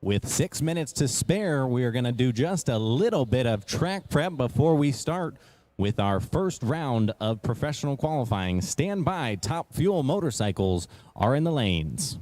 With 6 minutes to spare, we are going to do just a little bit of track prep before we start with our first round of professional qualifying. Stand by, Top Fuel motorcycles are in the lanes.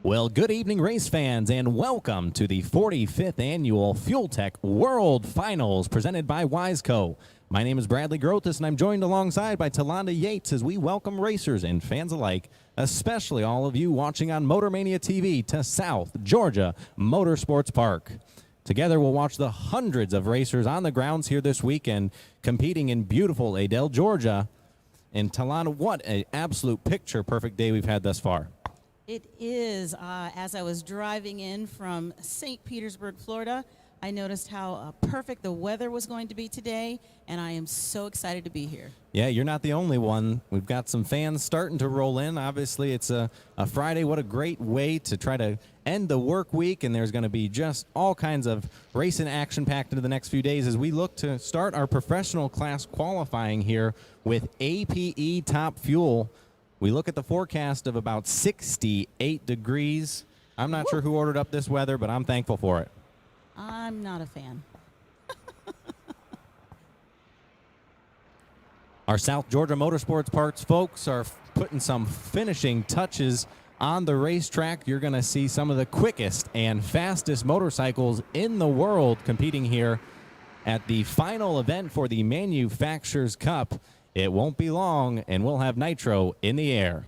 Well, good evening, race fans, and welcome to the 45th Annual Fuel Tech World Finals presented by Wiseco. My name is Bradley Grothus, and I'm joined alongside by Talonda Yates as we welcome racers and fans alike, especially all of you watching on MotorMania TV, to South Georgia Motorsports Park. Together, we'll watch the hundreds of racers on the grounds here this weekend competing in beautiful Adel, Georgia. And Talonda, what an absolute picture-perfect day we've had thus far. It is. As I was driving in from St. Petersburg, Florida, I noticed how perfect the weather was going to be today, and I am so excited to be here. Yeah, you're not the only one. We've got some fans starting to roll in. Obviously, it's a Friday. What a great way to try to end the work week, and there's going to be just all kinds of racing action packed into the next few days as we look to start our professional class qualifying here with APE Top Fuel. We look at the forecast of about 68 degrees. I'm not sure who ordered up this weather, but I'm thankful for it. I'm not a fan. Our South Georgia Motorsports Parks folks are putting some finishing touches on the racetrack. You're going to see some of the quickest and fastest motorcycles in the world competing here at the final event for the Manufacturers Cup. It won't be long, and we'll have nitro in the air.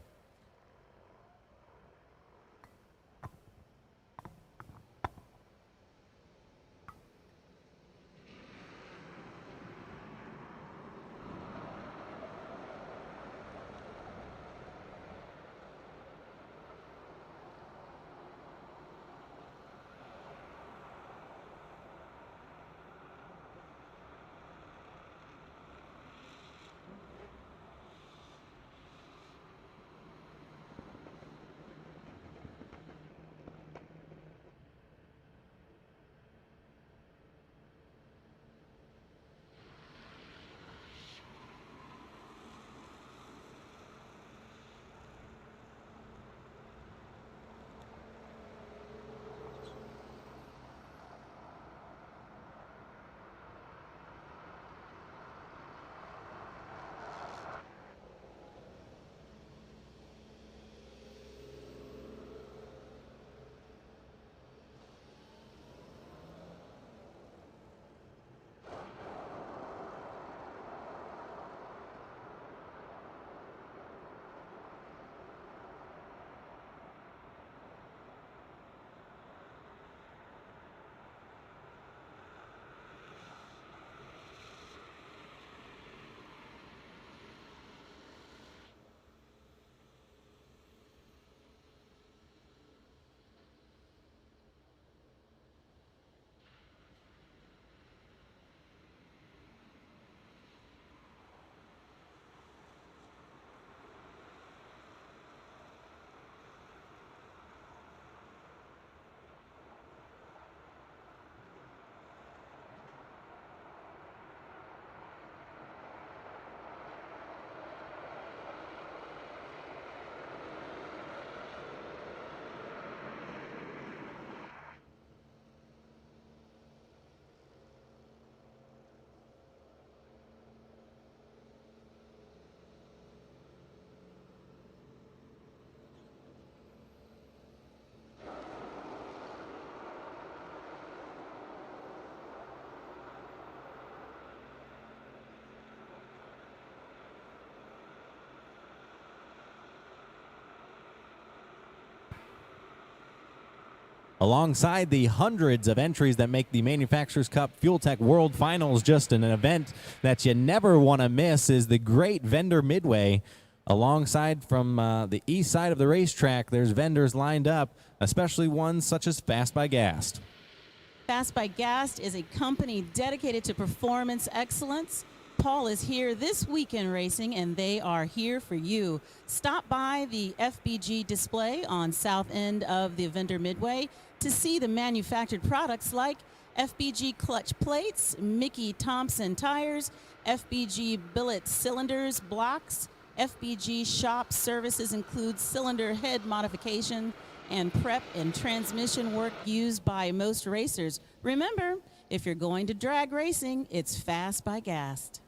Alongside the hundreds of entries that make the Manufacturers Cup Fuel Tech World Finals just an event that you never want to miss is the great vendor midway. Alongside from the east side of the racetrack, there's vendors lined up, especially ones such as Fast by Gas. Fast by Gas is a company dedicated to performance excellence. Paul is here this weekend racing, and they are here for you. Stop by the FBG display on south end of the vendor midway to see the manufactured products like FBG clutch plates, Mickey Thompson tires, FBG billet cylinders, blocks. FBG shop services include cylinder head modification and prep and transmission work used by most racers. Remember, if you're going to drag racing, it's Fast by Gas.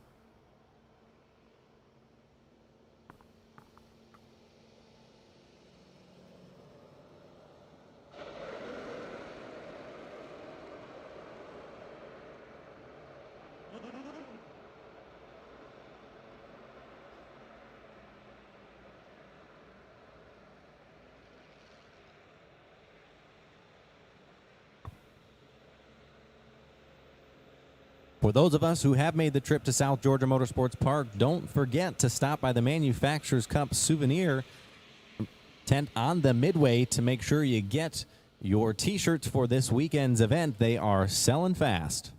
For those of us who have made the trip to South Georgia Motorsports Park, don't forget to stop by the Manufacturers Cup souvenir tent on the midway to make sure you get your t-shirts for this weekend's event. They are selling fast.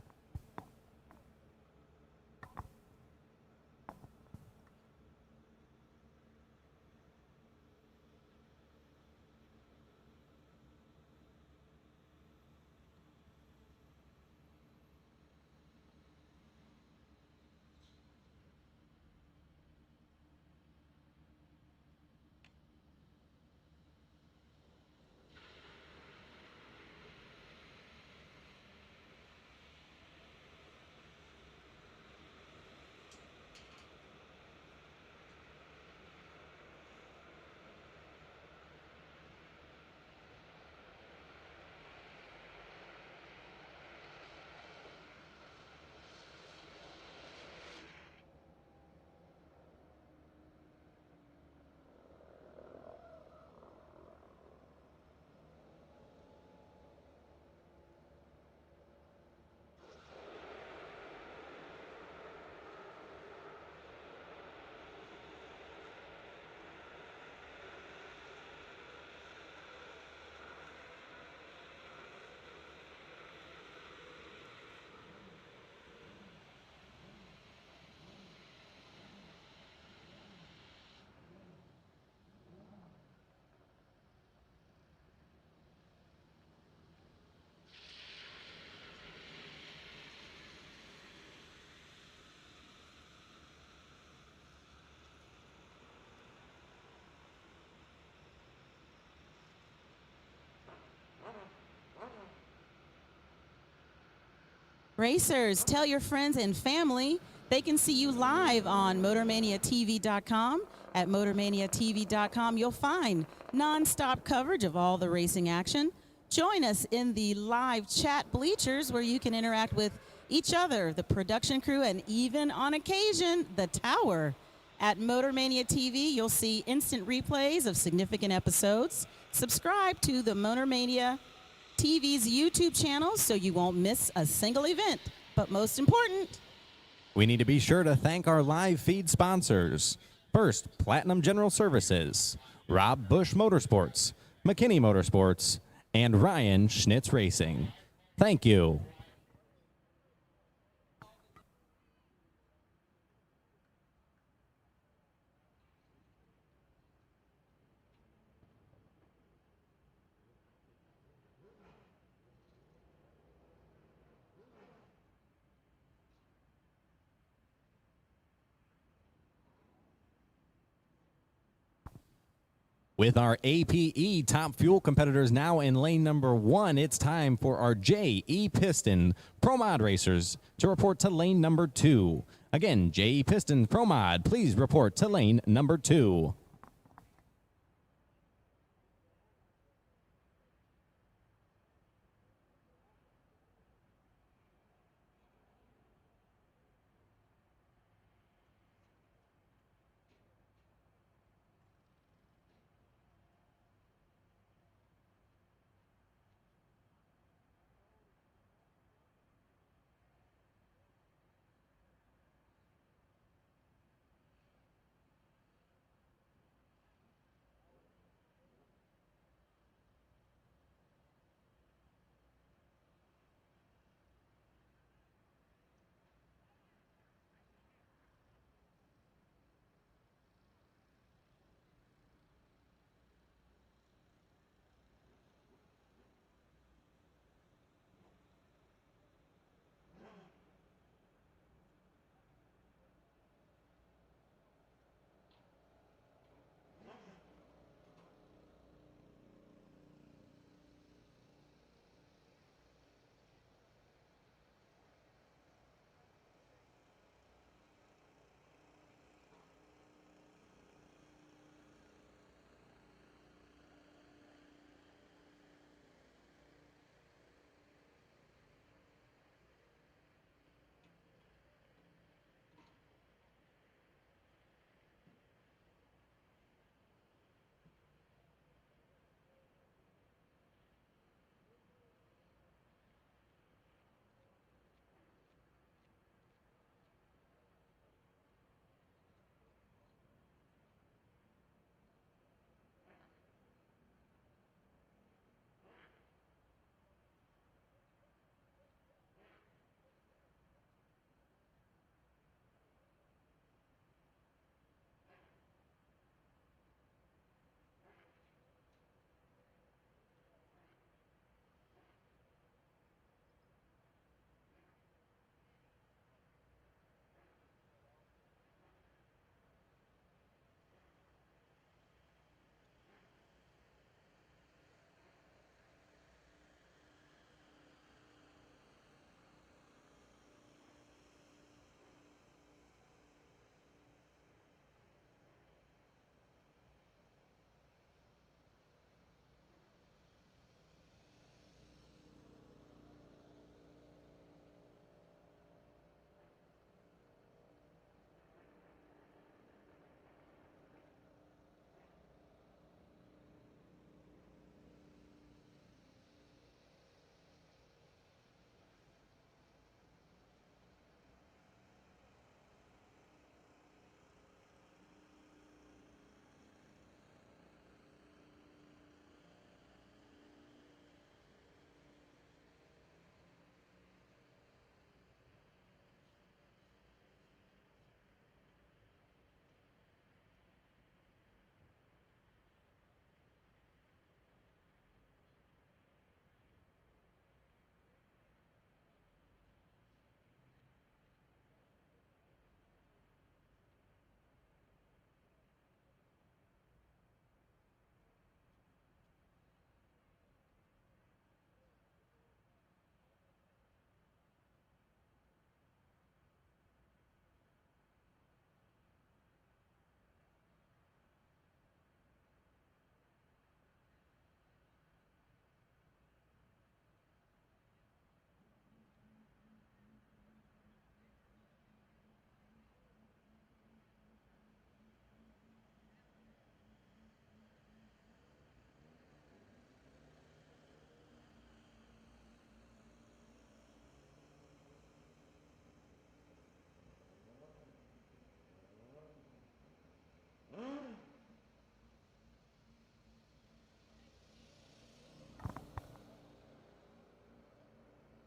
Racers, tell your friends and family they can see you live on MotorManiaTV.com. At MotorManiaTV.com, you'll find nonstop coverage of all the racing action. Join us in the live chat bleachers where you can interact with each other, the production crew, and even on occasion, the tower. At MotorMania TV, you'll see instant replays of significant episodes. Subscribe to the MotorMania TV's YouTube channel so you won't miss a single event. But most important, we need to be sure to thank our live feed sponsors. First, Platinum General Services, Rob Bush Motorsports, McKinney Motorsports, and Ryan Schnitz Racing. Thank you. With our APE Top Fuel competitors now in lane number 1, it's time for our JE Piston Pro Mod racers to report to lane number 2. Again, JE Piston Pro Mod, please report to lane number 2.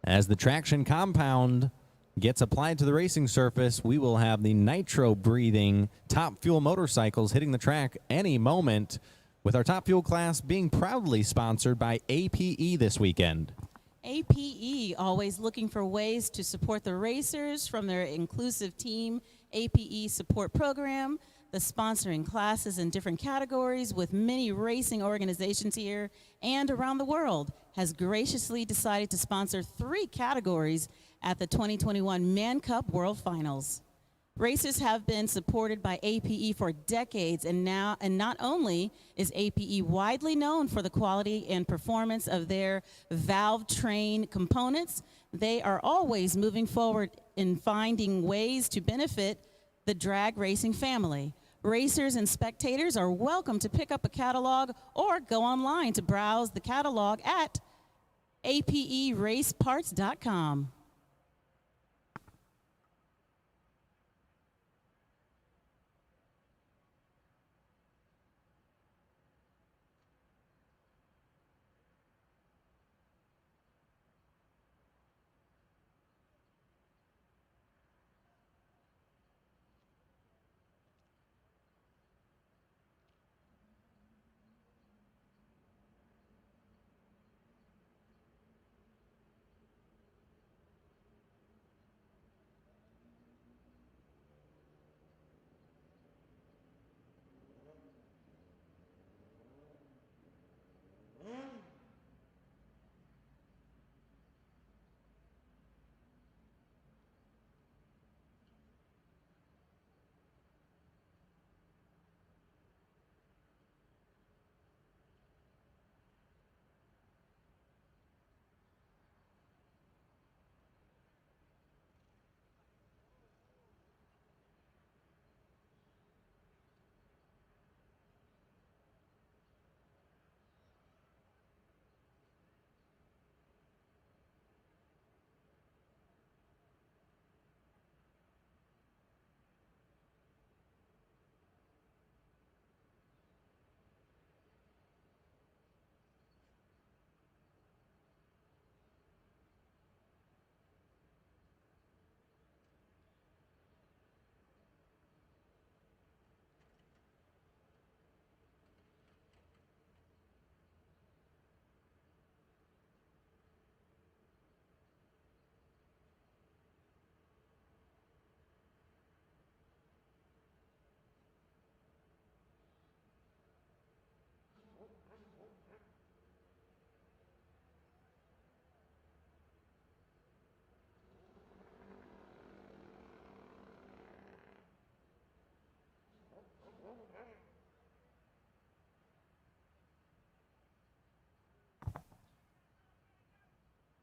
As the traction compound gets applied to the racing surface, we will have the nitro-breathing Top Fuel motorcycles hitting the track any moment, with our Top Fuel class being proudly sponsored by APE this weekend. APE, always looking for ways to support the racers from their inclusive team APE support program, the sponsoring classes in different categories with many racing organizations here and around the world, has graciously decided to sponsor 3 categories at the 2021 ManCup World Finals. Racers have been supported by APE for decades, and not only is APE widely known for the quality and performance of their valve train components, they are always moving forward in finding ways to benefit the drag racing family. Racers and spectators are welcome to pick up a catalog or go online to browse the catalog at aperaceparts.com.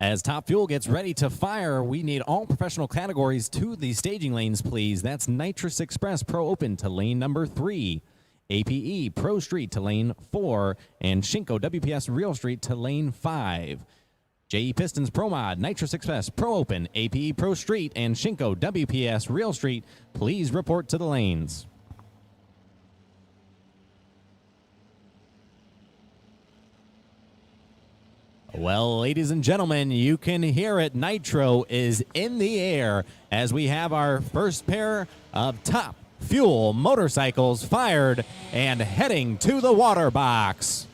As Top Fuel gets ready to fire, we need all professional categories to the staging lanes, please. That's Nitrous Express Pro Open to lane number 3, APE Pro Street to lane 4, and Shinko WPS Real Street to lane 5. JE Pistons Pro Mod, Nitrous Express Pro Open, APE Pro Street, and Shinko WPS Real Street, please report to the lanes. Well, ladies and gentlemen, you can hear it. Nitro is in the air as we have our first pair of Top Fuel motorcycles fired and heading to the water box.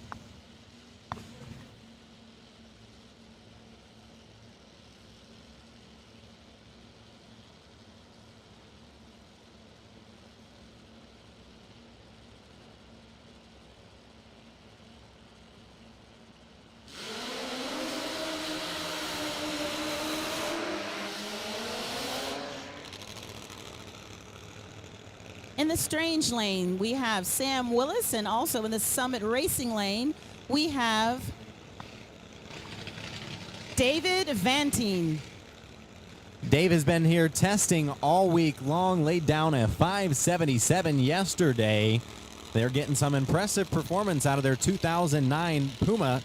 In the Strange lane, we have Sam Willis, and also in the Summit Racing lane, we have David Vantine. Dave has been here testing all week long, laid down a 577 yesterday. They're getting some impressive performance out of their 2009 Puma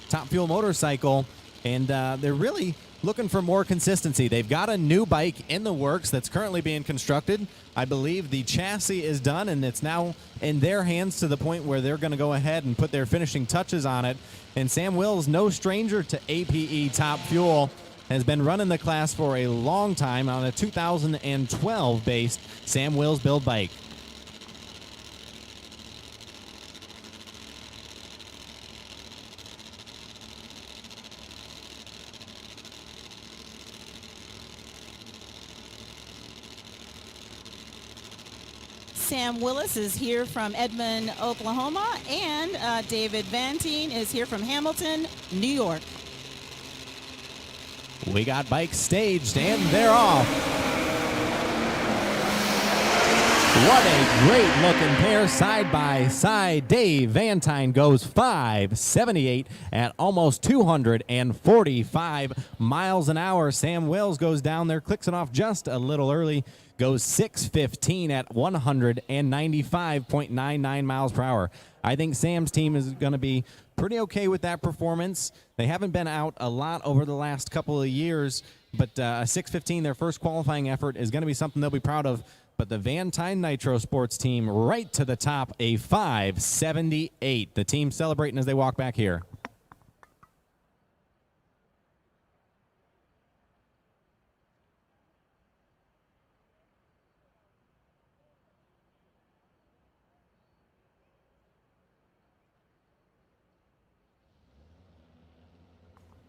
Top Fuel motorcycle, and they're really looking for more consistency. They've got a new bike in the works that's currently being constructed. I believe the chassis is done, and it's now in their hands to the point where they're going to go ahead and put their finishing touches on it. And Sam Wills, no stranger to APE Top Fuel. has been running the class for a long time on a 2012 based Sam Wills build bike. Sam Willis is here from Edmond, Oklahoma, and David Vantine is here from Hamilton, New York. We got bikes staged, and they're off. What a great-looking pair side by side. Dave Vantine goes 578 at almost 245 miles an hour. Sam Wills goes down there, clicks it off just a little early, goes 615 at 195.99 miles per hour. I think Sam's team is going to be pretty okay with that performance. They haven't been out a lot over the last couple of years, but a 615, their first qualifying effort, is going to be something they'll be proud of. But the Vantine Nitro Sports team right to the top, a 578. The team celebrating as they walk back here.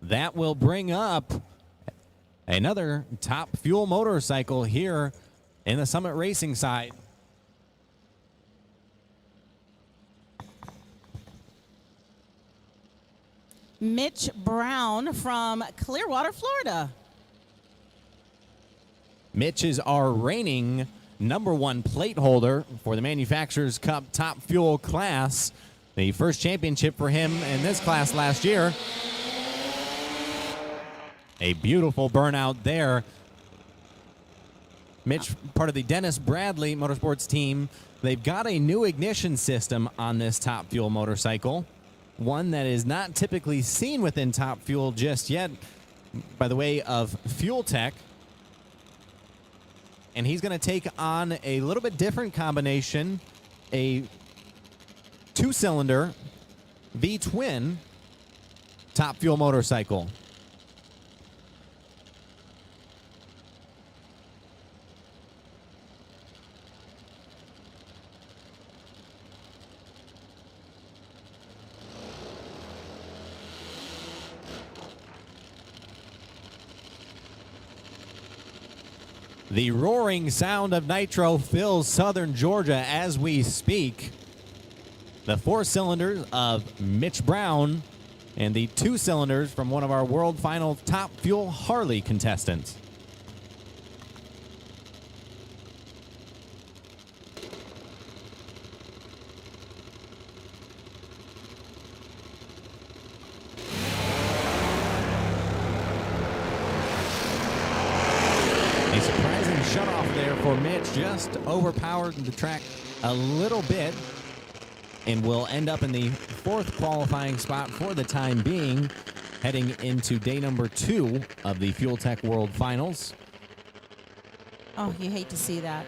That will bring up another Top Fuel motorcycle here in the Summit Racing side. Mitch Brown from Clearwater, Florida. Mitch is our reigning #1 plate holder for the Manufacturers Cup Top Fuel class. The first championship for him in this class last year. A beautiful burnout there. Mitch, part of the Dennis Bradley Motorsports team. They've got a new ignition system on this Top Fuel motorcycle. One that is not typically seen within Top Fuel just yet by the way of Fuel Tech. And he's going to take on a little bit different combination, a 2-cylinder V-twin Top Fuel motorcycle. The roaring sound of nitro fills southern Georgia as we speak. The 4 cylinders of Mitch Brown and the 2 cylinders from one of our World Final Top Fuel Harley contestants. A surprising shutoff there for Mitch, just overpowered the track a little bit, and will end up in the 4th qualifying spot for the time being, heading into day number 2 of the Fuel Tech World Finals. Oh, you hate to see that.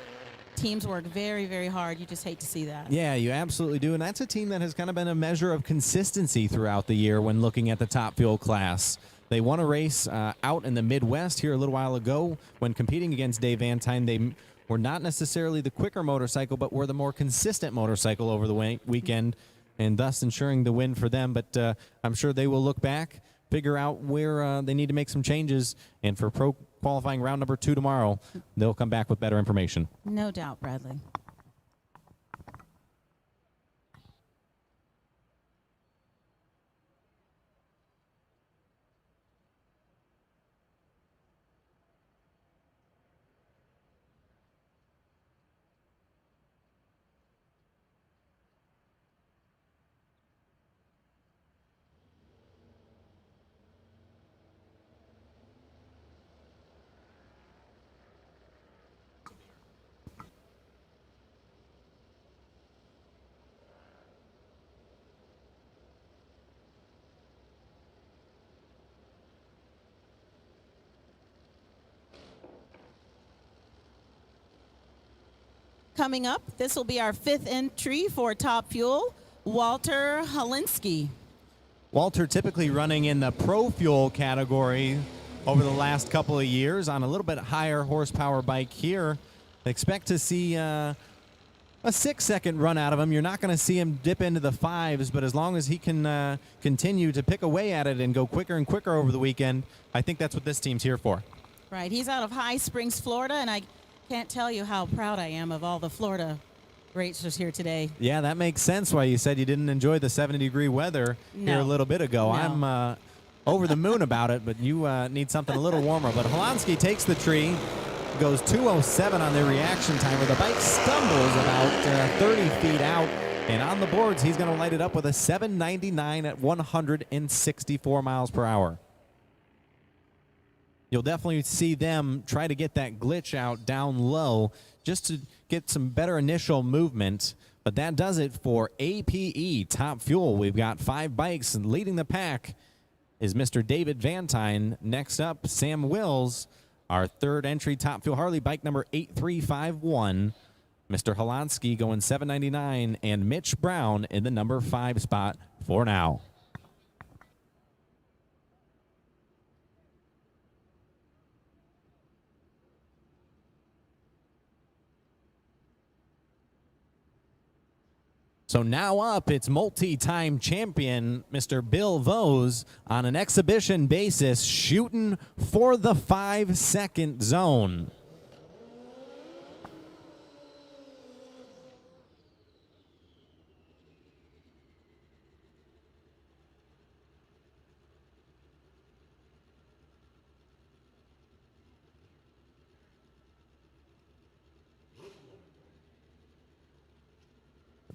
Teams work very, very hard. You just hate to see that. Yeah, you absolutely do, and that's a team that has kind of been a measure of consistency throughout the year when looking at the Top Fuel class. They won a race out in the Midwest here a little while ago when competing against Dave Vantine. They were not necessarily the quicker motorcycle, but were the more consistent motorcycle over the weekend, and thus ensuring the win for them. But I'm sure they will look back, figure out where they need to make some changes, and for pro qualifying round number 2 tomorrow, they'll come back with better information. No doubt, Bradley. Coming up, this will be our 5th entry for Top Fuel, Walter Halinski. Walter typically running in the Pro Fuel category over the last couple of years on a little bit higher horsepower bike here. Expect to see a 6-second run out of him. You're not going to see him dip into the 5s, but as long as he can continue to pick away at it and go quicker and quicker over the weekend, I think that's what this team's here for. Right. He's out of High Springs, Florida, and I can't tell you how proud I am of all the Florida racers here today. Yeah, that makes sense why you said you didn't enjoy the 70-degree weather here a little bit ago. No. I'm over the moon about it, but you need something a little warmer. But Holansky takes the tree, goes 2:07 on the reaction timer. The bike stumbles about 30 feet out, and on the boards, he's going to light it up with a 7.99 at 164 miles per hour. You'll definitely see them try to get that glitch out down low just to get some better initial movement. But that does it for APE Top Fuel. We've got 5 bikes, and leading the pack is Mr. David Vantine. Next up, Sam Wills, our third entry Top Fuel Harley, bike number 8351. Mr. Holansky going 7.99, and Mitch Brown in the number 5 spot for now. So now up, it's multi-time champion Mr. Bill Vose on an exhibition basis, shooting for the 5-second zone.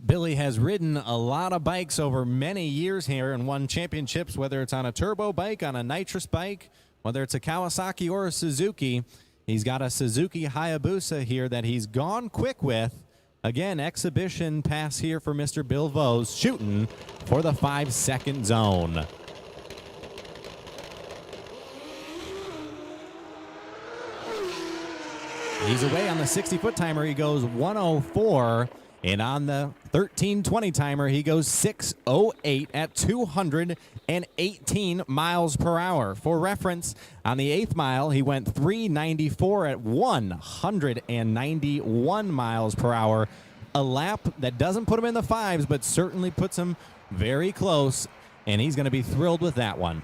Billy has ridden a lot of bikes over many years here and won championships, whether it's on a turbo bike, on a nitrous bike, whether it's a Kawasaki or a Suzuki. He's got a Suzuki Hayabusa here that he's gone quick with. Again, exhibition pass here for Mr. Bill Vose, shooting for the 5-second zone. He's away on the 60-foot timer. He goes 1:04. And on the 1320 timer, he goes 6:08 at 218 miles per hour. For reference, on the 8th mile, he went 3:94 at 191 miles per hour. A lap that doesn't put him in the 5s, but certainly puts him very close, and he's going to be thrilled with that one.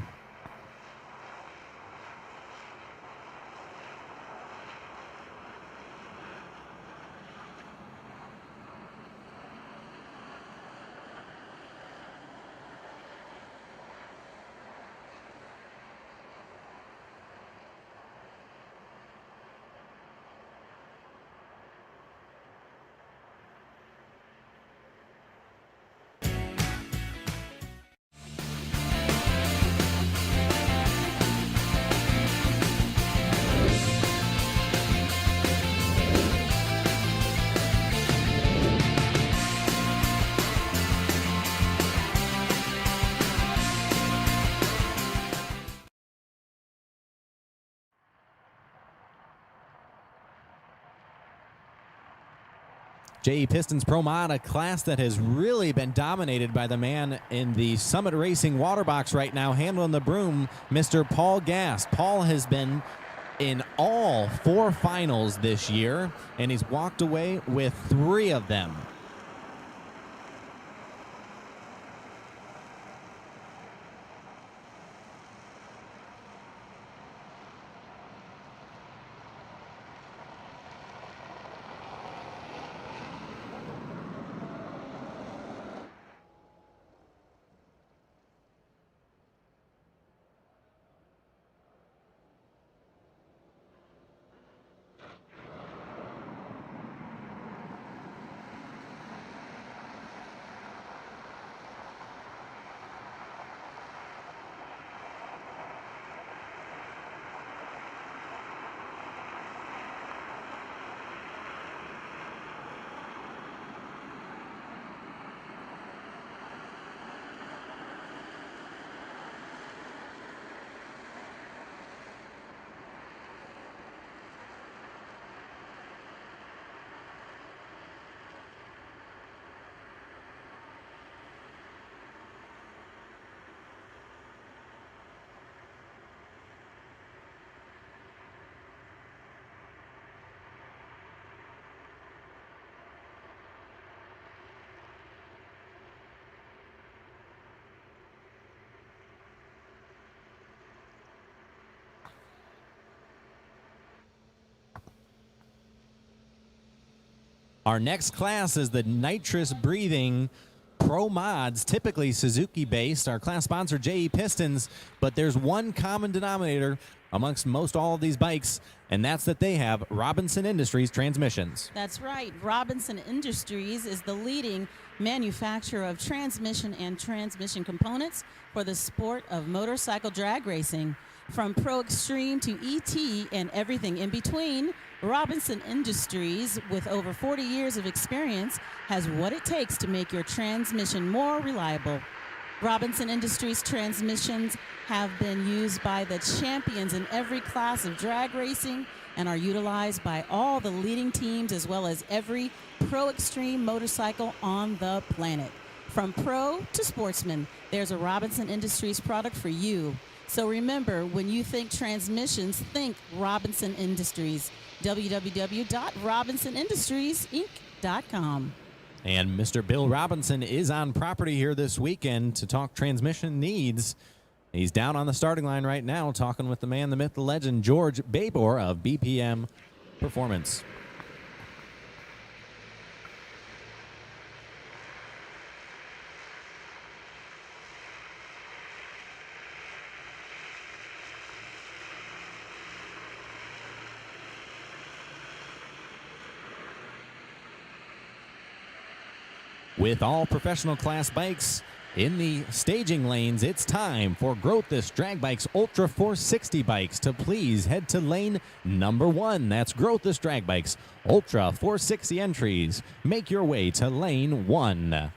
JE Pistons Pro Mod, a class that has really been dominated by the man in the Summit Racing water box right now, handling the broom, Mr. Paul Gast. Paul has been in all 4 finals this year, and he's walked away with 3 of them. Our next class is the nitrous breathing Pro Mods, typically Suzuki based. Our class sponsor, JE Pistons, but there's one common denominator amongst most all of these bikes, and that's that they have Robinson Industries transmissions. That's right. Robinson Industries is the leading manufacturer of transmission and transmission components for the sport of motorcycle drag racing. From Pro Extreme to ET and everything in between, Robinson Industries, with over 40 years of experience, has what it takes to make your transmission more reliable. Robinson Industries transmissions have been used by the champions in every class of drag racing and are utilized by all the leading teams as well as every Pro Extreme motorcycle on the planet. From Pro to Sportsman, there's a Robinson Industries product for you. So remember, when you think transmissions, think Robinson Industries. www.robinsonindustries.com. And Mr. Bill Robinson is on property here this weekend to talk transmission needs. He's down on the starting line right now talking with the man, the myth, the legend, George Babor of BPM Performance. With all professional class bikes in the staging lanes, it's time for Growthist Drag Bikes Ultra 460 bikes to please head to lane number 1. That's Growthist Drag Bikes Ultra 460 entries. Make your way to lane 1.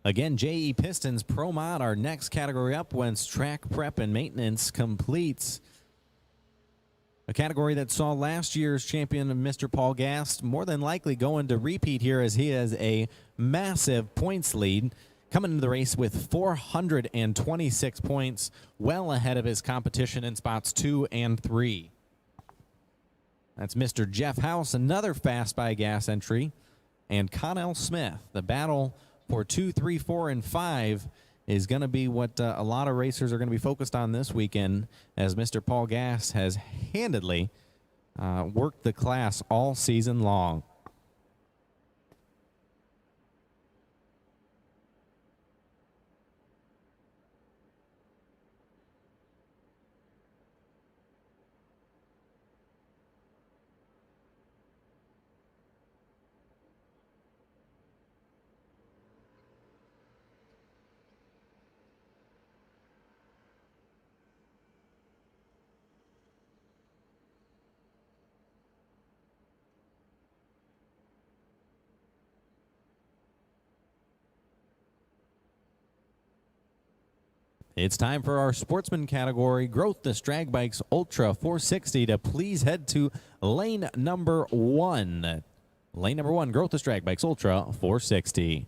Again, JE Pistons Pro Mod, our next category up once track prep and maintenance completes. A category that saw last year's champion, Mr. Paul Gast, more than likely going to repeat here as he has a massive points lead, coming into the race with 426 points, well ahead of his competition in spots 2 and 3. That's Mr. Jeff House, another Fast by Gas entry, and Connell Smith. The battle for 2, 3, 4, and 5 is going to be what a lot of racers are going to be focused on this weekend, as Mr. Paul Gast has handedly worked the class all season long. It's time for our Sportsman category, Growth This Drag Bikes Ultra 460, to please head to lane number 1. Lane number 1, Growth This Drag Bikes Ultra 460.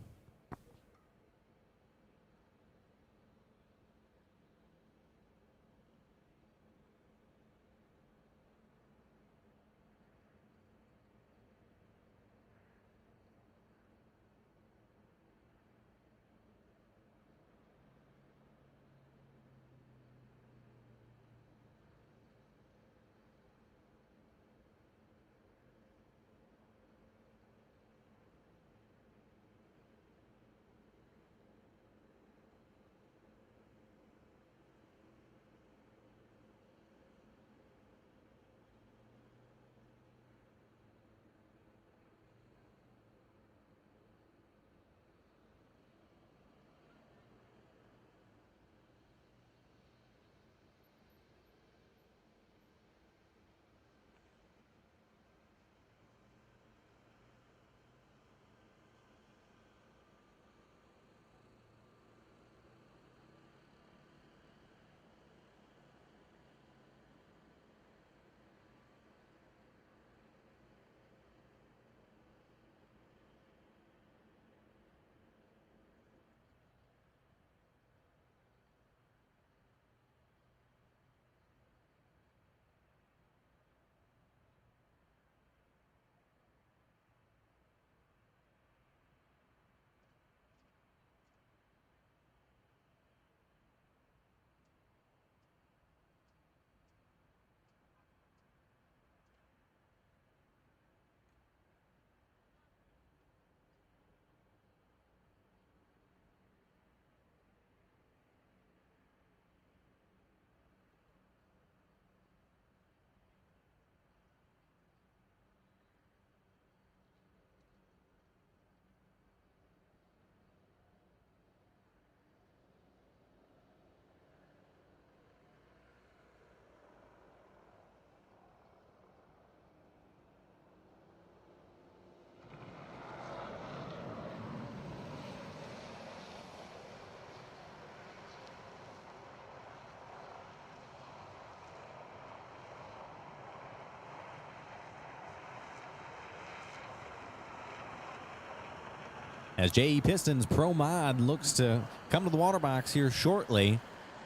As JE Pistons Pro Mod looks to come to the water box here shortly,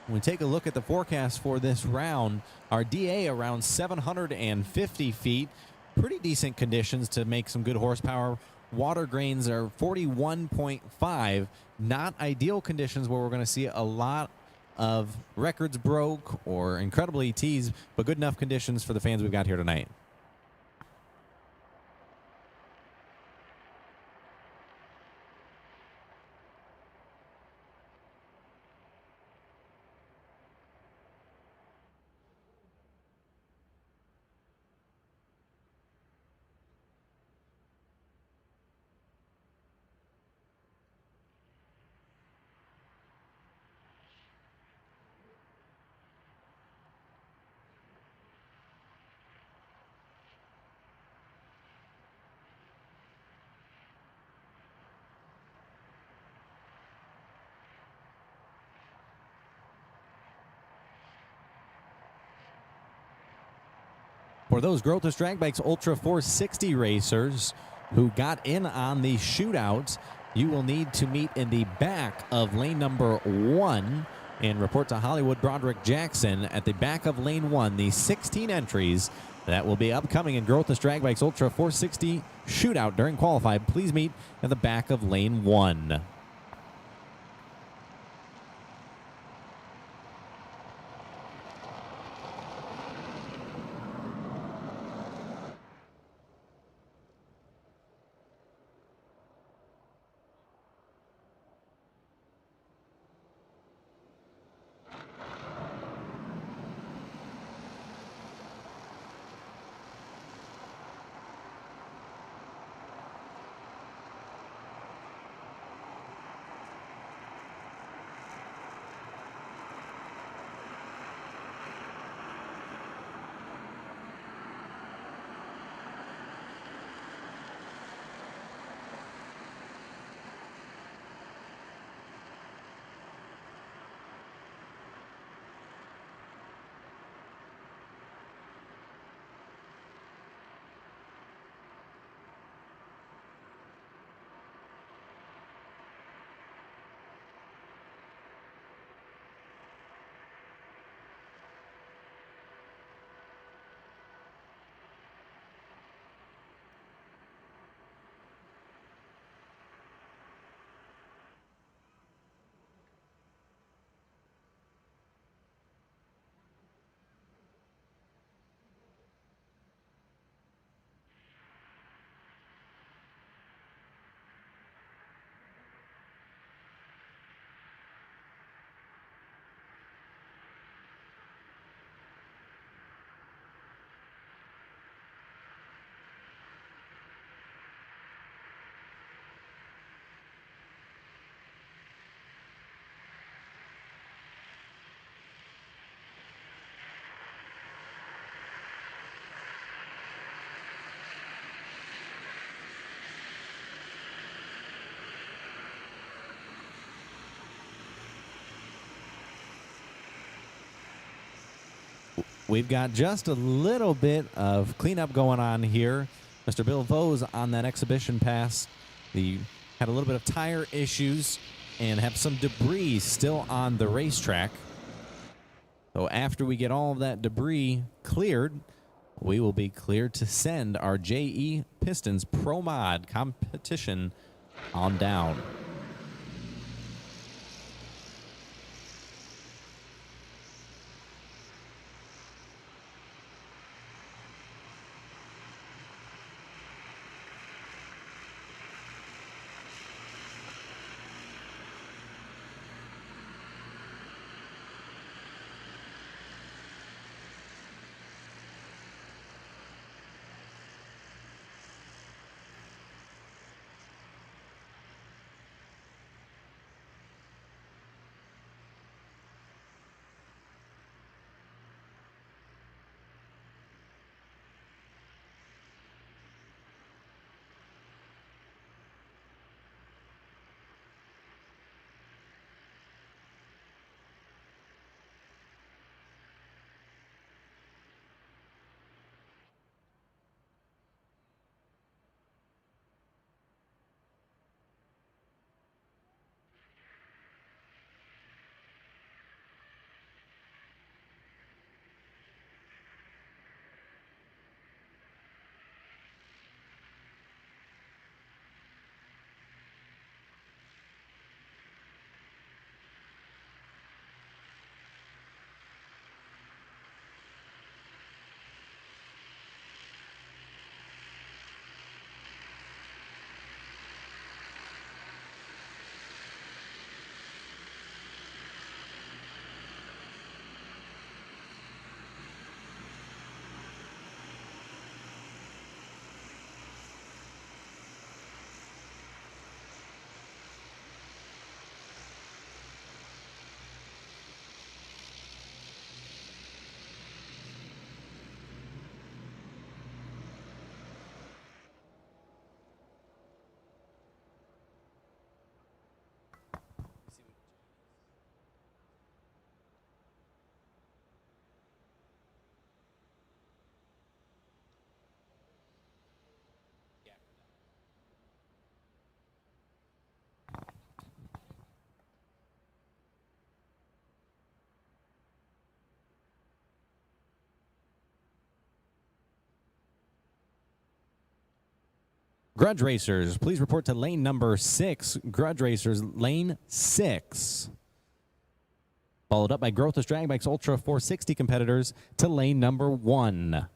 when we take a look at the forecast for this round, our DA around 750 feet. Pretty decent conditions to make some good horsepower. Water grains are 41.5. Not ideal conditions where we're going to see a lot of records broke or incredible ETs, but good enough conditions for the fans we've got here tonight. For those Growth This Drag Bikes Ultra 460 racers who got in on the shootout, you will need to meet in the back of lane number 1 and report to Hollywood Broderick Jackson at the back of lane 1. The 16 entries that will be upcoming in Growth This Drag Bikes Ultra 460 shootout during qualify. Please meet at the back of lane 1. we've got just a little bit of cleanup going on here. Mr. Bill Vose on that exhibition pass. He had a little bit of tire issues and have some debris still on the racetrack. So after we get all of that debris cleared, we will be cleared to send our JE Pistons Pro Mod competition on down. Grudge Racers, please report to lane number 6. Grudge Racers, lane 6. Followed up by Growthless Drag Bikes Ultra 460 competitors to lane number 1.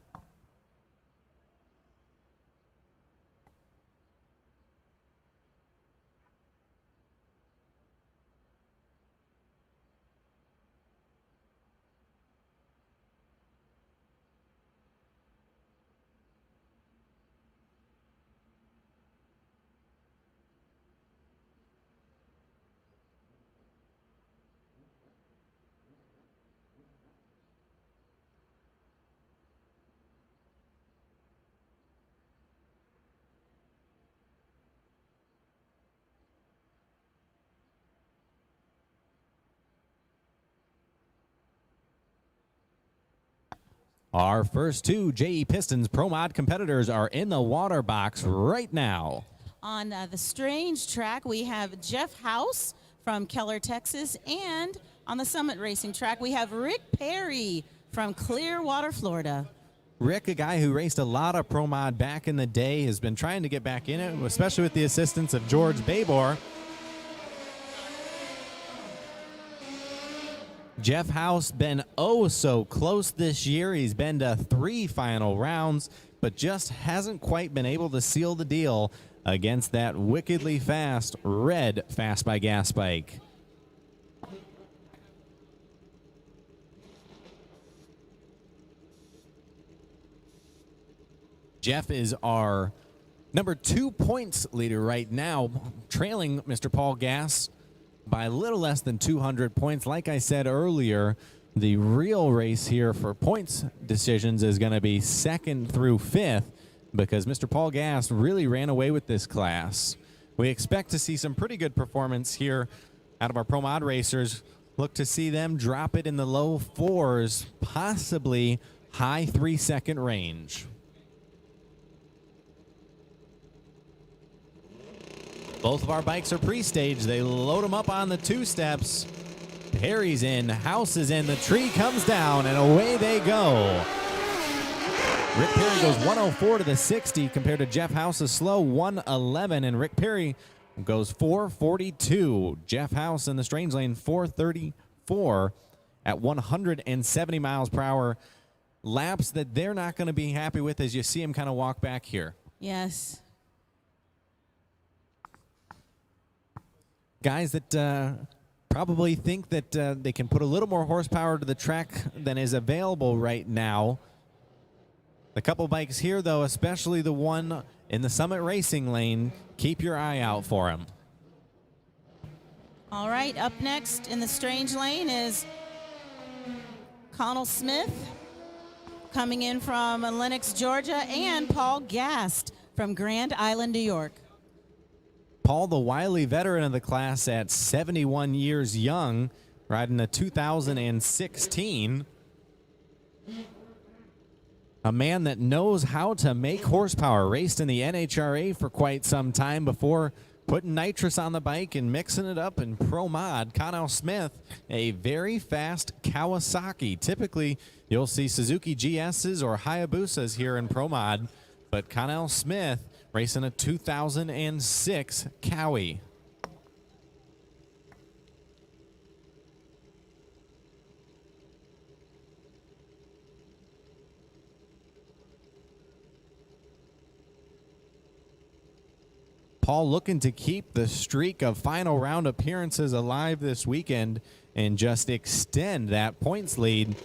Our first 2 JE Pistons Pro Mod competitors are in the water box right now. On the Strange track, we have Jeff House from Keller, Texas, and on the Summit Racing track, we have Rick Perry from Clearwater, Florida. Rick, a guy who raced a lot of Pro Mod back in the day, has been trying to get back in it, especially with the assistance of George Babor. Jeff House been oh so close this year. He's been to 3 final rounds, but just hasn't quite been able to seal the deal against that wickedly fast red Fast by Gas bike. Jeff is our number 2 points leader right now, trailing Mr. Paul Gass by a little less than 200 points. Like I said earlier, the real race here for points decisions is going to be 2nd through 5th because Mr. Paul Gass really ran away with this class. We expect to see some pretty good performance here out of our Pro Mod racers. look to see them drop it in the low 4s, possibly high 3-second range. Both of our bikes are pre-staged. They load them up on the 2 steps. Perry's in, House is in, the tree comes down, and away they go. Rick Perry goes 104 to the 60 compared to Jeff House's slow 111, and Rick Perry goes 442. Jeff House in the strange lane 434 at 170 miles per hour. Laps that they're not going to be happy with as you see him kind of walk back here. Yes. Guys that probably think that they can put a little more horsepower to the track than is available right now. The couple bikes here, though, especially the one in the Summit Racing lane, keep your eye out for him. All right, up next in the strange lane is Connell Smith coming in from Lenox, Georgia, and Paul Gast from Grand Island, New York. Paul, the wily veteran of the class at 71 years young, riding a 2016. A man that knows how to make horsepower, raced in the NHRA for quite some time before putting nitrous on the bike and mixing it up in Pro Mod. Connell Smith, a very fast Kawasaki. Typically, you'll see Suzuki GSs or Hayabusas here in Pro Mod, but Connell Smith racing a 2006 Cowie. Paul looking to keep the streak of final round appearances alive this weekend and just extend that points lead.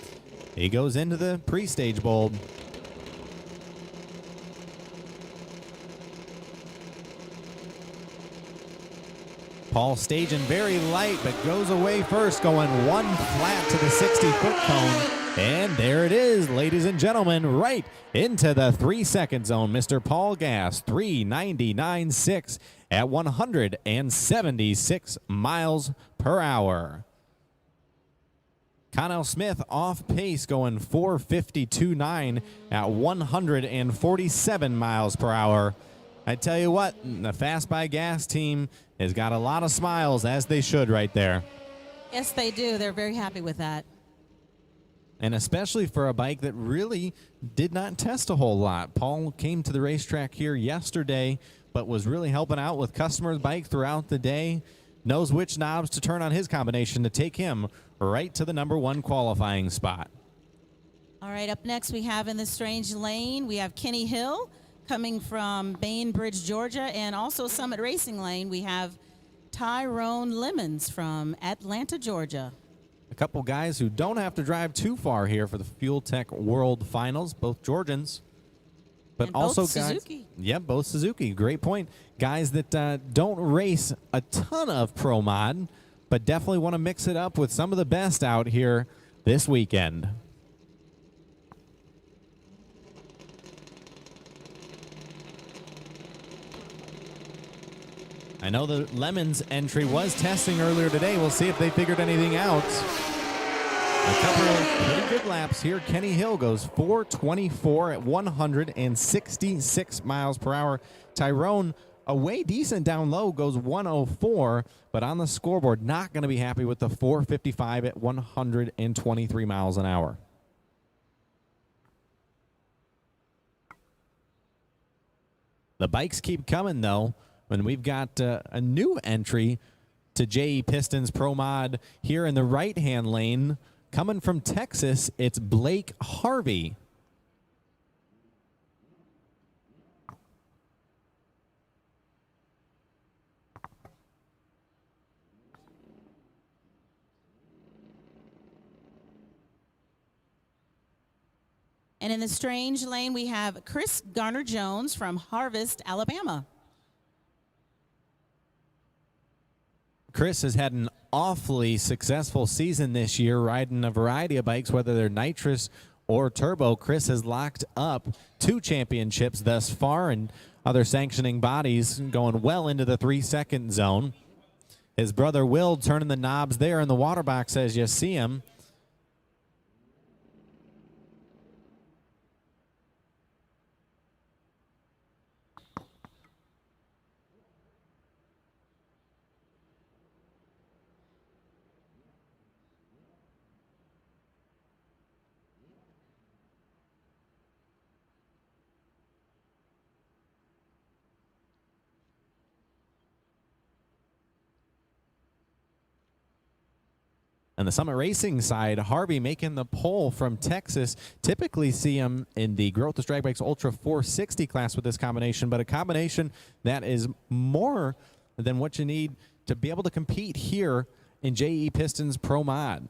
He goes into the pre-stage bowl. Paul staging very light, but goes away first, going one flat to the 60-foot cone. And there it is, ladies and gentlemen, right into the 3-second zone. Mr. Paul Gast, 399.6 at 176 miles per hour. Connell Smith off pace, going 452.9 at 147 miles per hour. I tell you what, the Fast by Gas team has got a lot of smiles, as they should right there. Yes, they do. They're very happy with that. And especially for a bike that really did not test a whole lot. Paul came to the racetrack here yesterday, but was really helping out with customers' bike throughout the day. Knows which knobs to turn on his combination to take him right to the #1 qualifying spot. All right, up next we have in the strange lane, we have Kenny Hill coming from Bainbridge, Georgia, and also Summit Racing Lane, we have Tyrone Lemons from Atlanta, Georgia. A couple guys who don't have to drive too far here for the Fuel Tech World Finals, both Georgians. But and also both guys, Suzuki. Yeah, both Suzuki. Great point. Guys that don't race a ton of Pro Mod, but definitely want to mix it up with some of the best out here this weekend. I know the Lemons entry was testing earlier today. We'll see if they figured anything out. A couple of pretty good laps here. Kenny Hill goes 424 at 166 miles per hour. Tyrone, away decent down low, goes 104, but on the scoreboard, not going to be happy with the 455 at 123 miles an hour. The bikes keep coming, though. And we've got a new entry to JE Pistons Pro Mod here in the right-hand lane. Coming from Texas, it's Blake Harvey. And in the strange lane, we have Chris Garner-Jones from Harvest, Alabama. Chris has had an awfully successful season this year, riding a variety of bikes, whether they're nitrous or turbo. Chris has locked up 2 championships thus far and other sanctioning bodies, going well into the 3-second zone. His brother Will turning the knobs there in the water box as you see him. On the Summit Racing side, Harvey making the pole from Texas. Typically see him in the Growth Drag Bikes Ultra 460 class with this combination, but a combination that is more than what you need to be able to compete here in JE Pistons Pro Mod.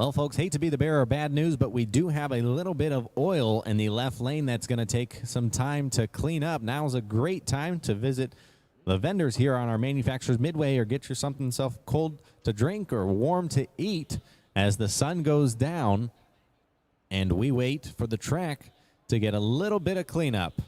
Well, folks, hate to be the bearer of bad news, but we do have a little bit of oil in the left lane that's going to take some time to clean up. Now's a great time to visit the vendors here on our Manufacturers Midway or get yourself cold to drink or warm to eat as the sun goes down and we wait for the track to get a little bit of cleanup.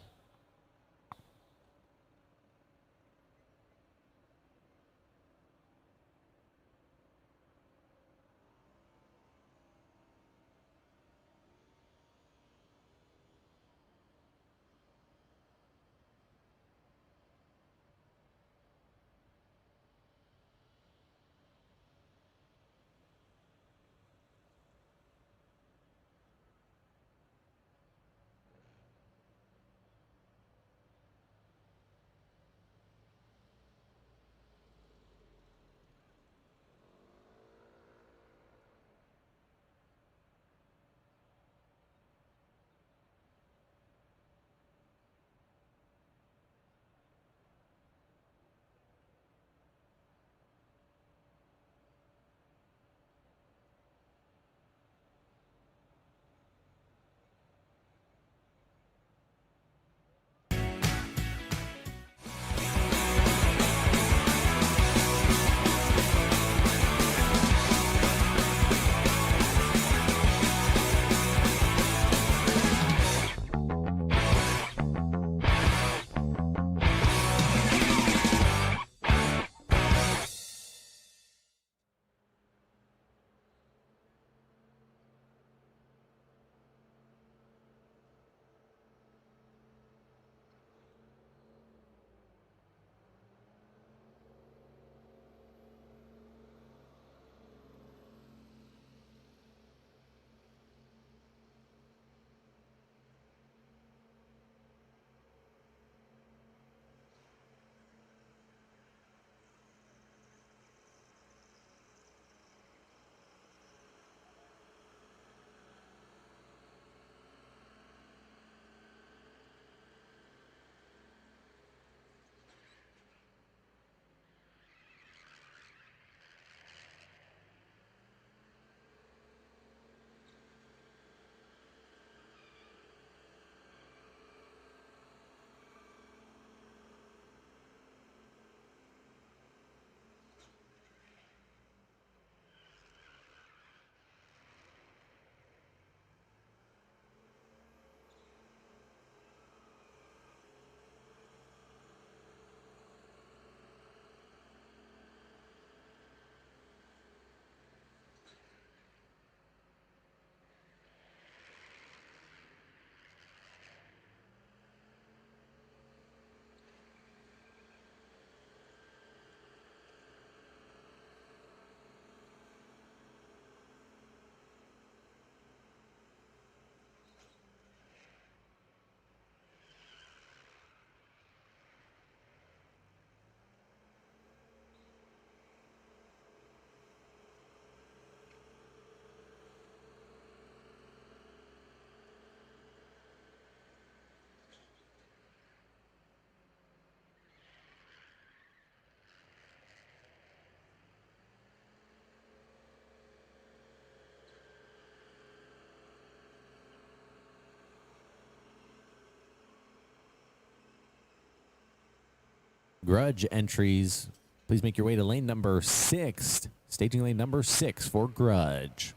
Grudge entries, please make your way to lane number 6. Staging lane number 6 for Grudge.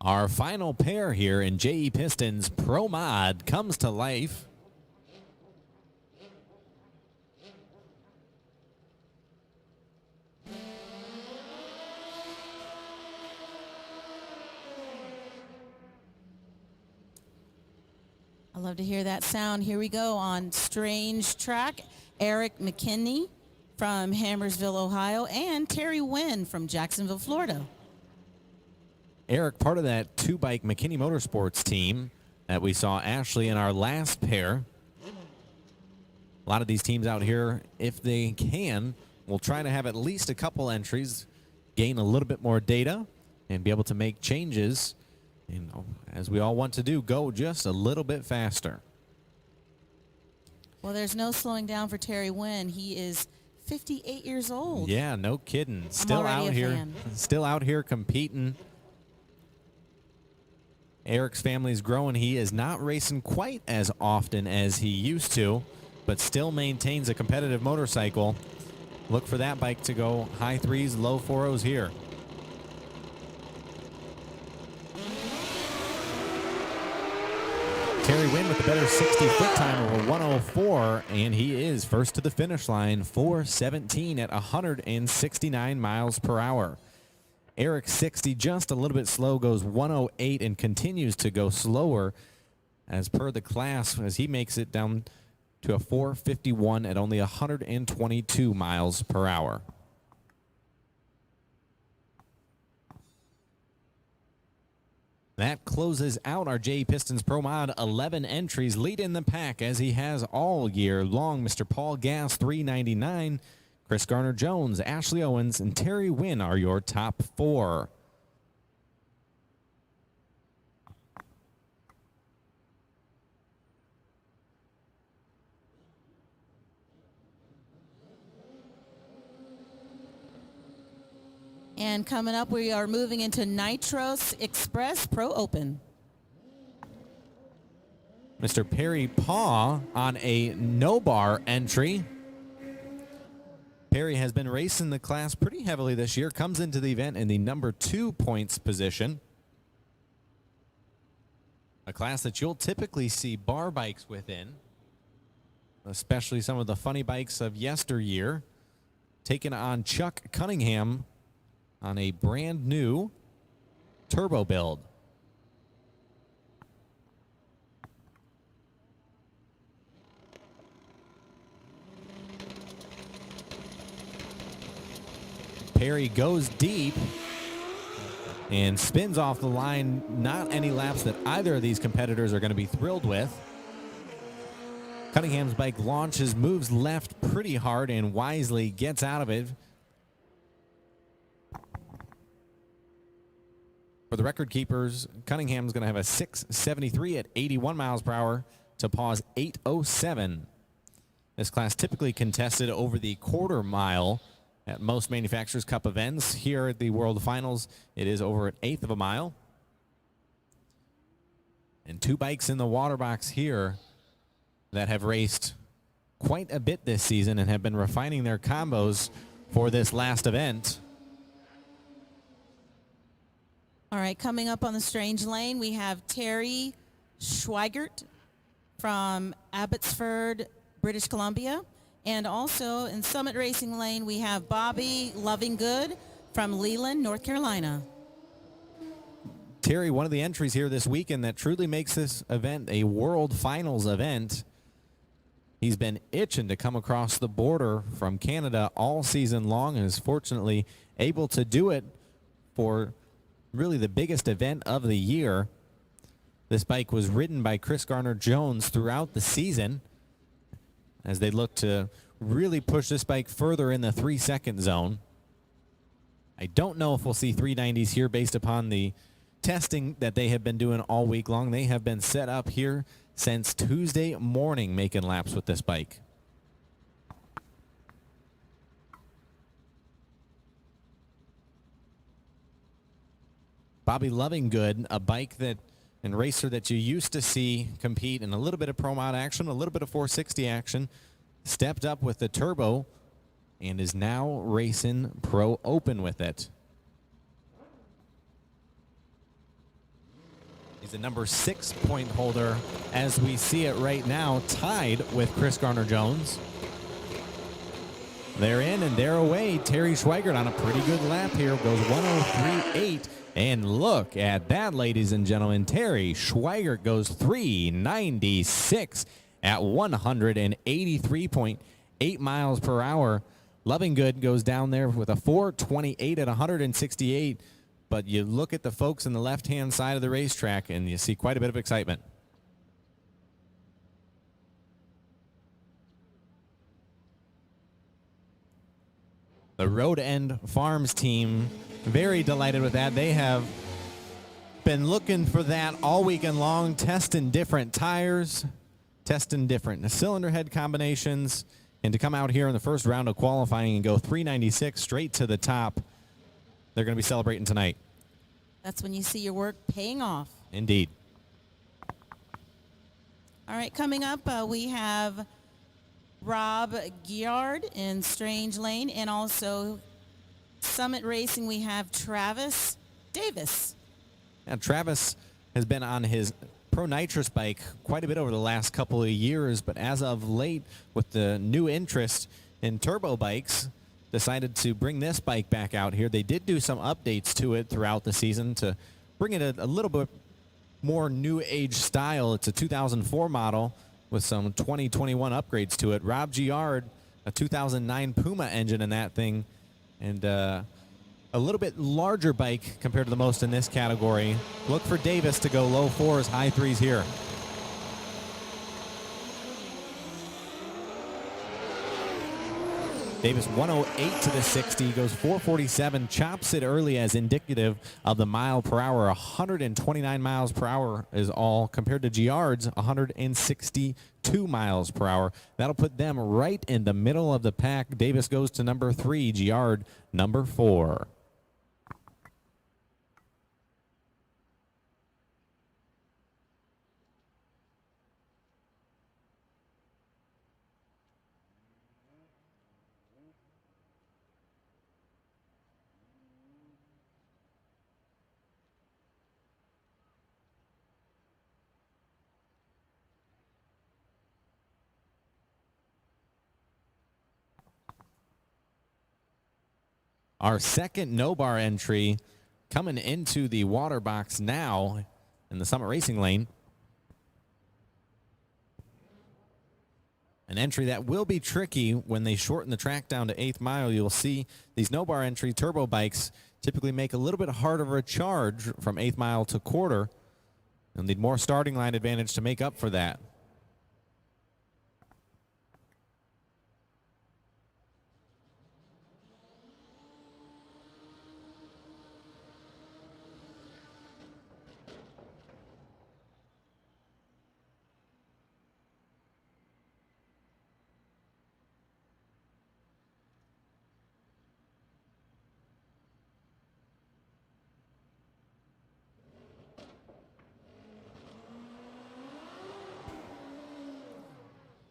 Our final pair here in JE Pistons Pro Mod comes to life. I love to hear that sound. Here we go on Strange Track. Eric McKinney from Hammersville, Ohio, and Terry Wynn from Jacksonville, Florida. Eric, part of that two-bike McKinney Motorsports team that we saw Ashley in our last pair. A lot of these teams out here, if they can, will try to have at least a couple entries, gain a little bit more data, and be able to make changes. You know, as we all want to do, go just a little bit faster. Well, there's no slowing down for Terry Wynn. He is 58 years old. Yeah, no kidding. Still out here, still out here competing. Eric's family's growing. He is not racing quite as often as he used to, but still maintains a competitive motorcycle. Look for that bike to go high threes, low 4.0s here. Terry Wynn with the better 60-foot time over 104, and he is first to the finish line, 4:17 at 169 miles per hour. Eric 60, just a little bit slow, goes 108 and continues to go slower as per the class as he makes it down to a 4:51 at only 122 miles per hour. That closes out our JE Pistons Pro Mod. 11 entries lead in the pack as he has all year long. Mr. Paul Gass, 399. Chris Garner-Jones, Ashley Owens, and Terry Wynn are your top four. And coming up, we are moving into Nitros Express Pro Open. Mr. Perry Paw on a no-bar entry. Perry has been racing the class pretty heavily this year, comes into the event in the number 2 points position. A class that you'll typically see bar bikes within, especially some of the funny bikes of yesteryear. Taking on Chuck Cunningham on a brand new turbo build. Perry goes deep and spins off the line. Not any laps that either of these competitors are going to be thrilled with. Cunningham's bike launches, moves left pretty hard, and wisely gets out of it. For the record keepers, Cunningham's going to have a 6:73 at 81 miles per hour to Paw's 8:07. This class typically contested over the quarter mile at most Manufacturers Cup events. Here at the World Finals, it is over an 1/8 of a mile. And two bikes in the water box here that have raced quite a bit this season and have been refining their combos for this last event. All right, coming up on the Strange Lane, we have Terry Schweigert from Abbotsford, British Columbia. And also in Summit Racing Lane, we have Bobby Lovinggood from Leland, North Carolina. Terry, one of the entries here this weekend that truly makes this event a World Finals event. He's been itching to come across the border from Canada all season long and is fortunately able to do it for really the biggest event of the year. This bike was ridden by Chris Garner-Jones throughout the season as they look to really push this bike further in the 3-second zone. I don't know if we'll see 390s here based upon the testing that they have been doing all week long. They have been set up here since Tuesday morning making laps with this bike. Bobby Lovinggood, a bike that and racer that you used to see compete in a little bit of Pro Mod action, a little bit of 460 action, stepped up with the turbo and is now racing Pro Open with it. He's the number 6 point holder as we see it right now, tied with Chris Garner-Jones. They're in and they're away. Terry Schweigert on a pretty good lap here, goes 103.8. And look at that, ladies and gentlemen. Terry Schweigert goes 396 at 183.8 miles per hour. Loving Good goes down there with a 428 at 168. But you look at the folks on the left-hand side of the racetrack, and you see quite a bit of excitement. The Road End Farms team, very delighted with that. They have been looking for that all weekend long, testing different tires, testing different cylinder head combinations, and to come out here in the first round of qualifying and go 396 straight to the top, they're going to be celebrating tonight. That's when you see your work paying off. Indeed. All right, coming up, we have Rob Giard in Strange Lane, and also Summit Racing, we have Travis Davis. Now, Travis has been on his Pro Nitrous bike quite a bit over the last couple of years, but as of late, with the new interest in turbo bikes, decided to bring this bike back out here. They did do some updates to it throughout the season to bring it a little bit more new age style. It's a 2004 model with some 2021 upgrades to it. Rob Giard, a 2009 Puma engine in that thing, and a little bit larger bike compared to the most in this category. Look for Davis to go low 4s, high 3s here. Davis 108 to the 60, goes 447, chops it early as indicative of the mile per hour. 129 miles per hour is all, compared to Giard's 162 miles per hour. That'll put them right in the middle of the pack. Davis goes to number 3, Giard number 4. Our second no-bar entry coming into the water box now in the Summit Racing lane. An entry that will be tricky when they shorten the track down to 8th mile. You'll see these no-bar entry turbo bikes typically make a little bit harder of a charge from 8th mile to quarter. You'll need more starting line advantage to make up for that.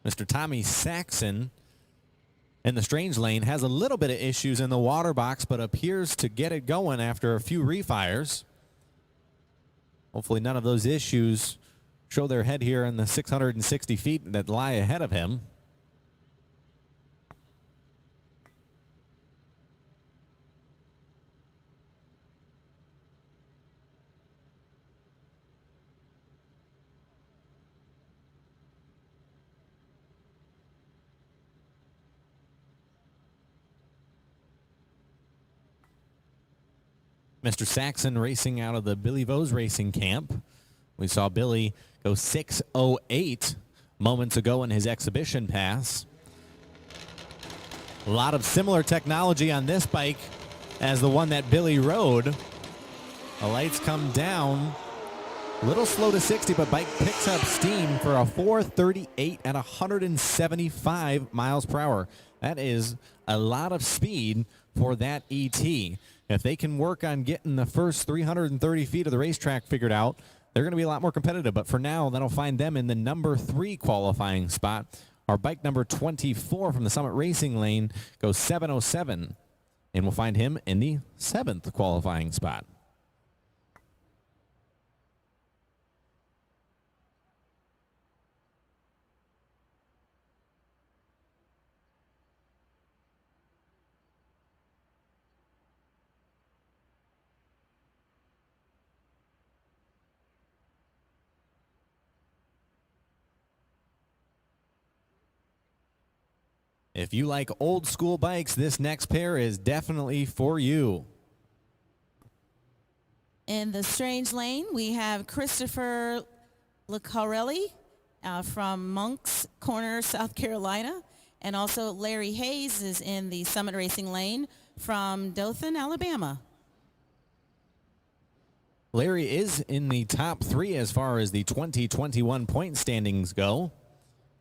Mr. Tommy Saxon in the Strange Lane has a little bit of issues in the water box, but appears to get it going after a few refires. Hopefully none of those issues show their head here in the 660 feet that lie ahead of him. Mr. Saxon racing out of the Billy Vose Racing camp. We saw Billy go 6:08 moments ago in his exhibition pass. A lot of similar technology on this bike as the one that Billy rode. The lights come down. A little slow to 60, but bike picks up steam for a 438 at 175 miles per hour. That is a lot of speed for that ET. If they can work on getting the first 330 feet of the racetrack figured out, they're going to be a lot more competitive. But for now, that'll find them in the number 3 qualifying spot. Our bike number 24 from the Summit Racing lane goes 7:07, and we'll find him in the 7th qualifying spot. If you like old school bikes, this next pair is definitely for you. In the strange lane, we have Christopher Lucarelli from Moncks Corner, South Carolina. And also Larry Hayes is in the Summit Racing lane from Dothan, Alabama. Larry is in the top 3 as far as the 2021 point standings go.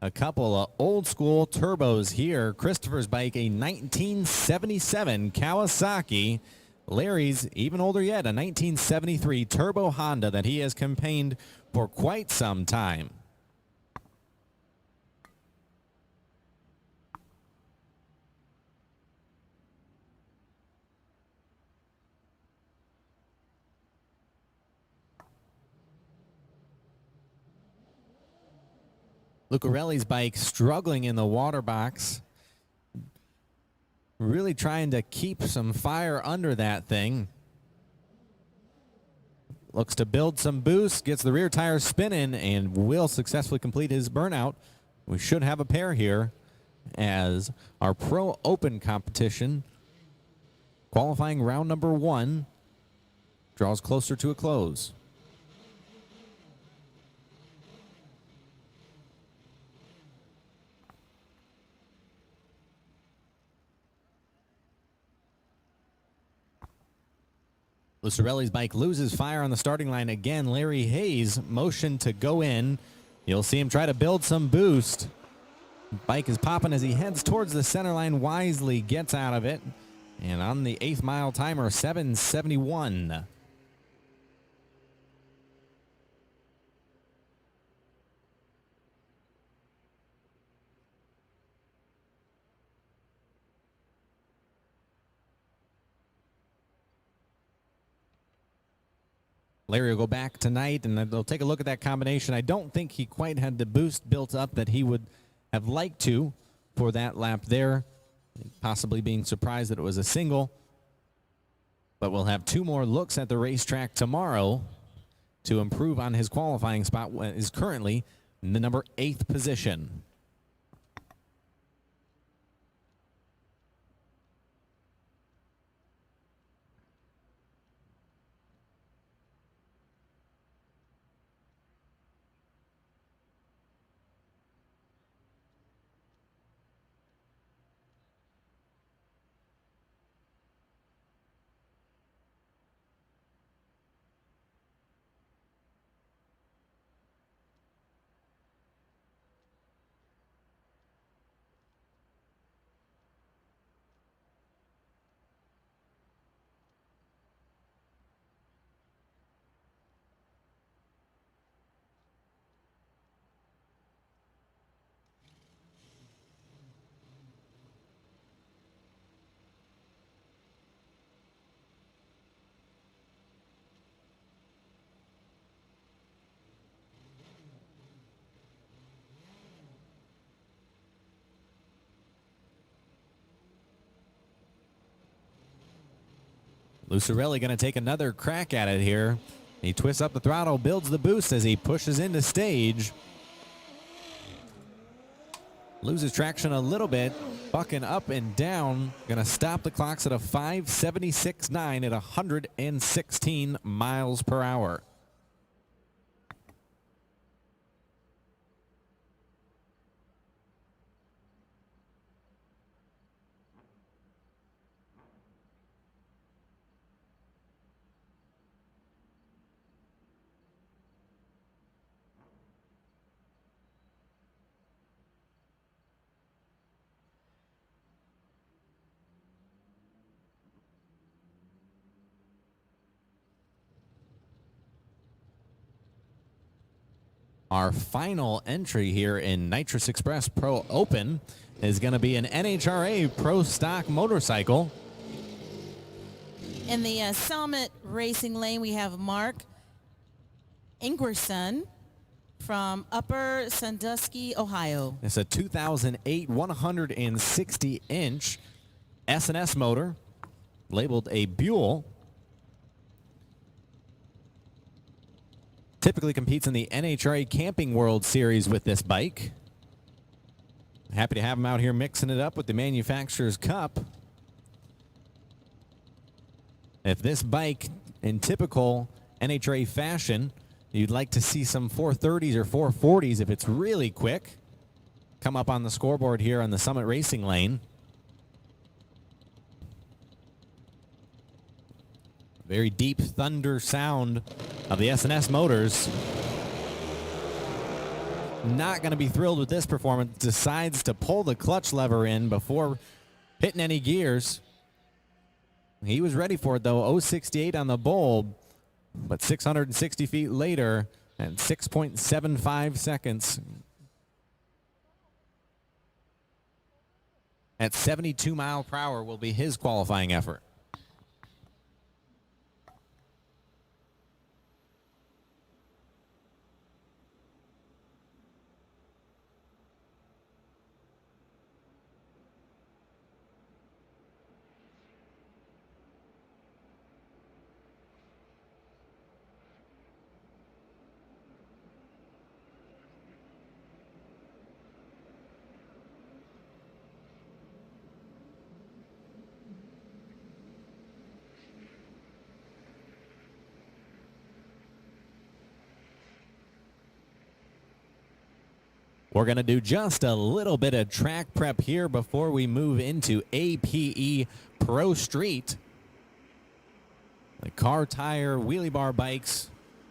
A couple of old school turbos here. Christopher's bike, a 1977 Kawasaki. Larry's even older yet, a 1973 Turbo Honda that he has campaigned for quite some time. Lucarelli's bike struggling in the water box. Really trying to keep some fire under that thing. Looks to build some boost, gets the rear tires spinning, and will successfully complete his burnout. We should have a pair here as our Pro Open competition, qualifying round number 1, draws closer to a close. Lucarelli's bike loses fire on the starting line again. Larry Hayes motioned to go in. You'll see him try to build some boost. Bike is popping as he heads towards the center line. Wisely gets out of it. And on the 8th mile timer, 7:71. Larry will go back tonight, and they'll take a look at that combination. I don't think he quite had the boost built up that he would have liked to for that lap there, possibly being surprised that it was a single. But we'll have 2 more looks at the racetrack tomorrow to improve on his qualifying spot, is currently in the number 8th position. Lucarelli going to take another crack at it here. He twists up the throttle, builds the boost as he pushes into stage. Loses traction a little bit, bucking up and down. Going to stop the clocks at a 5:76.9 at 116 miles per hour. Our final entry here in Nitrous Express Pro Open is going to be an NHRA Pro Stock motorcycle. In the Summit Racing lane, we have Mark Ingerson from Upper Sandusky, Ohio. It's a 2008 160-inch S&S motor, labeled a Buell. Typically competes in the NHRA Camping World Series with this bike. Happy to have him out here mixing it up with the Manufacturer's Cup. If this bike, in typical NHRA fashion, you'd like to see some 430s or 440s if it's really quick, come up on the scoreboard here on the Summit Racing lane. Very deep thunder sound of the S&S motors. Not going to be thrilled with this performance. Decides to pull the clutch lever in before hitting any gears. He was ready for it, though. 068 on the bulb, but 660 feet later and 6.75 seconds. At 72 miles per hour will be his qualifying effort. We're going to do just a little bit of track prep here before we move into APE Pro Street. The car, tire, wheelie bar bikes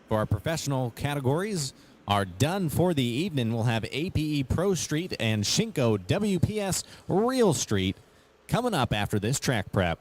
for our professional categories are done for the evening. We'll have APE Pro Street and Shinko WPS Real Street coming up after this track prep.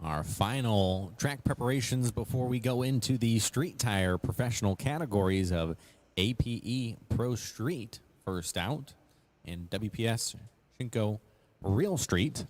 Our final track preparations before we go into the street tire professional categories of APE Pro Street first out and WPS Shinko Real Street.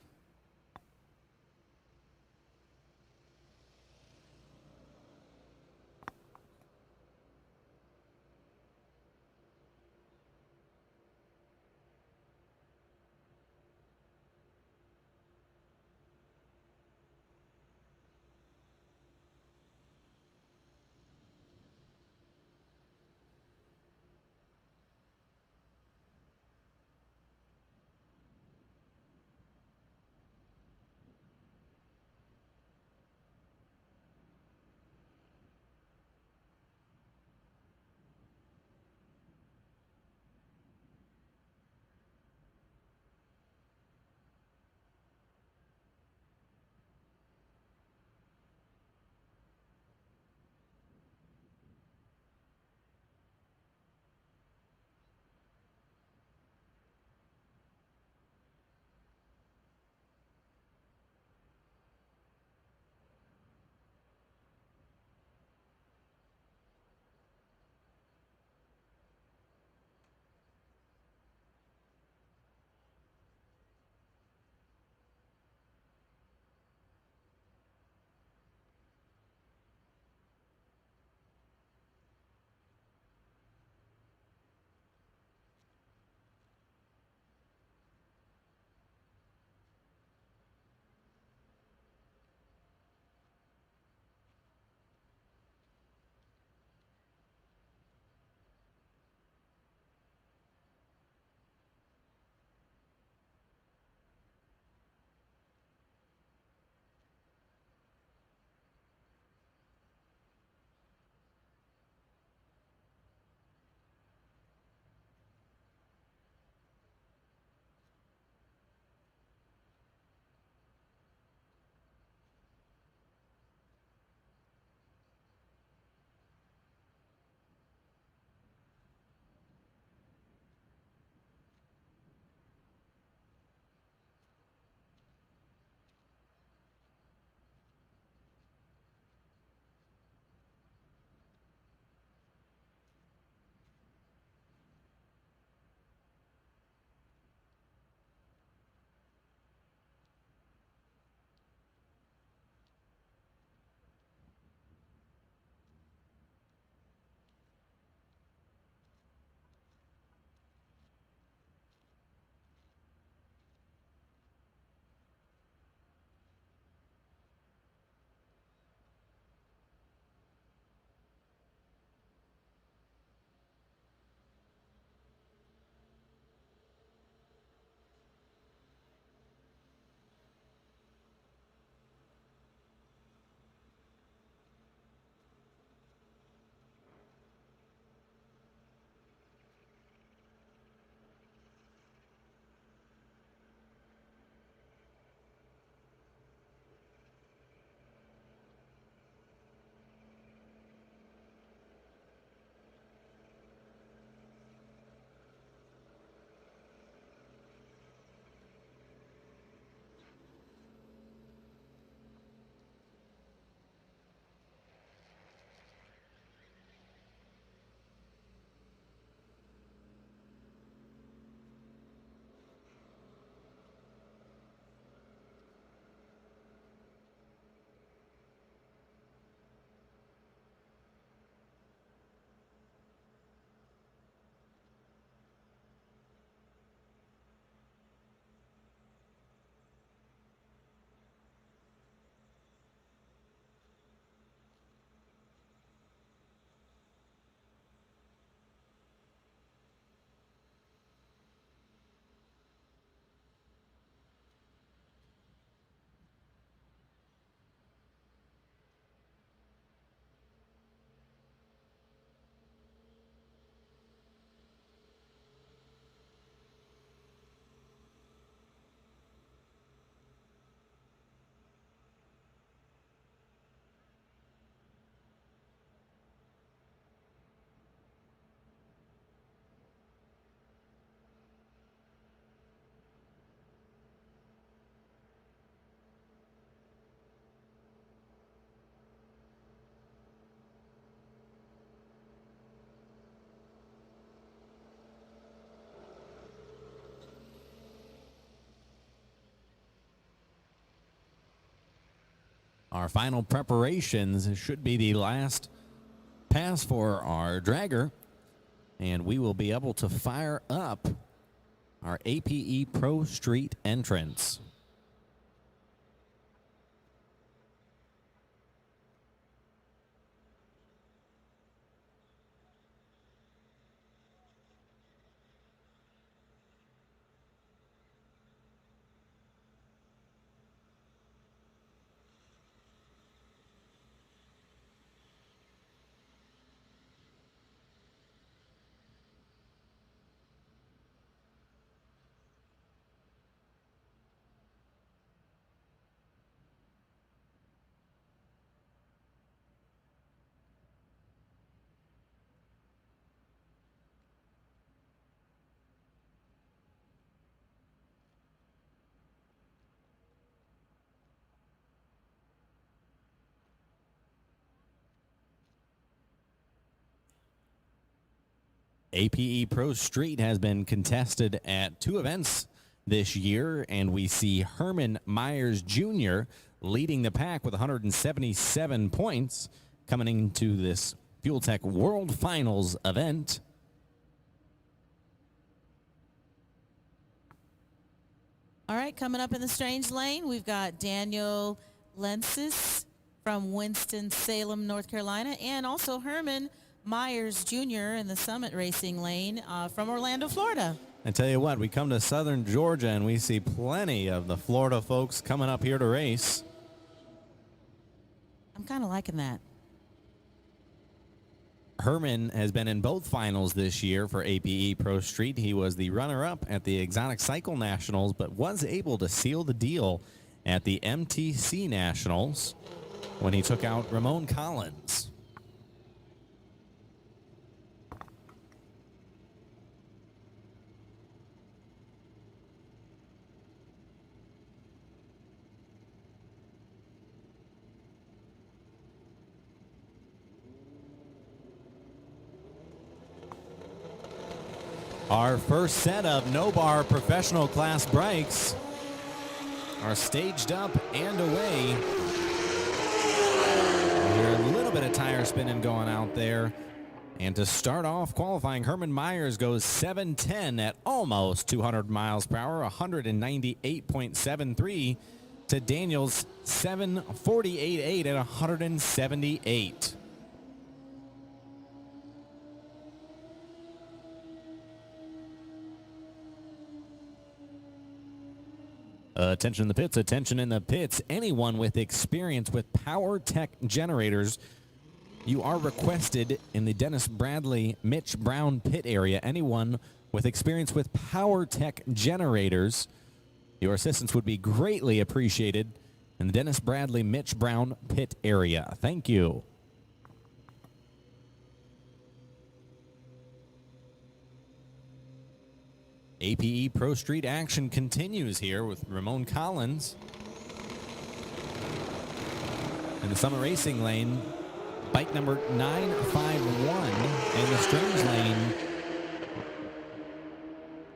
Our final preparations should be the last pass for our dragger, and we will be able to fire up our APE Pro Street entrance. APE Pro Street has been contested at 2 events this year, and we see Herman Myers Jr. leading the pack with 177 points coming into this Fuel Tech World Finals event. All right, coming up in the strange lane, we've got Daniel Lensis from Winston-Salem, North Carolina, and also Herman Myers Jr. in the Summit Racing lane from Orlando, Florida. I tell you what, we come to southern Georgia and we see plenty of the Florida folks coming up here to race. I'm kind of liking that. Herman has been in both finals this year for APE Pro Street. He was the runner-up at the Exotic Cycle Nationals, but was able to seal the deal at the MTC Nationals when he took out Ramon Collins. Our first set of no-bar professional class bikes are staged up and away. We hear a little bit of tire spinning going out there. And to start off qualifying, Herman Myers goes 7:10 at almost 200 miles per hour, 198.73 to Daniel's 7:48.8 at 178. Attention in the pits, attention in the pits. Anyone with experience with Power Tech generators, you are requested in the Dennis Bradley Mitch Brown pit area. Anyone with experience with Power Tech generators, your assistance would be greatly appreciated in the Dennis Bradley Mitch Brown pit area. Thank you. APE Pro Street action continues here with Ramon Collins in the Summit Racing lane. Bike number 951 in the strange lane.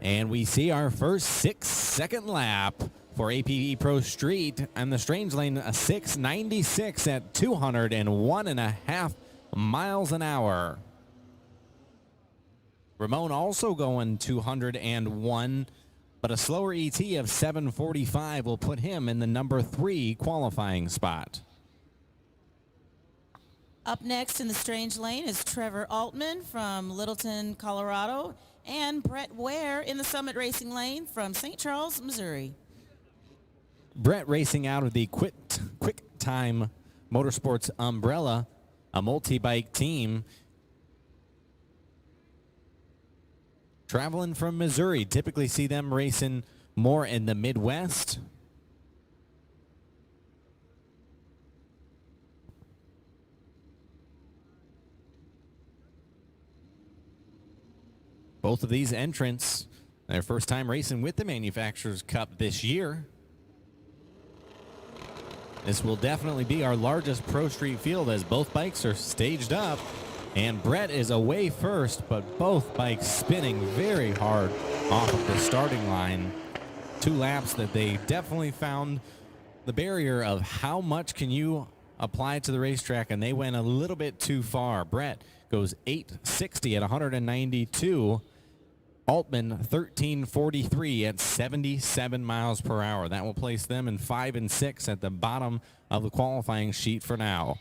And we see our first 6-second lap for APE Pro Street and the strange lane, a 6:96 at 201.5 miles an hour. Ramon also going 201, but a slower ET of 7:45 will put him in the number 3 qualifying spot. Up next in the strange lane is Trevor Altman from Littleton, Colorado, and Brett Ware in the Summit Racing lane from St. Charles, Missouri. Brett racing out of the Quick Time Motorsports umbrella, a multi-bike team. Traveling from Missouri, typically see them racing more in the Midwest. Both of these entrants, their first time racing with the Manufacturers Cup this year. This will definitely be our largest Pro Street field as both bikes are staged up. And Brett is away first, but both bikes spinning very hard off of the starting line. 2 laps that they definitely found the barrier of how much can you apply to the racetrack, and they went a little bit too far. Brett goes 860 at 192. Altman 1343 at 77 miles per hour. That will place them in 5 and 6 at the bottom of the qualifying sheet for now.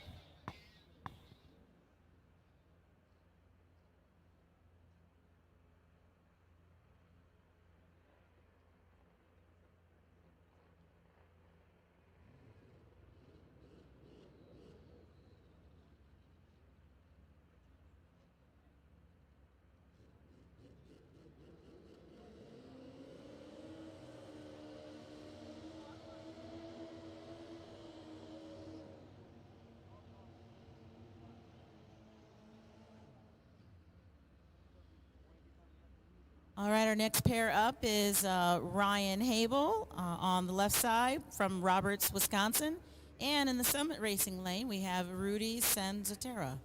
All right, our next pair up is Ryan Habel on the left side from Roberts, Wisconsin. And in the Summit Racing lane, we have Rudy Sanzatera.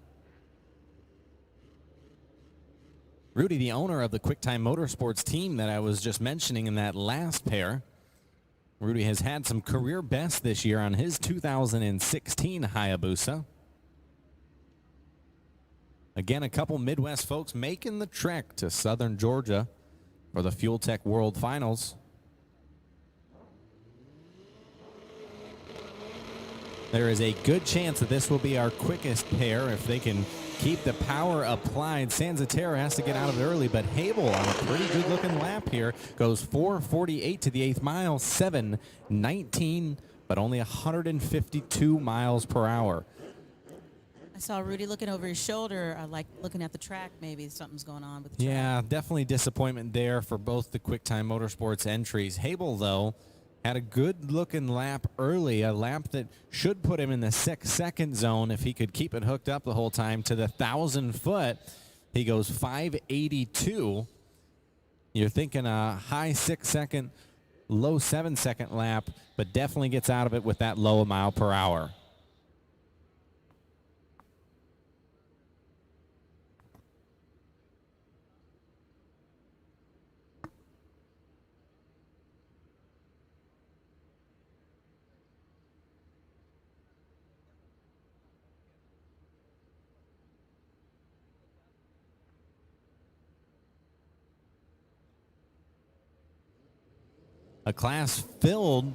Rudy, the owner of the QuickTime Motorsports team that I was just mentioning in that last pair. Rudy has had some career bests this year on his 2016 Hayabusa. Again, a couple Midwest folks making the trek to southern Georgia for the Fuel Tech World Finals. There is a good chance that this will be our quickest pair if they can keep the power applied. Sanzatera has to get out of it early, but Habel on a pretty good looking lap here goes 4:48 to the 8th mile, 7:19, but only 152 miles per hour. I saw Rudy looking over his shoulder, like looking at the track. Maybe something's going on with the track. Yeah, definitely disappointment there for both the QuickTime Motorsports entries. Habel, though, had a good-looking lap early, a lap that should put him in the 6-second zone if he could keep it hooked up the whole time to the 1,000-foot. He goes 5:82. You're thinking a high 6-second, low 7-second lap, but definitely gets out of it with that low mile per hour. A class filled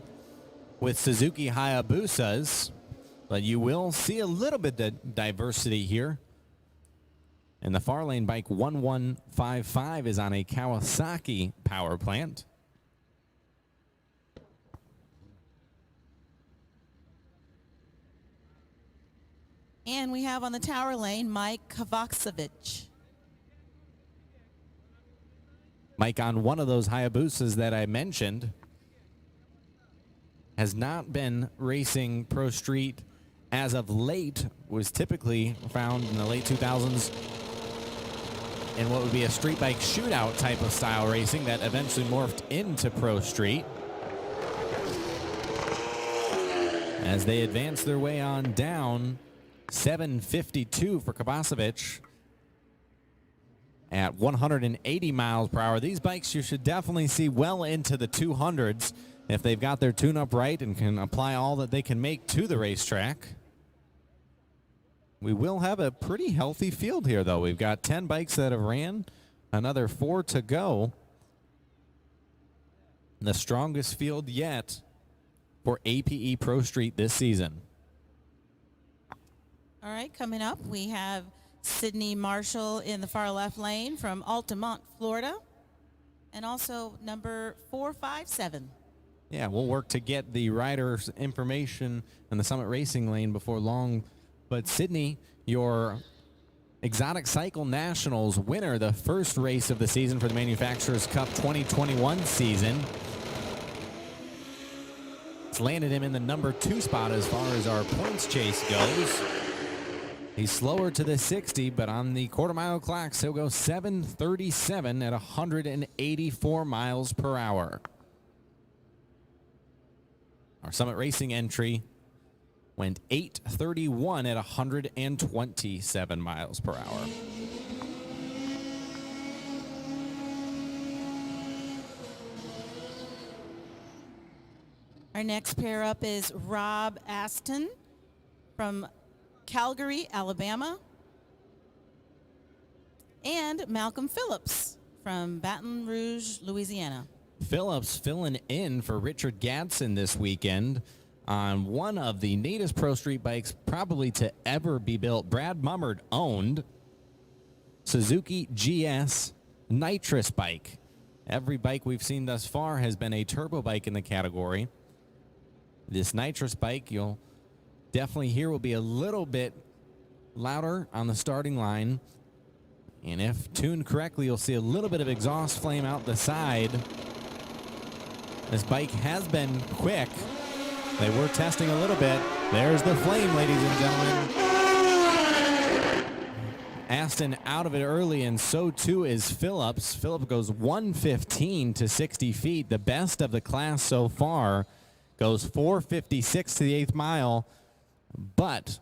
with Suzuki Hayabusas, but you will see a little bit of diversity here. And the far lane bike 1155 is on a Kawasaki power plant. And we have on the tower lane Mike Kovacevic. Mike on one of those Hayabusas that I mentioned has not been racing Pro Street as of late, was typically found in the late 2000s in what would be a street bike shootout type of style racing that eventually morphed into Pro Street. As they advance their way on down, 7:52 for Kovacevic. At 180 miles per hour. These bikes you should definitely see well into the 200s if they've got their tune-up right and can apply all that they can make to the racetrack. We will have a pretty healthy field here, though. We've got 10 bikes that have ran, another 4 to go. The strongest field yet for APE Pro Street this season. All right, coming up, we have Sydney Marshall in the far left lane from Altamont, Florida, and also number 457. Yeah, we'll work to get the rider's information in the Summit Racing lane before long. But Sydney, your Exotic Cycle Nationals winner, the first race of the season for the Manufacturers Cup 2021 season. It's landed him in the number 2 spot as far as our points chase goes. He's slower to the 60, but on the quarter-mile clocks, he'll go 7:37 at 184 miles per hour. Our Summit Racing entry went 8:31 at 127 miles per hour. All Our next pair up is Rob Aston from Calgary, Alabama, and Malcolm Phillips from Baton Rouge, Louisiana. Phillips filling in for Richard Gadsden this weekend on one of the neatest Pro Street bikes probably to ever be built. Brad Mummert owned Suzuki GS nitrous bike. Every bike we've seen thus far has been a turbo bike in the category. This nitrous bike, you'll definitely hear, will be a little bit louder on the starting line. And if tuned correctly, you'll see a little bit of exhaust flame out the side. This bike has been quick. They were testing a little bit. There's the flame, ladies and gentlemen. Aston out of it early, and so too is Phillips. Phillips goes 115 to 60 feet, the best of the class so far. Goes 456 to the 8th mile, but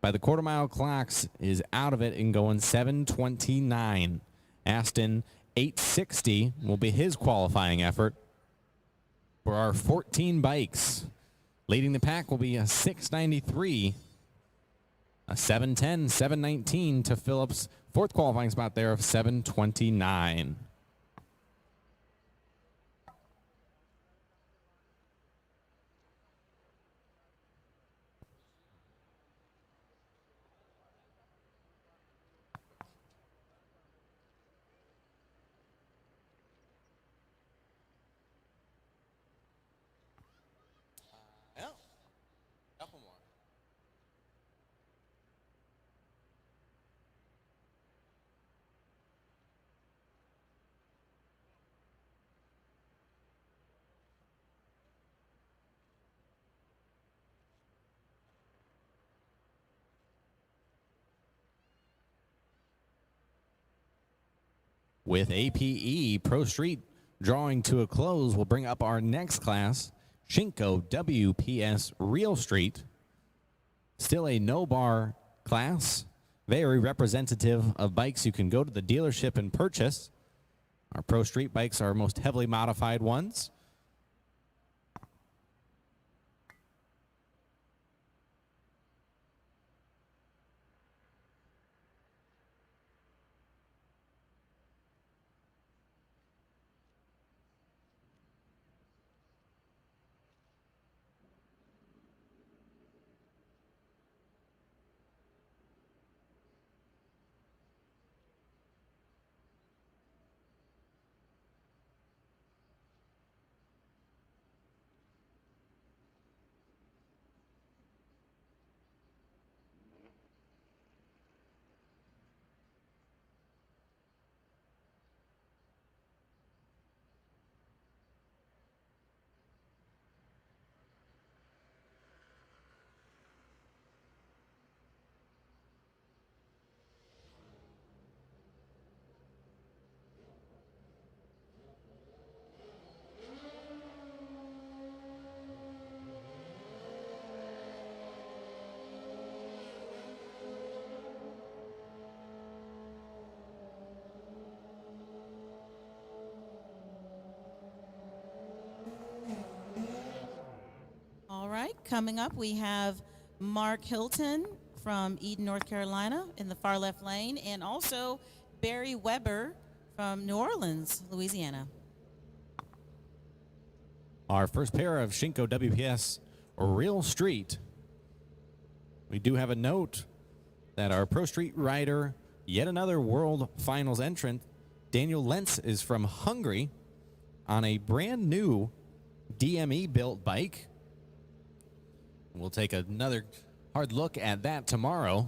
by the quarter mile clocks is out of it and going 729. Aston 860 will be his qualifying effort for our 14 bikes. Leading the pack will be a 693, a 710, 719 to Phillips' fourth qualifying spot there of 729. Couple more. With APE Pro Street drawing to a close, we'll bring up our next class, Shinko WPS Real Street. Still a no-bar class, very representative of bikes you can go to the dealership and purchase. Our Pro Street bikes are our most heavily modified ones. All right, coming up, we have Mark Hilton from Eden, North Carolina in the far left lane, and also Barry Weber from New Orleans, Louisiana. Our first pair of Shinko WPS Real Street. We do have a note that our Pro Street rider, yet another World Finals entrant, Daniel Lentz, is from Hungary on a brand new DME built bike. We'll take another hard look at that tomorrow.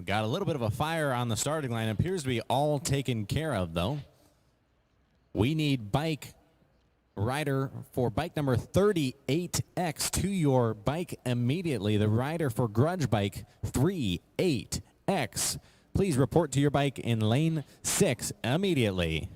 got a little bit of a fire on the starting line. It appears to be all taken care of, though. We need bike rider for bike number 38X to your bike immediately. The rider for Grudge bike 38X. Please report to your bike in lane 6 immediately.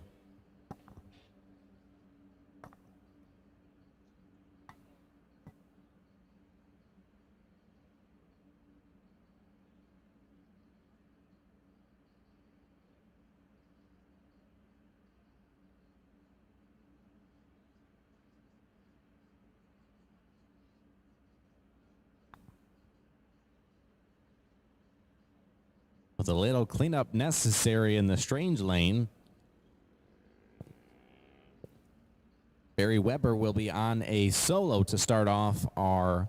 With a little cleanup necessary in the strange lane, Barry Weber will be on a solo to start off our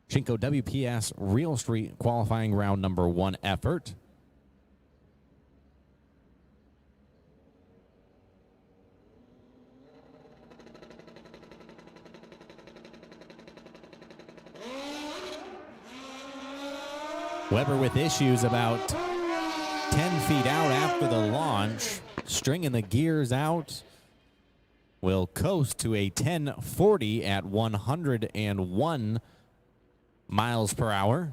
Shinko WPS Real Street qualifying round number 1 effort. Weber with issues about 10 feet out after the launch, stringing the gears out, will coast to a 1040 at 101 miles per hour.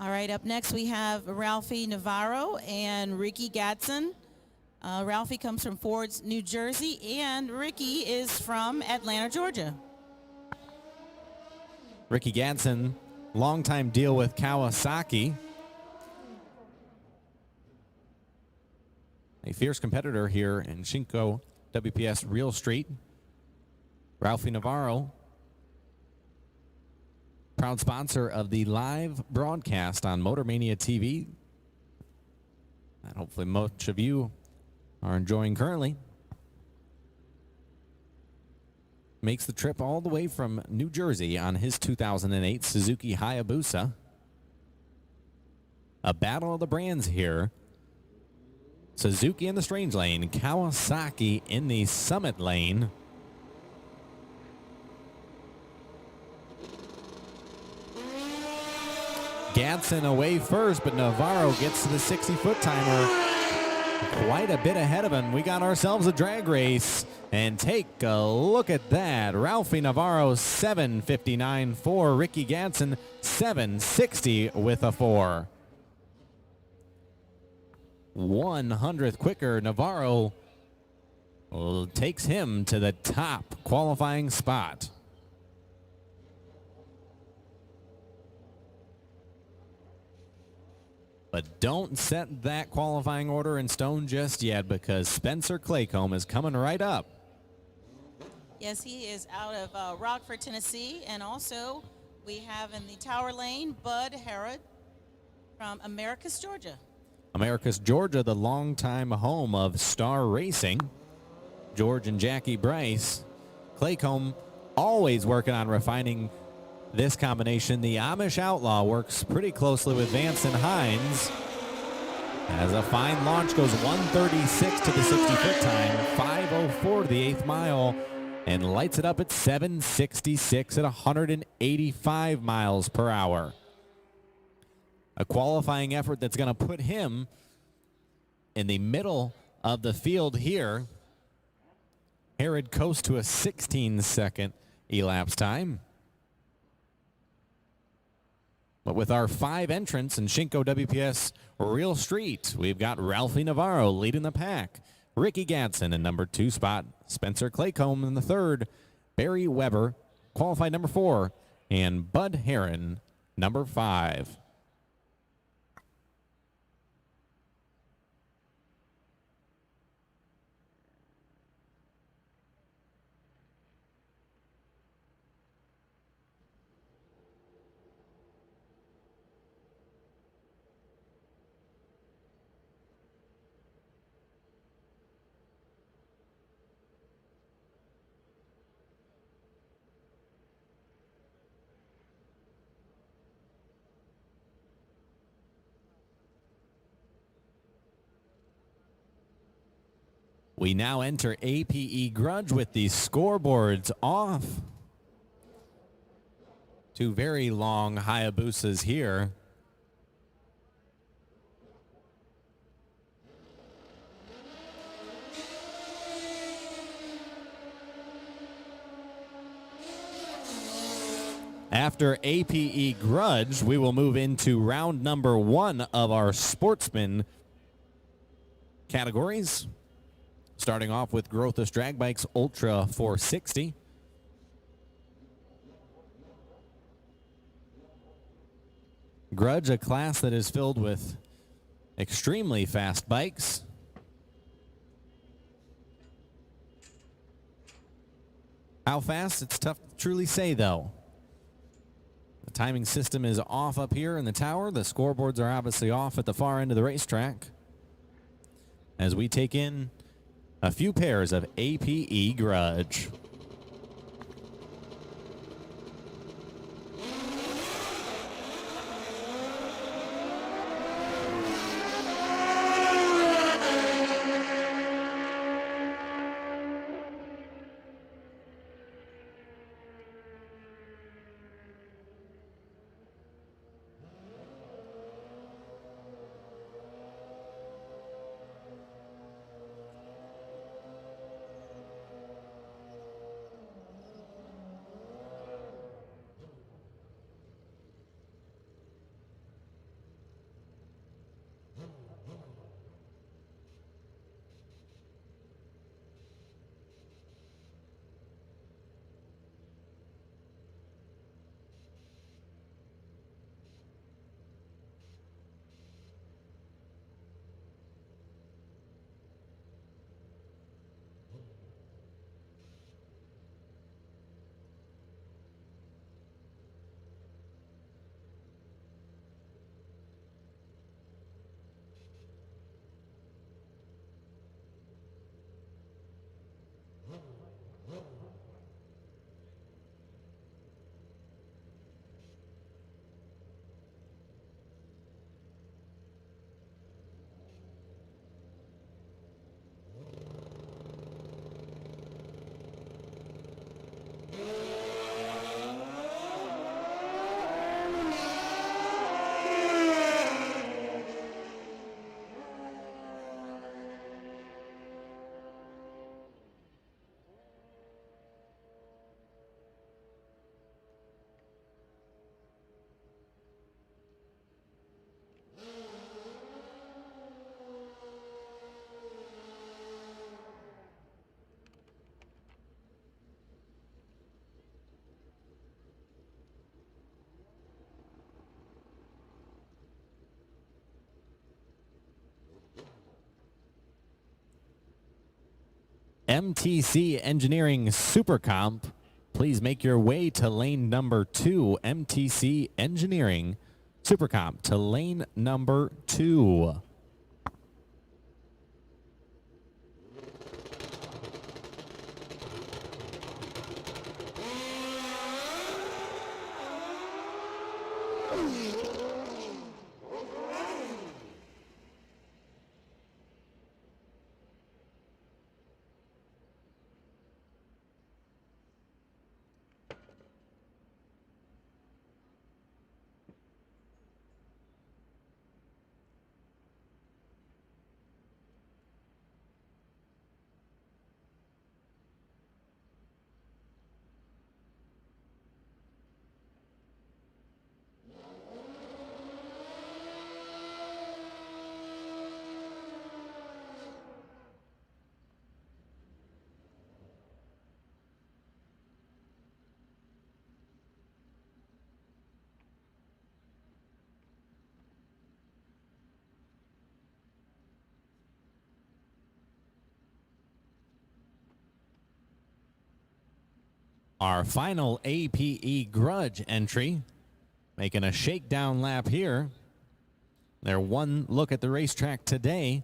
All right, up next we have Ralphie Navarro and Ricky Gatson. Ralphie comes from Ford's, New Jersey, and Ricky is from Atlanta, Georgia. Ricky Gatson, longtime deal with Kawasaki. A fierce competitor here in Shinko WPS Real Street. Ralphie Navarro, proud sponsor of the live broadcast on MotorMania TV that hopefully most of you are enjoying currently. Makes the trip all the way from New Jersey on his 2008 Suzuki Hayabusa. A battle of the brands here. Suzuki in the strange lane, Kawasaki in the summit lane. Gatson away first, but Navarro gets to the 60-foot timer quite a bit ahead of him. We got ourselves a drag race, and take a look at that. Ralphie Navarro 7:59 for Ricky Gatson 7:60 with a 4. 100th quicker. Navarro takes him to the top qualifying spot. But don't set that qualifying order in stone just yet, because Spencer Claycomb is coming right up. Yes, he is out of Rockford, Tennessee. And also we have in the tower lane, Bud Harrod from Americus, Georgia. Americus, Georgia, the longtime home of Star Racing. George and Jackie Bryce. Claycomb always working on refining this combination. The Amish Outlaw works pretty closely with Vance and Hines. As a fine launch goes 136 to the 60-foot time, 5:04 to the 8th mile, and lights it up at 7:66 at 185 miles per hour. A qualifying effort that's going to put him in the middle of the field here. Herod coasts to a 16-second elapsed time. But with our 5 entrants in Shinko WPS Real Street, we've got Ralphie Navarro leading the pack. Ricky Gatson in number 2 spot. Spencer Claycomb in the 3rd. Barry Weber, qualified number 4. And Bud Heron, number 5. We now enter APE Grudge with the scoreboards off. Two very long Hayabusas here. After APE Grudge, we will move into round number 1 of our Sportsman categories. Starting off with Growthus Drag Bikes Ultra 460. Grudge, a class that is filled with extremely fast bikes. How fast? It's tough to truly say, though. The timing system is off up here in the tower. The scoreboards are obviously off at the far end of the racetrack as we take in a few pairs of APE Grudge. MTC Engineering Super Comp, please make your way to lane number 2. MTC Engineering Super Comp to lane number 2. Our final APE Grudge entry, making a shakedown lap here. Their one look at the racetrack today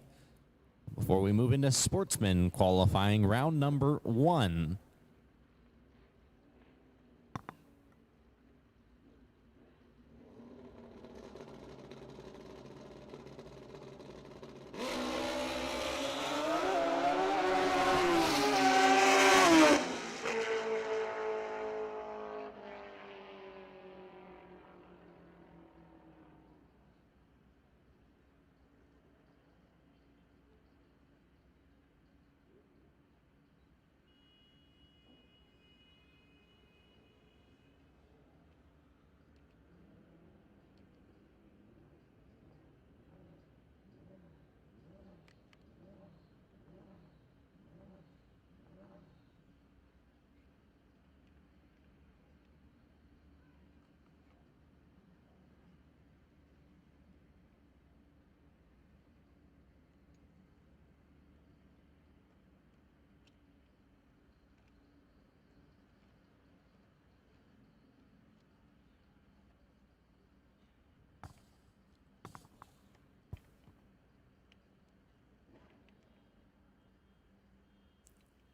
before we move into Sportsman qualifying round number 1.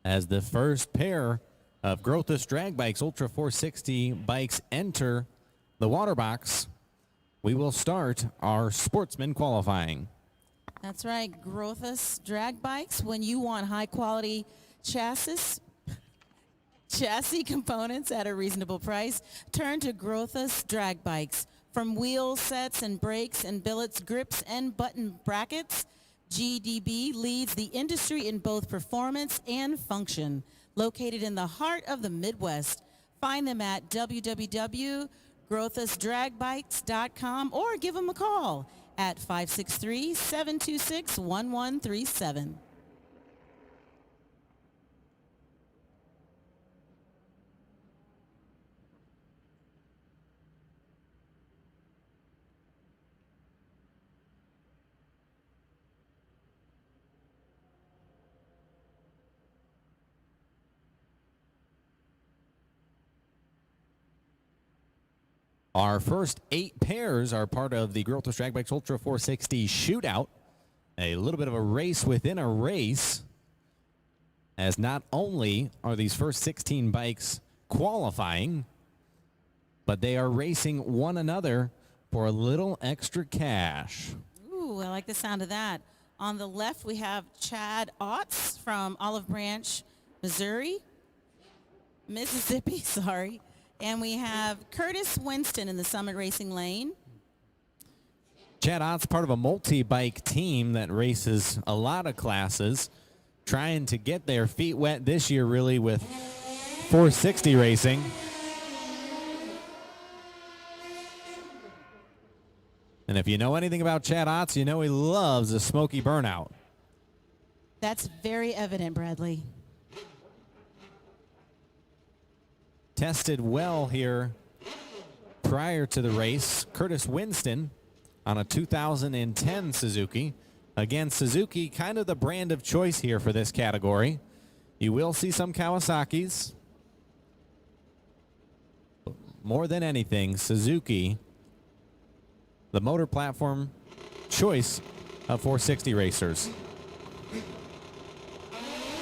As the first pair of Grothus Drag Bikes Ultra 460 bikes enter the water box, we will start our Sportsman qualifying. That's right, Grothus Drag Bikes. When you want high-quality chassis components at a reasonable price, turn to Grothus Drag Bikes. From wheel sets and brakes and billets, grips and button brackets, GDB leads the industry in both performance and function. Located in the heart of the Midwest, find them at www.grothusdragbikes.com or give them a call at 563-726-1137. Our first 8 pairs are part of the Grothus Drag Bikes Ultra 460 shootout. A little bit of a race within a race, as not only are these first 16 bikes qualifying, but they are racing one another for a little extra cash. Ooh, I like the sound of that. On the left, we have Chad Otts from Olive Branch, Mississippi, sorry. And we have Curtis Winston in the Summit Racing lane. Chad Ott's part of a multi-bike team that races a lot of classes, trying to get their feet wet this year really with 460 racing. And if you know anything about Chad Otts, you know he loves a smoky burnout. That's very evident, Bradley. Tested well here prior to the race. Curtis Winston on a 2010 Suzuki. Again, Suzuki kind of the brand of choice here for this category. You will see some Kawasaki's. More than anything, Suzuki, the motor platform choice of 460 racers.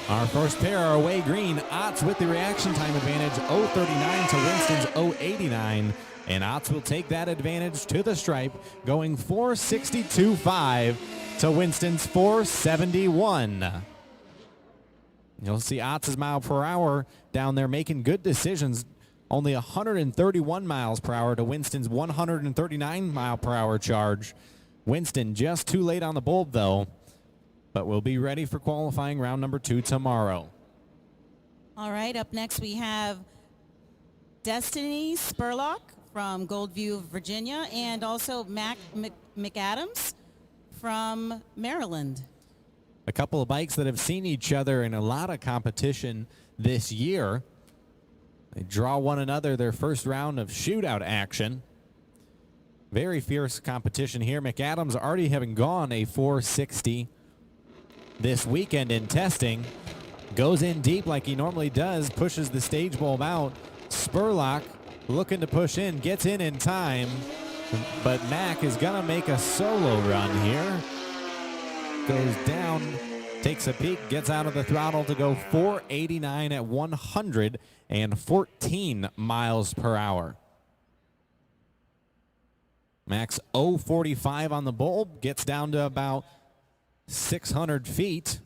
Our first pair are away green. Otts with the reaction time advantage, 0.39 to Winston's 0.89. And Otts will take that advantage to the stripe, going 4.62.5 to Winston's 4.71. You'll see Otts' mile per hour down there making good decisions. Only 131 miles per hour to Winston's 139 mile per hour charge. Winston just too late on the bulb, though. But we'll be ready for qualifying round number 2 tomorrow. All right, up next we have Destiny Spurlock from Goldview, Virginia, and also Mac McAdams from Maryland. A couple of bikes that have seen each other in a lot of competition this year. They draw one another their first round of shootout action. Very fierce competition here. McAdams already having gone a 460 this weekend in testing. Goes in deep like he normally does, pushes the stage bulb out. Spurlock looking to push in, gets in time, but Mac is gonna make a solo run here. Goes down, takes a peek, gets out of the throttle to go 489 at 114 miles per hour. Mac's 0.45 on the bulb, gets down to about 600 feet.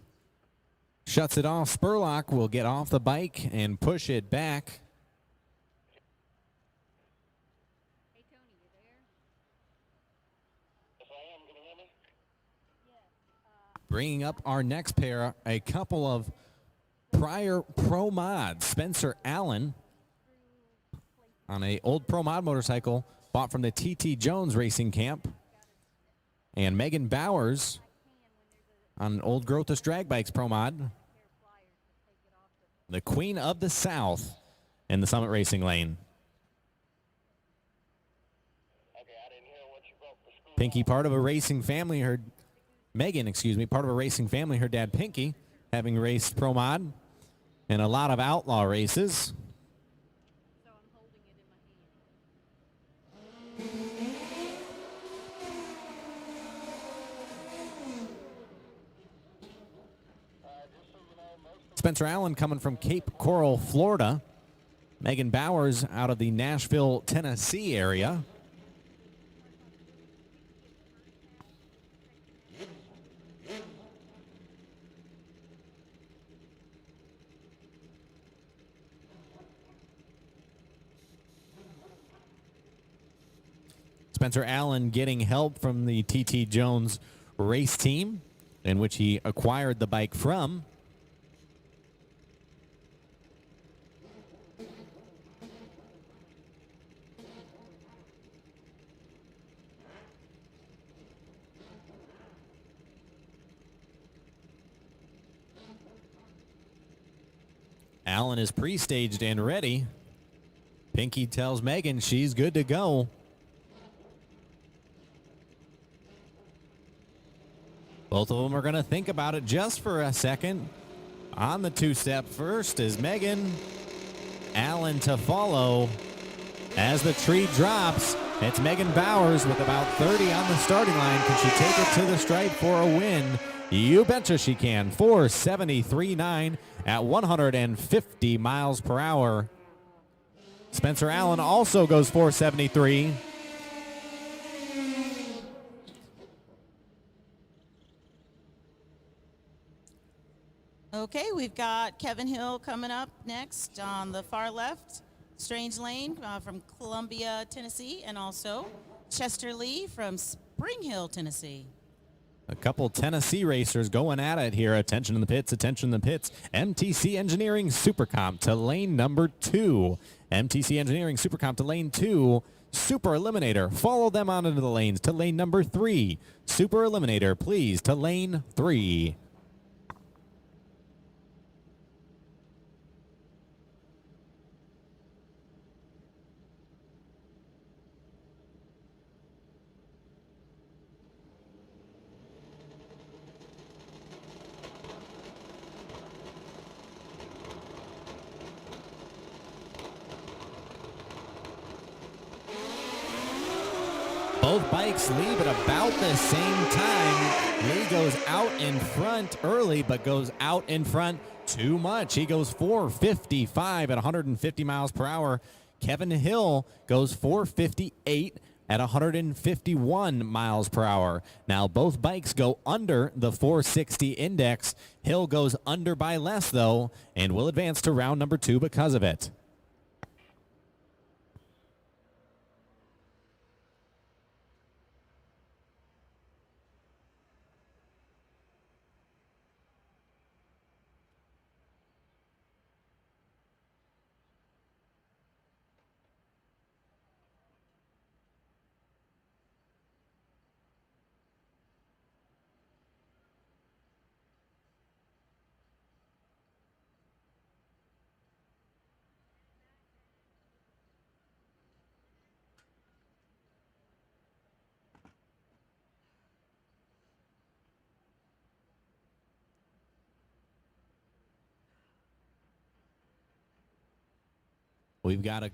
Shuts it off. Spurlock will get off the bike and push it back. Hey, Tony, you there? Yes, I am. Can you hear me? Yes. Bringing up our next pair, a couple of prior Pro Mods. Spencer Allen on a old Pro Mod motorcycle bought from the TT Jones Racing Camp. And Megan Bowers on an old Grothus Drag Bikes Pro Mod. The Queen of the South in the Summit Racing lane. Pinky, part of a racing family. Megan, part of a racing family. Her dad, Pinky, having raced Pro Mod in a lot of outlaw races. So I'm holding it in my hand. Spencer Allen coming from Cape Coral, Florida. Megan Bowers out of the Nashville, Tennessee area. Spencer Allen getting help from the TT Jones race team, in which he acquired the bike from. Allen is pre-staged and ready. Pinky tells Megan she's good to go. Both of them are going to think about it just for a second. On the two-step first is Megan. Allen to follow. As the tree drops, it's Megan Bowers with about 30 on the starting line. Can she take it to the stripe for a win? You betcha she can. 4:73.9 at 150 miles per hour. Spencer Allen also goes 4:73. Okay, we've got Kevin Hill coming up next on the far left. Strange Lane from Columbia, Tennessee, and also Chester Lee from Spring Hill, Tennessee. A couple Tennessee racers going at it here. Attention in the pits, attention in the pits. MTC Engineering Supercomp to lane number 2. MTC Engineering Supercomp to lane 2. Super Eliminator, follow them on into the lanes to lane number 3. Super Eliminator, please, to lane 3. Both bikes leave at about the same time. Lee goes out in front early, but goes out in front too much. He goes 4:55 at 150 miles per hour. Kevin Hill goes 4:58 at 151 miles per hour. Now both bikes go under the 460 index. Hill goes under by less though, and will advance to round number 2 because of it. We've got a...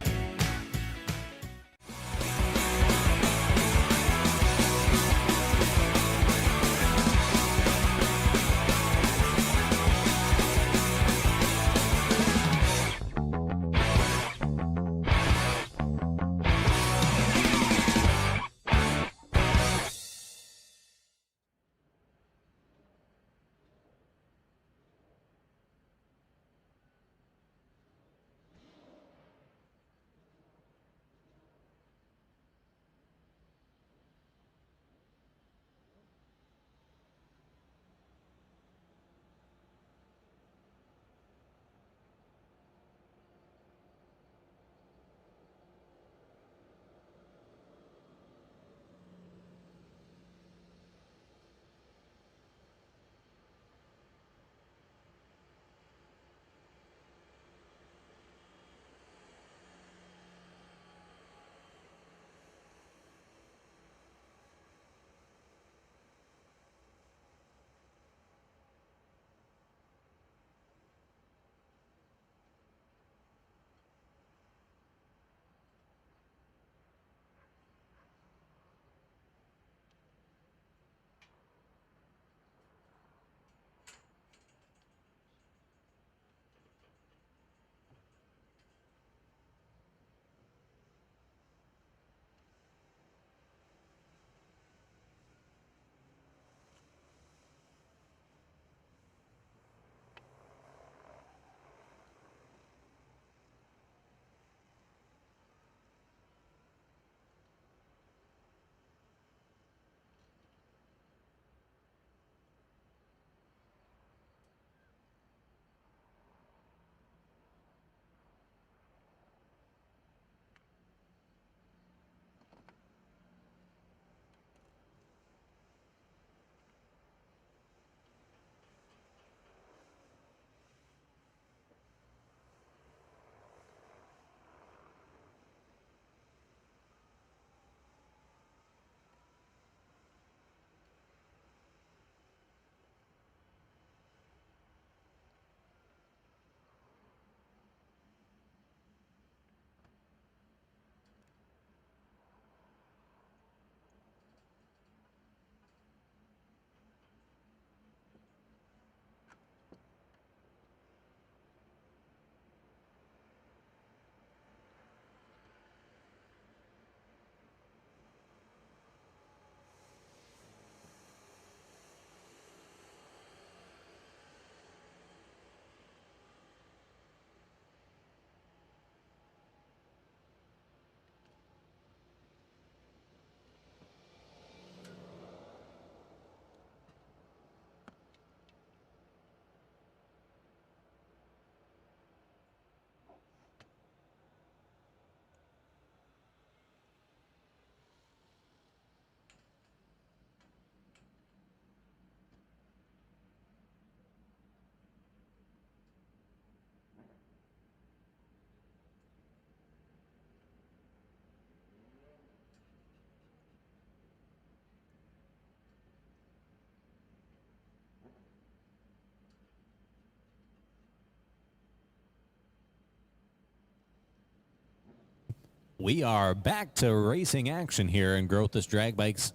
We are back to racing action here in Groth's Drag Bikes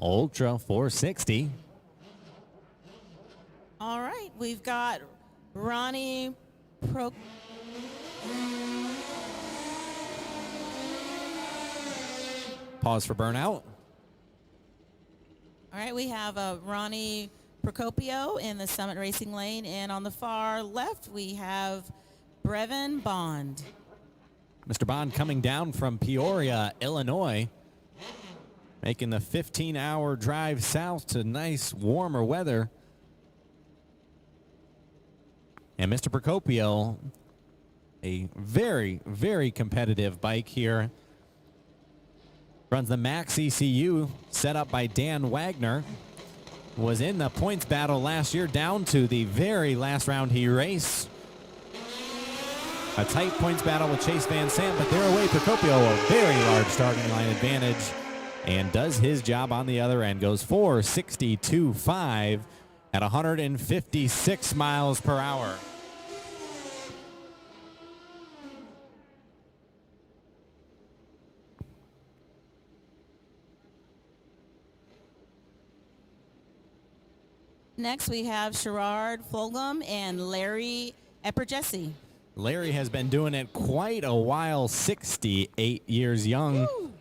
Ultra 460. All right, we've got Ronnie Pause for burnout. All right, we have Ronnie Procopio in the Summit Racing lane, and on the far left we have Brevin Bond. Mr. Bond coming down from Peoria, Illinois, making the 15-hour drive south to nice warmer weather. And Mr. Procopio, a very, very competitive bike here. Runs the Max ECU set up by Dan Wagner. Was in the points battle last year down to the very last round he raced. A tight points battle with Chase Van Sant, but there away Procopio, a very large starting line advantage, and does his job on the other end. Goes 4.62.5 at 156 miles per hour. Next, we have Sherrard Fulgham and Larry Epperjesse. Larry has been doing it quite a while, 68 years young. Woo!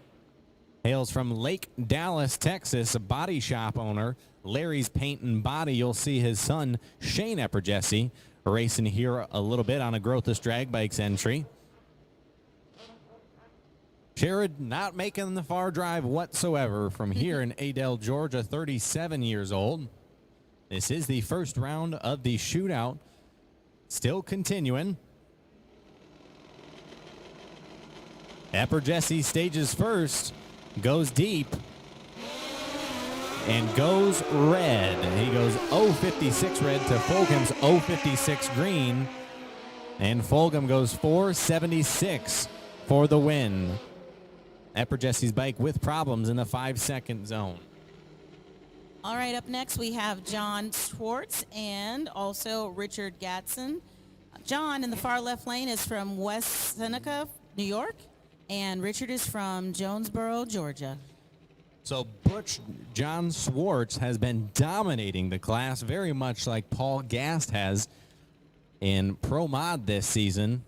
Hails from Lake Dallas, Texas, a body shop owner. Larry's Paint and Body. You'll see his son, Shane Epperjesse, racing here a little bit on a Groth's Drag Bikes entry. Sherrod not making the far drive whatsoever from here in Adel, Georgia, 37 years old. This is the first round of the shootout. Still continuing. Epperjesse stages first, goes deep, and goes red. He goes 0.56 red to Fulgham's 0.56 green. And Fulgham goes 4.76 for the win. Epperjesse's bike with problems in the 5-second zone. All right, up next we have John Schwartz and also Richard Gatson. John in the far left lane is from West Seneca, New York, and Richard is from Jonesboro, Georgia. So Butch John Schwartz has been dominating the class very much like Paul Gast has in Pro Mod this season.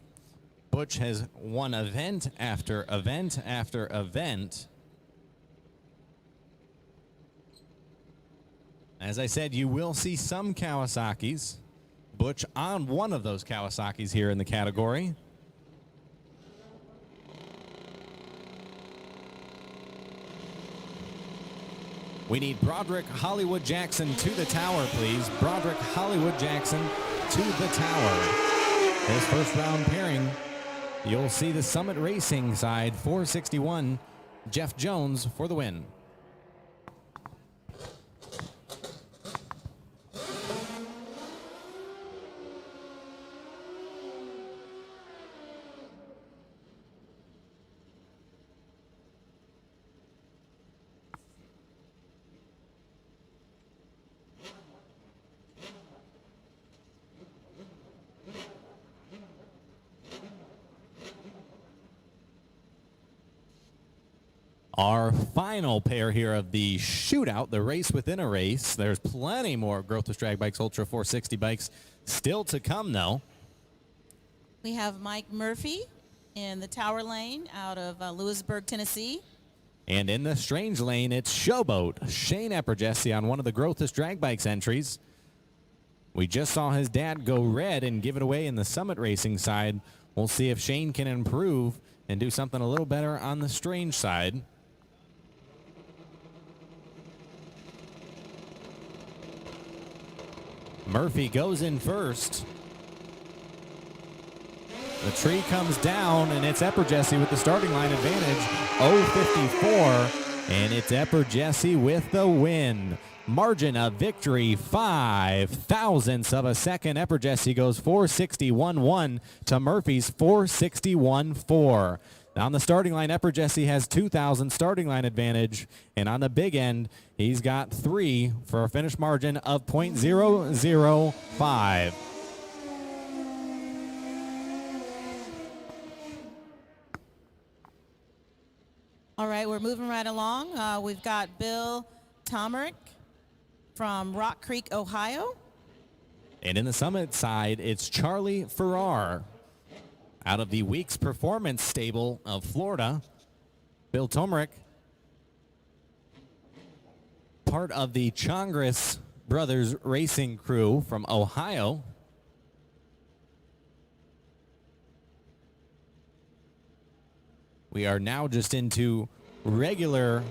Butch has won event after event after event. As I said, you will see some Kawasaki's. Butch on one of those Kawasaki's here in the category. We need Broderick Hollywood Jackson to the tower, please. Broderick Hollywood Jackson to the tower. This first round pairing, you'll see the Summit Racing side, 461, Jeff Jones for the win. Our final pair here of the shootout, the race within a race. There's plenty more Groth's Drag Bikes Ultra 460 bikes still to come, though. We have Mike Murphy in the tower lane out of Lewisburg, Tennessee. And in the strange lane, it's Showboat, Shane Epperjesse on one of the Groth's Drag Bikes entries. We just saw his dad go red and give it away in the Summit Racing side. We'll see if Shane can improve and do something a little better on the strange side. Murphy goes in first. The tree comes down, and it's Epperjesse with the starting line advantage, 0.54, and it's Epperjesse with the win. Margin of victory, 5 thousandths of a second. Epperjesse goes 4.61.1 to Murphy's 4.61.4. On the starting line, Epperjesse has 2,000 starting line advantage, and on the big end, he's got 3 for a finish margin of 0.005. All right, we're moving right along. We've got Bill Tomerick from Rock Creek, Ohio. And in the Summit side, it's Charlie Farrar out of the Weeks Performance Stable of Florida. Bill Tomerick, part of the Chongris Brothers Racing crew from Ohio. We are now just into regular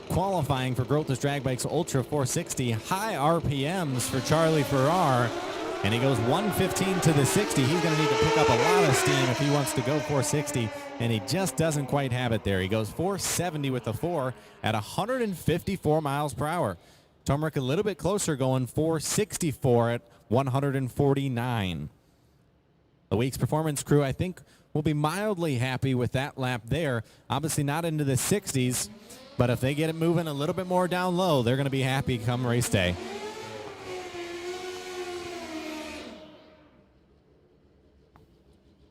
qualifying for Growth's Drag Bikes Ultra 460. High RPMs for Charlie Farrar. And he goes 115 to the 60. He's going to need to pick up a lot of steam if he wants to go 460. And he just doesn't quite have it there. He goes 470 with the 4 at 154 miles per hour. Tomerick a little bit closer, going 464 at 149. The Weeks Performance crew, I think, will be mildly happy with that lap there. Obviously not into the 60s, but if they get it moving a little bit more down low, they're going to be happy come race day.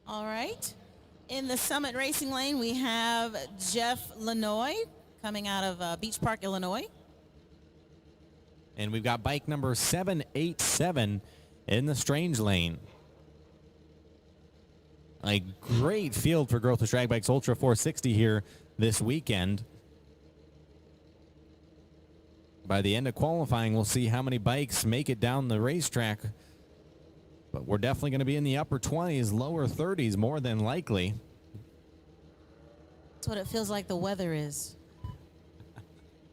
All right. In the Summit Racing Lane, we have Jeff Lanoy coming out of Beach Park, Illinois. And we've got bike number 787 in the Strange Lane. A great field for Growth's Drag Bikes Ultra 460 here this weekend. By the end of qualifying, we'll see how many bikes make it down the racetrack. But we're definitely going to be in the upper 20s, lower 30s more than likely. That's what it feels like the weather is.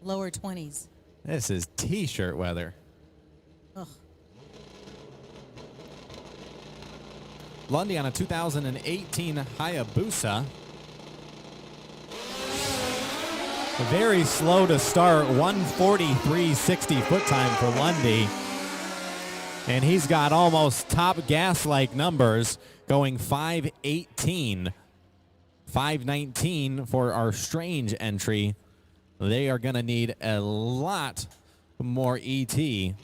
Lower 20s. This is t-shirt weather. Ugh. Lundy on a 2018 Hayabusa. Very slow to start, 1:43.60 foot time for Lundy. And he's got almost top gas-like numbers, going 5:18. 5:19 for our Strange entry. They are going to need a lot more ET.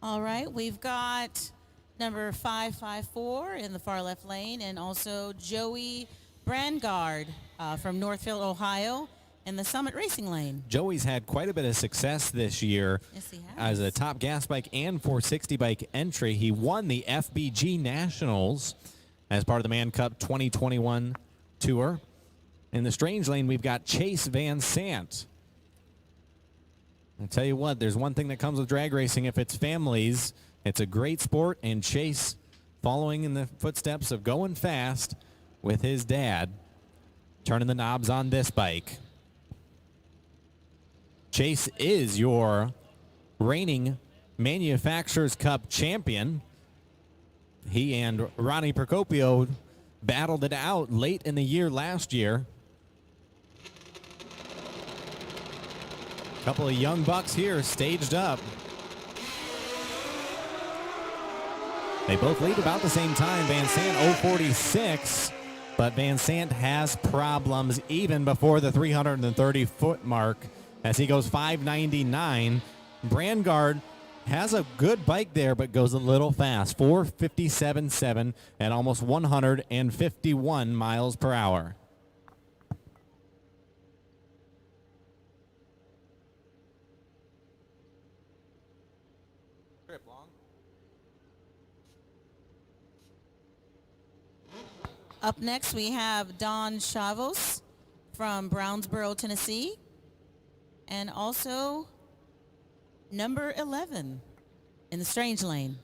All right, we've got number 554 in the far left lane, and also Joey Brangard from Northfield, Ohio, in the Summit Racing Lane. Joey's had quite a bit of success this year. Yes, he has. As a top gas bike and 460 bike entry. He won the FBG Nationals as part of the ManCup 2021 tour. In the Strange Lane, we've got Chase Van Sant. I'll tell you what, there's one thing that comes with drag racing. If it's families, it's a great sport, and Chase, following in the footsteps of going fast with his dad, turning the knobs on this bike. Chase is your reigning Manufacturers Cup champion. He and Ronnie Procopio battled it out late in the year last year. Couple of young bucks here staged up. They both lead about the same time. Van Sant 0:46, but Van Sant has problems even before the 330-foot mark as he goes 5:99. Brangard has a good bike there, but goes a little fast. 4:57.7 at almost 151 miles per hour. Up next, we have Don Chavos from Brownsboro, Tennessee, and also number 11 in the Strange Lane.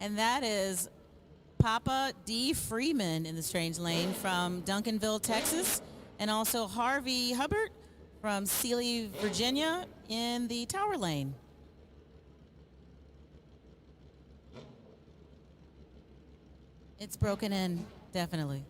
And that is Papa D. Freeman in the strange lane from Duncanville, Texas, and also Harvey Hubbard from Sealy, Virginia in the tower lane. It's broken in, definitely.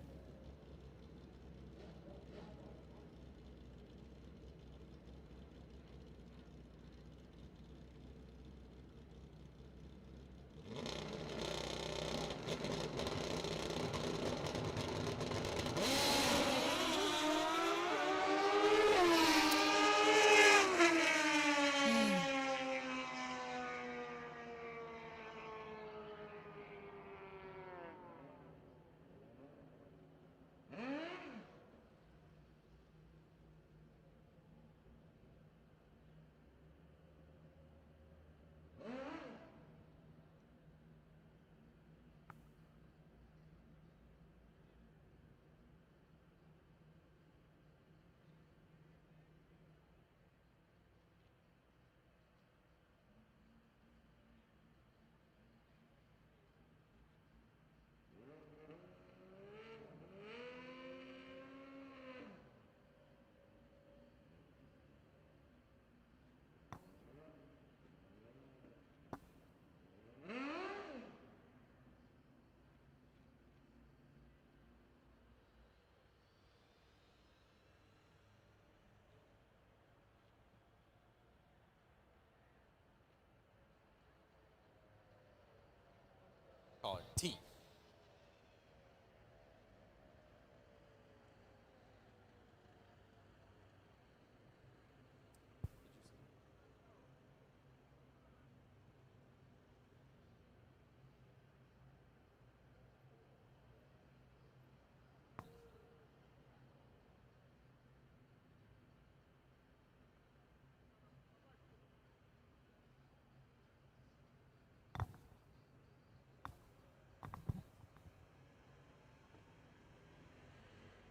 Call it T.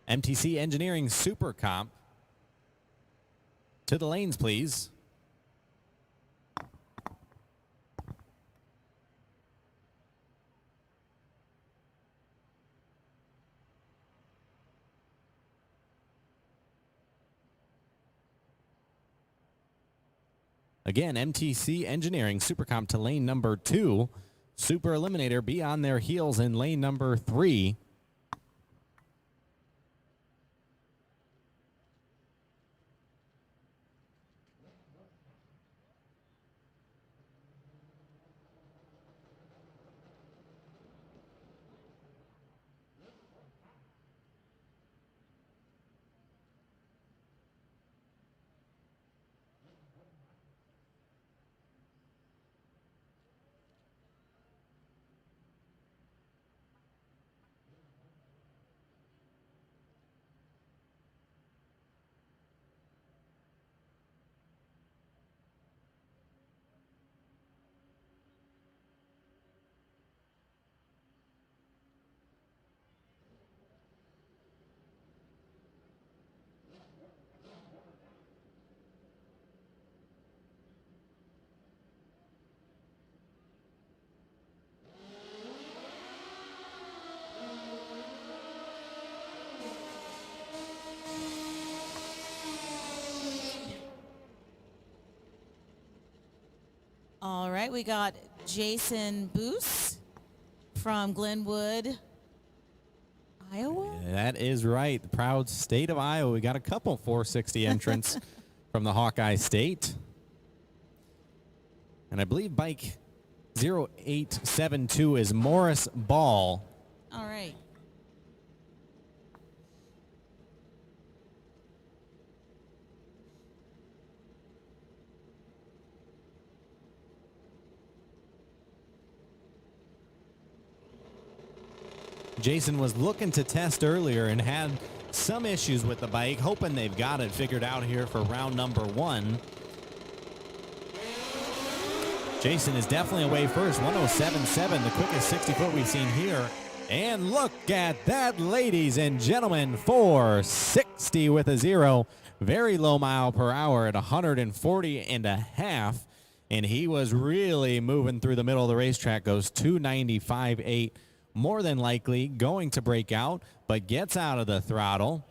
MTC Engineering Super Comp. To the lanes, please. Again, MTC Engineering Super Comp to lane number 2. Super Eliminator be on their heels in lane number 3. All right, we got Jason Boos from Glenwood, Iowa. That is right. The proud state of Iowa. We got a couple 460 entrants from the Hawkeye State. And I believe bike 0872 is Morris Ball. All right. Jason was looking to test earlier and had some issues with the bike, hoping they've got it figured out here for round number 1. Jason is definitely away first, 107.7, the quickest 60 foot we've seen here. And look at that, ladies and gentlemen, 460 with a 0. Very low mile per hour at 140 and a half. and he was really moving through the middle of the racetrack, goes 295.8, more than likely going to break out, but gets out of the throttle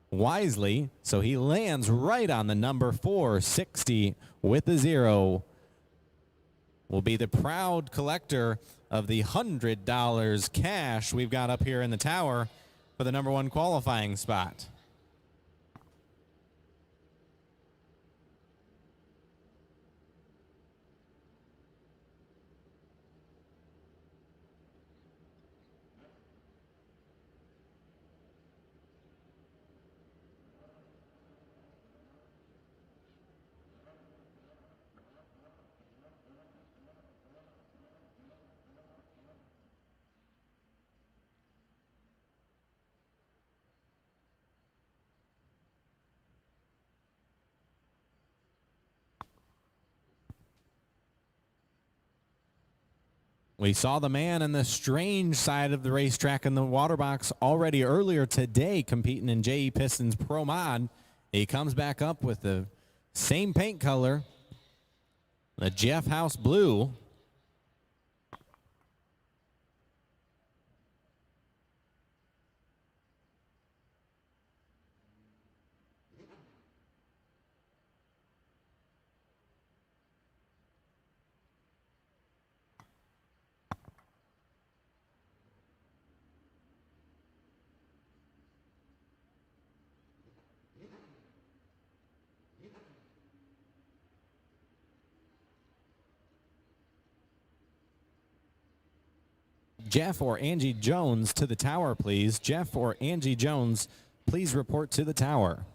wisely, so he lands right on the number 460 with the 0. Will be the proud collector of the $100 cash we've got up here in the tower for the number 1 qualifying spot. We saw the man in the strange side of the racetrack in the water box already earlier today competing in J.E. Piston's Pro Mod. He comes back up with the same paint color, the Jeff House blue. Jeff or Angie Jones to the tower, please. Jeff or Angie Jones, please report to the tower.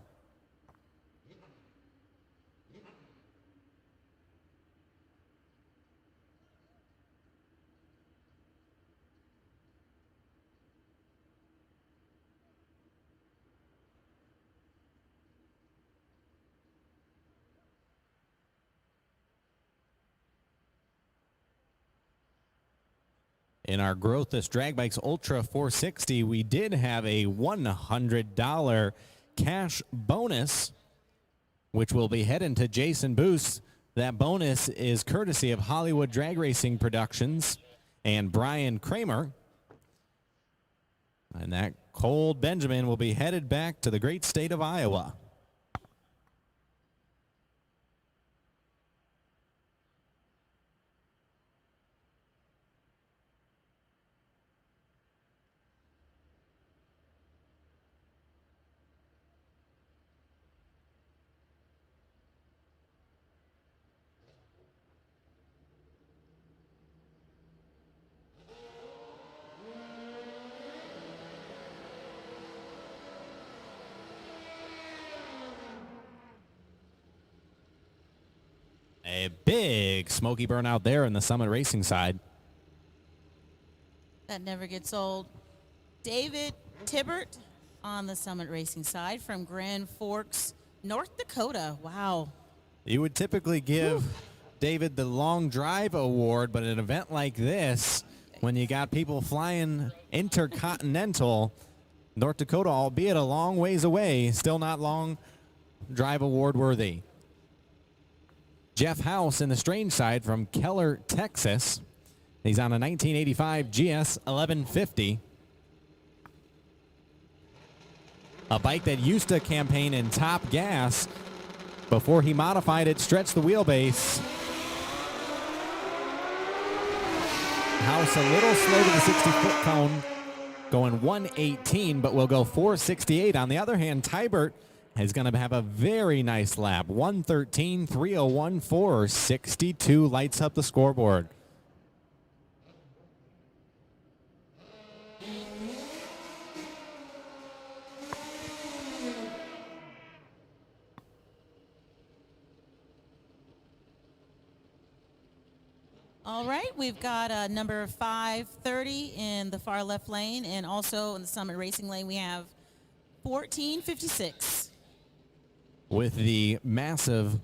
In our Growthist Drag Bikes Ultra 460, we did have a $100 cash bonus, which will be heading to Jason Boost. That bonus is courtesy of Hollywood Drag Racing Productions and Brian Kramer. And that Cold Benjamin will be headed back to the great state of Iowa. A big smoky burnout there in the Summit Racing side. That never gets old. David Tibbert on the Summit Racing side from Grand Forks, North Dakota. Wow. You would typically give David the long drive award, but at an event like this, when you got people flying intercontinental, North Dakota, albeit a long ways away, still not long drive award worthy. Jeff House in the strange side from Keller, Texas. He's on a 1985 GS 1150. A bike that used to campaign in Top Gas before he modified it, stretched the wheelbase. House a little slow to the 60-foot cone, going 118, but will go 468. On the other hand, Tybert is going to have a very nice lap. 113, 301, 462 lights up the scoreboard. All right, we've got number 530 in the far left lane, and also in the Summit Racing lane, we have 1456. With the massive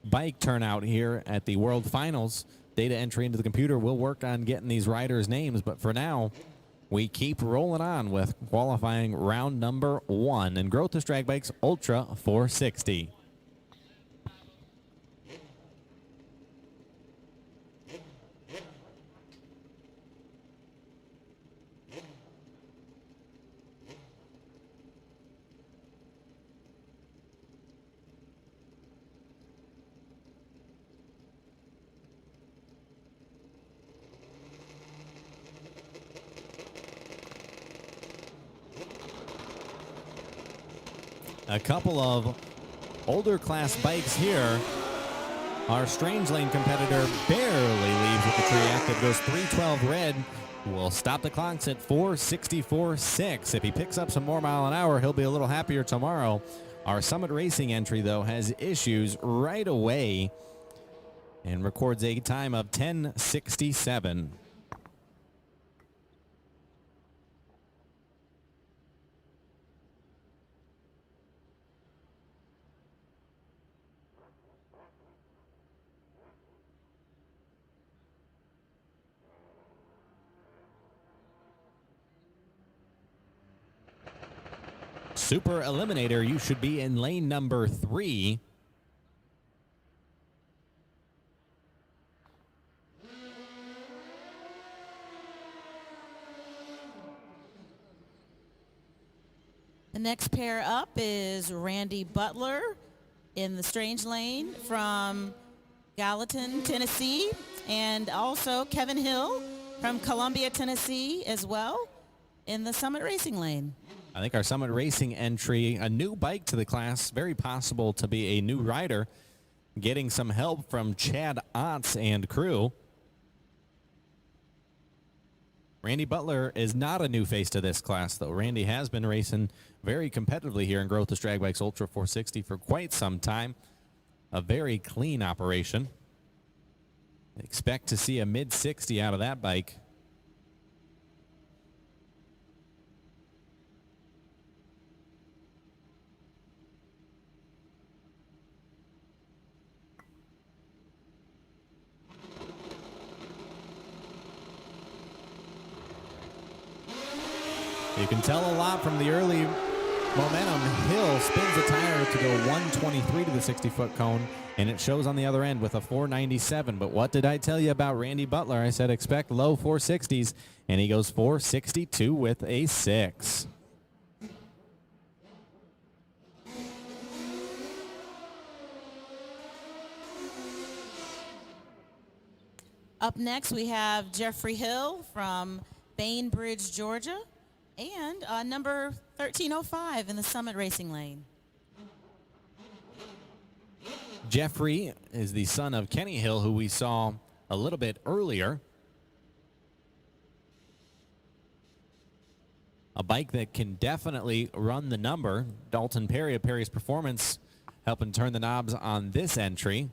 bike turnout here at the World Finals, data entry into the computer will work on getting these riders' names, but for now, we keep rolling on with qualifying round number 1 in Growthist Drag Bikes Ultra 460. a couple of older class bikes here. Our Strange Lane competitor barely leaves with the tree active, goes 312 red. Will stop the clocks at 464.6. If he picks up some more mile an hour, he'll be a little happier tomorrow. Our Summit Racing entry, though, has issues right away and records a time of 10:67. Super Eliminator, you should be in lane number 3. The next pair up is Randy Butler in the Strange Lane from Gallatin, Tennessee, and also Kevin Hill from Columbia, Tennessee as well in the Summit Racing Lane. I think our Summit Racing entry, a new bike to the class, very possible to be a new rider, getting some help from Chad Otts and crew. Randy Butler is not a new face to this class, though. Randy has been racing very competitively here in Groth's Drag Bikes Ultra 460 for quite some time. A very clean operation. Expect to see a mid-60 out of that bike. You can tell a lot from the early momentum. Hill spins the tire to go 123 to the 60-foot cone, and it shows on the other end with a 497. But what did I tell you about Randy Butler? I said expect low 460s, and he goes 462 with a 6. Up next, we have Jeffrey Hill from Bainbridge, Georgia, and number 1305 in the Summit Racing Lane. Jeffrey is the son of Kenny Hill, who we saw a little bit earlier. A bike that can definitely run the number. Dalton Perry of Perry's Performance helping turn the knobs on this entry.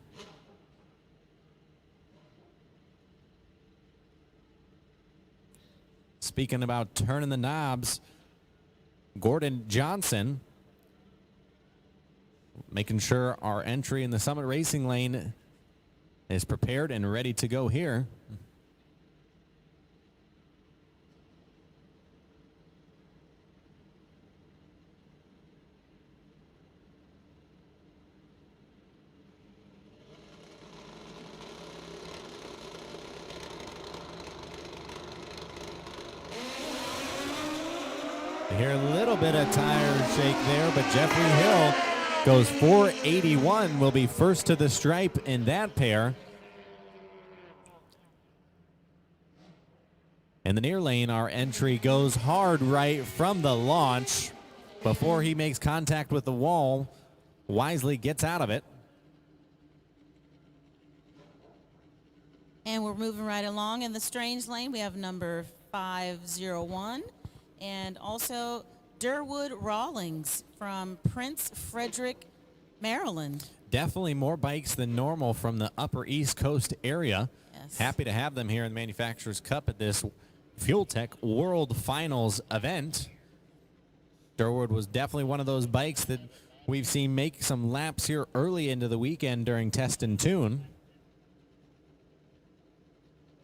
Speaking about turning the knobs, Gordon Johnson making sure our entry in the Summit Racing Lane is prepared and ready to go here. You hear a little bit of tire shake there, but Jeffrey Hill goes 481, will be first to the stripe in that pair. In the near lane, our entry goes hard right from the launch. Before he makes contact with the wall, wisely gets out of it. And we're moving right along in the Strange Lane. We have number 501. And also Durwood Rawlings from Prince Frederick, Maryland. Definitely more bikes than normal from the upper East Coast area. Yes. Happy to have them here in the Manufacturers Cup at this Fuel Tech World Finals event. Durwood was definitely one of those bikes that we've seen make some laps here early into the weekend during Test and Tune.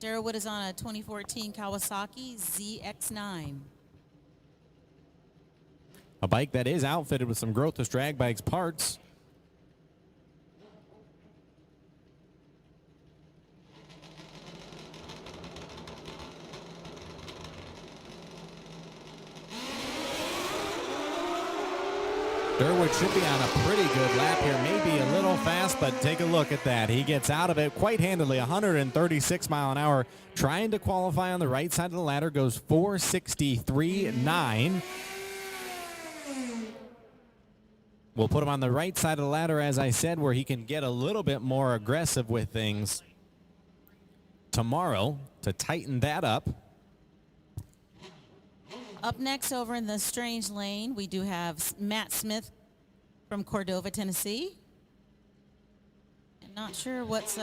Durwood is on a 2014 Kawasaki ZX9. A bike that is outfitted with some Groth's Drag Bikes parts. Durwood should be on a pretty good lap here, maybe a little fast, but take a look at that. He gets out of it quite handily, 136 mile an hour, trying to qualify on the right side of the ladder, goes 463.9. We'll put him on the right side of the ladder, as I said, where he can get a little bit more aggressive with things tomorrow to tighten that up. Up next over in the strange lane, we do have Matt Smith from Cordova, Tennessee. And not sure what's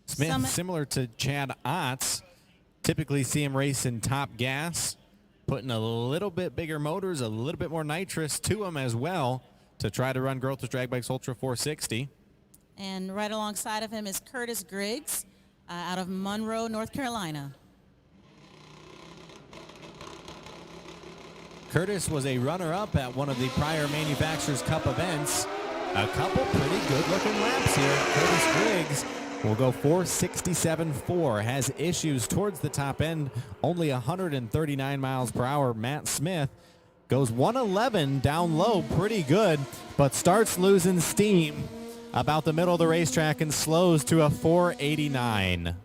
Smith, similar to Chad Otts, typically see him race in top gas, putting a little bit bigger motors, a little bit more nitrous to him as well to try to run Growth with Drag Bikes Ultra 460. And right alongside of him is Curtis Griggs out of Monroe, North Carolina. Curtis was a runner-up at one of the prior Manufacturers Cup events. A couple pretty good-looking laps here. Curtis Griggs will go 467.4. Has issues towards the top end, only 139 miles per hour. Matt Smith goes 111 down low, pretty good, but starts losing steam about the middle of the racetrack and slows to a 489.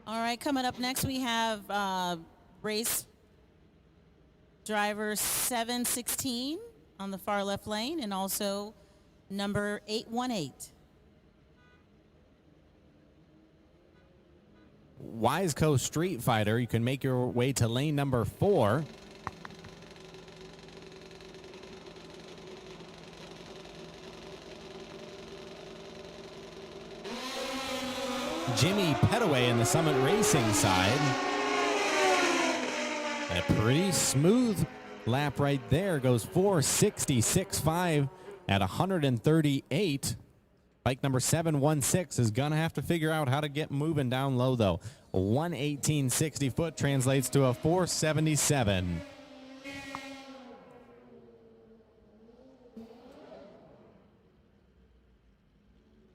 All right, coming up next, we have race driver 716 on the far left lane, and also number 818. Wiseco Street Fighter, you can make your way to lane number 4. Jimmy Petaway in the Summit Racing side. And a pretty smooth lap right there. Goes 466.5 at 138. Bike number 716 is going to have to figure out how to get moving down low, though. 118.60 foot translates to a 477.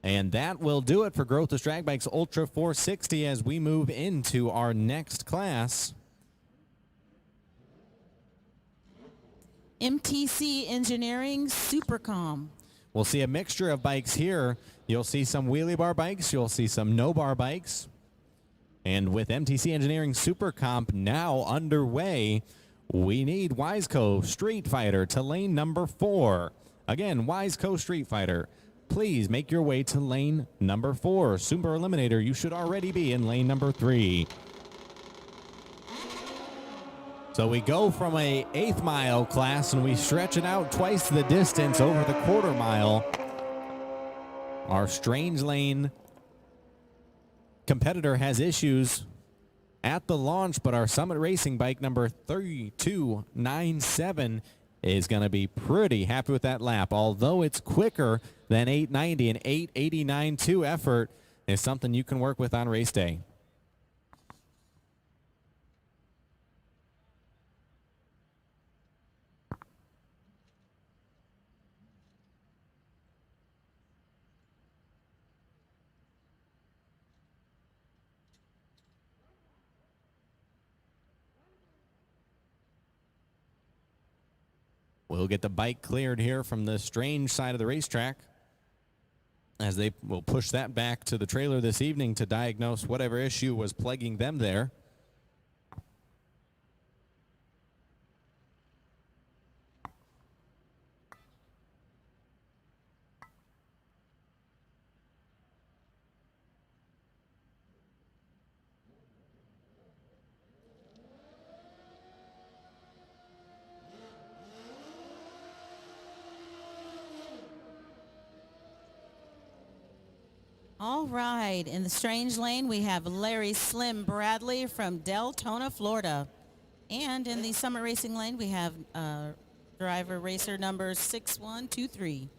And that will do it for Growth with Drag Bikes Ultra 460 as we move into our next class. MTC Engineering Supercom. We'll see a mixture of bikes here. You'll see some wheelie bar bikes. You'll see some no bar bikes. And with MTC Engineering Supercomp now underway, we need Wiseco Street Fighter to lane number 4. Again, Wiseco Street Fighter, please make your way to lane number 4. Super Eliminator, you should already be in lane number 3. So we go from a 1/8 mile class and we stretch it out twice the distance over the 1/4 mile. Our strange lane competitor has issues at the launch, but our Summit Racing bike number 3297 is going to be pretty happy with that lap. Although it's quicker than 890, and 889.2 effort is something you can work with on race day. We'll get the bike cleared here from the strange side of the racetrack as they will push that back to the trailer this evening to diagnose whatever issue was plaguing them there. All right, in the strange lane, we have Larry Slim Bradley from Deltona, Florida. And in the Summit Racing lane, we have driver racer number 6123.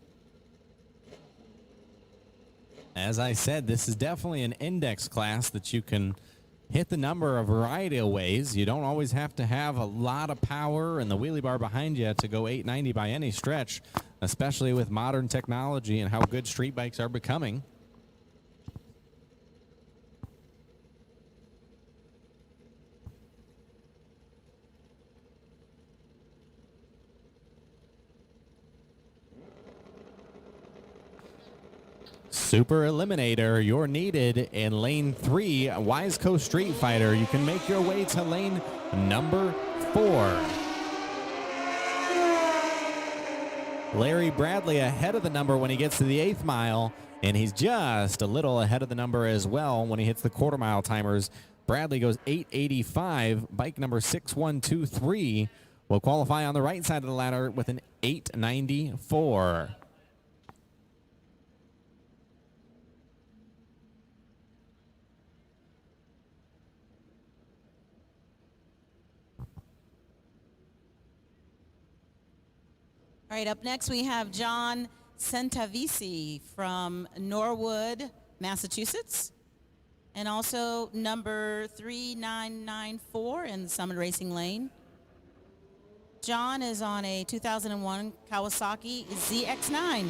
As I said, this is definitely an index class that you can hit the number a variety of ways. You don't always have to have a lot of power and the wheelie bar behind you to go 890 by any stretch, especially with modern technology and how good street bikes are becoming. Super Eliminator, you're needed in lane 3, Wiseco Street Fighter. You can make your way to lane number 4. Larry Bradley ahead of the number when he gets to the 8th mile, and he's just a little ahead of the number as well when he hits the quarter-mile timers. Bradley goes 8:85. Bike number 6123 will qualify on the right side of the ladder with an 8:94. All right, up next we have John Centavisi from Norwood, Massachusetts, and also number 3994 in the Summit Racing Lane. John is on a 2001 Kawasaki ZX9.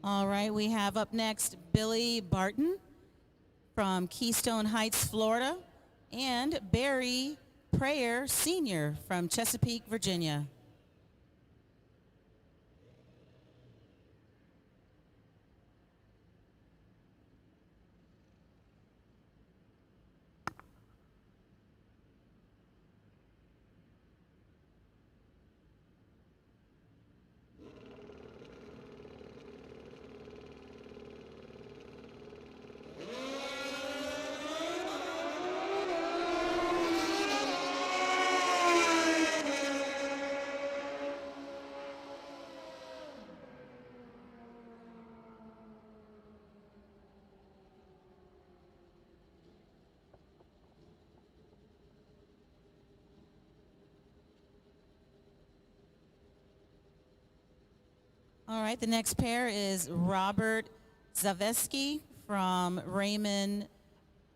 All right, we have up next Billy Barton from Keystone Heights, Florida, and Barry Prayer Sr. from Chesapeake, Virginia. All right, the next pair is Robert Zaveski from Raymond,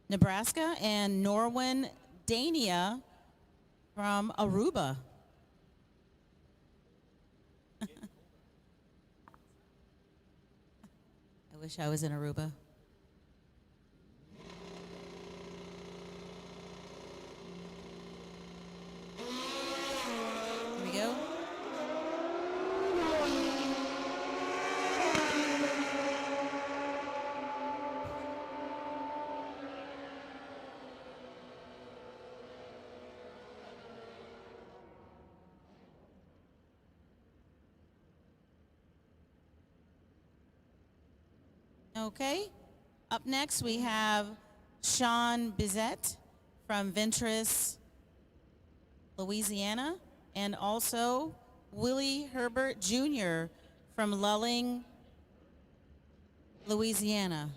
Nebraska, and Norwin Dania from Aruba. I wish I was in Aruba. Here we go. Okay. Up next, we have Sean Bizet from Ventress, Louisiana, and also Willie Herbert Jr. from Lulling, Louisiana.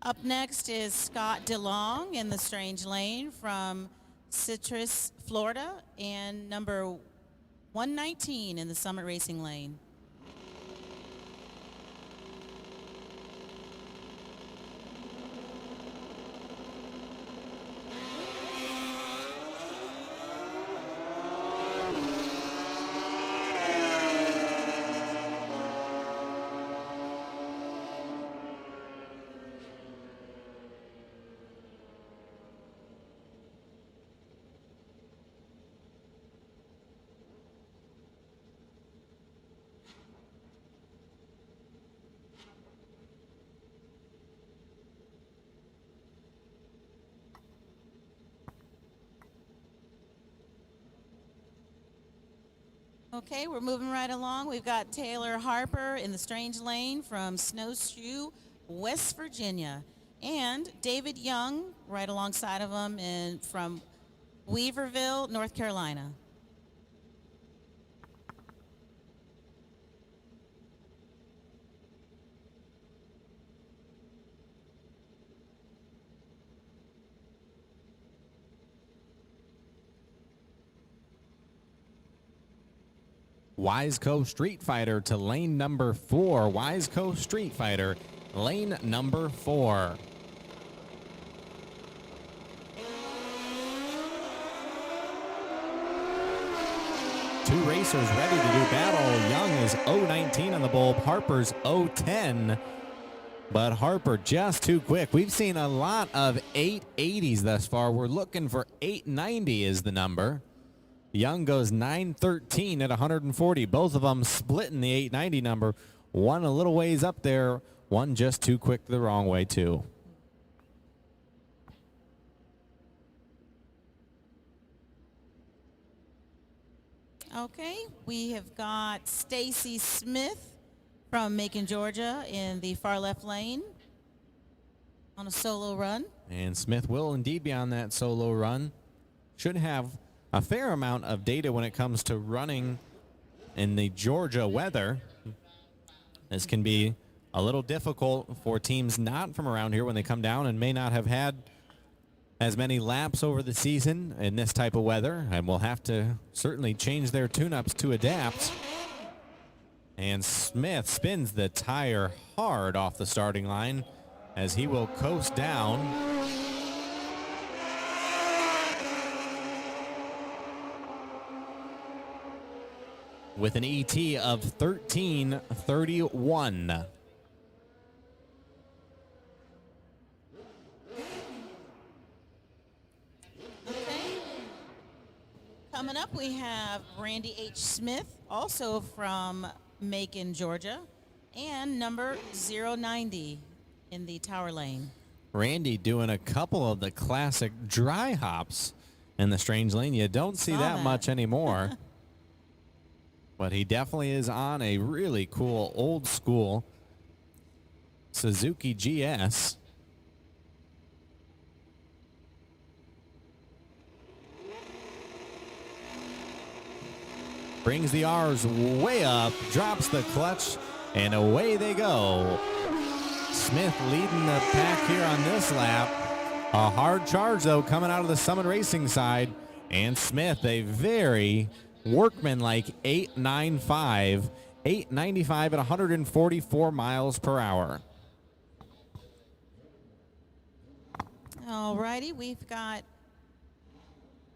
Up next is Scott DeLong in the Strange Lane from Citrus, Florida, and number 119 in the Summit Racing Lane. Okay, we're moving right along. We've got Taylor Harper in the strange lane from Snowshoe, West Virginia. And David Young right alongside of him from Weaverville, North Carolina. Wiseco Street Fighter to lane number 4. Wiseco Street Fighter, lane number 4. Two racers ready to do battle. Young is 019 on the bulb. Harper's 010. But Harper just too quick. We've seen a lot of 880s thus far. We're looking for 890 is the number. Young goes 913 at 140. Both of them splitting the 890 number. One a little ways up there. One just too quick the wrong way too. Okay, we have got Stacy Smith from Macon, Georgia in the far left lane on a solo run. And Smith will indeed be on that solo run. Should have a fair amount of data when it comes to running in the Georgia weather. This can be a little difficult for teams not from around here when they come down and may not have had as many laps over the season in this type of weather, and will have to certainly change their tune-ups to adapt. And Smith spins the tire hard off the starting line as he will coast down. With an ET of 13:31. Coming up, we have Randy H. Smith, also from Macon, Georgia, and number 090 in the tower lane. Randy doing a couple of the classic dry hops in the strange lane. You don't see that much anymore. But he definitely is on a really cool old school Suzuki GS. Brings the R's way up, drops the clutch, and away they go. Smith leading the pack here on this lap. A hard charge, though, coming out of the Summit Racing side. And Smith, a very workmanlike 895, 895 at 144 miles per hour. All righty, we've got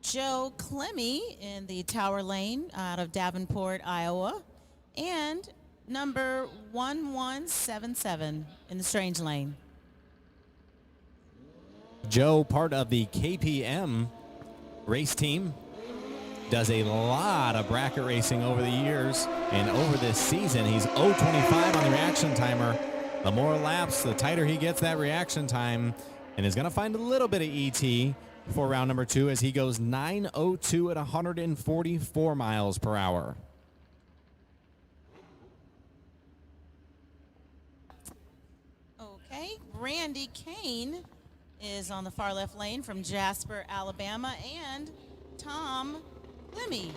Joe Clemmy in the tower lane out of Davenport, Iowa, and number 1177 in the strange lane. Joe, part of the KPM race team, does a lot of bracket racing over the years, and over this season he's 0.25 on the reaction timer. The more laps, the tighter he gets that reaction time, and is going to find a little bit of ET for round number 2 as he goes 9:02 at 144 miles per hour. Okay, Randy Kane is on the far left lane from Jasper, Alabama, and Tom Clemmy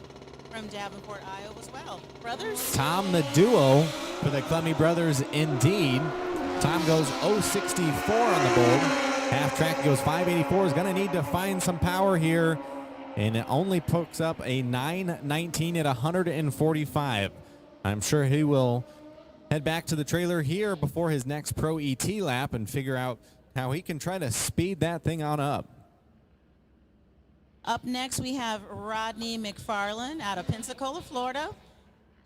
from Davenport, Iowa as well. Brothers? Tom, the duo for the Clemmy brothers indeed. Tom goes 0.64 on the bulb. Half track goes 5.84. Is going to need to find some power here, and it only picks up a 9.19 at 145. I'm sure he will head back to the trailer here before his next Pro ET lap and figure out how he can try to speed that thing on up. Up next, we have Rodney McFarland out of Pensacola, Florida,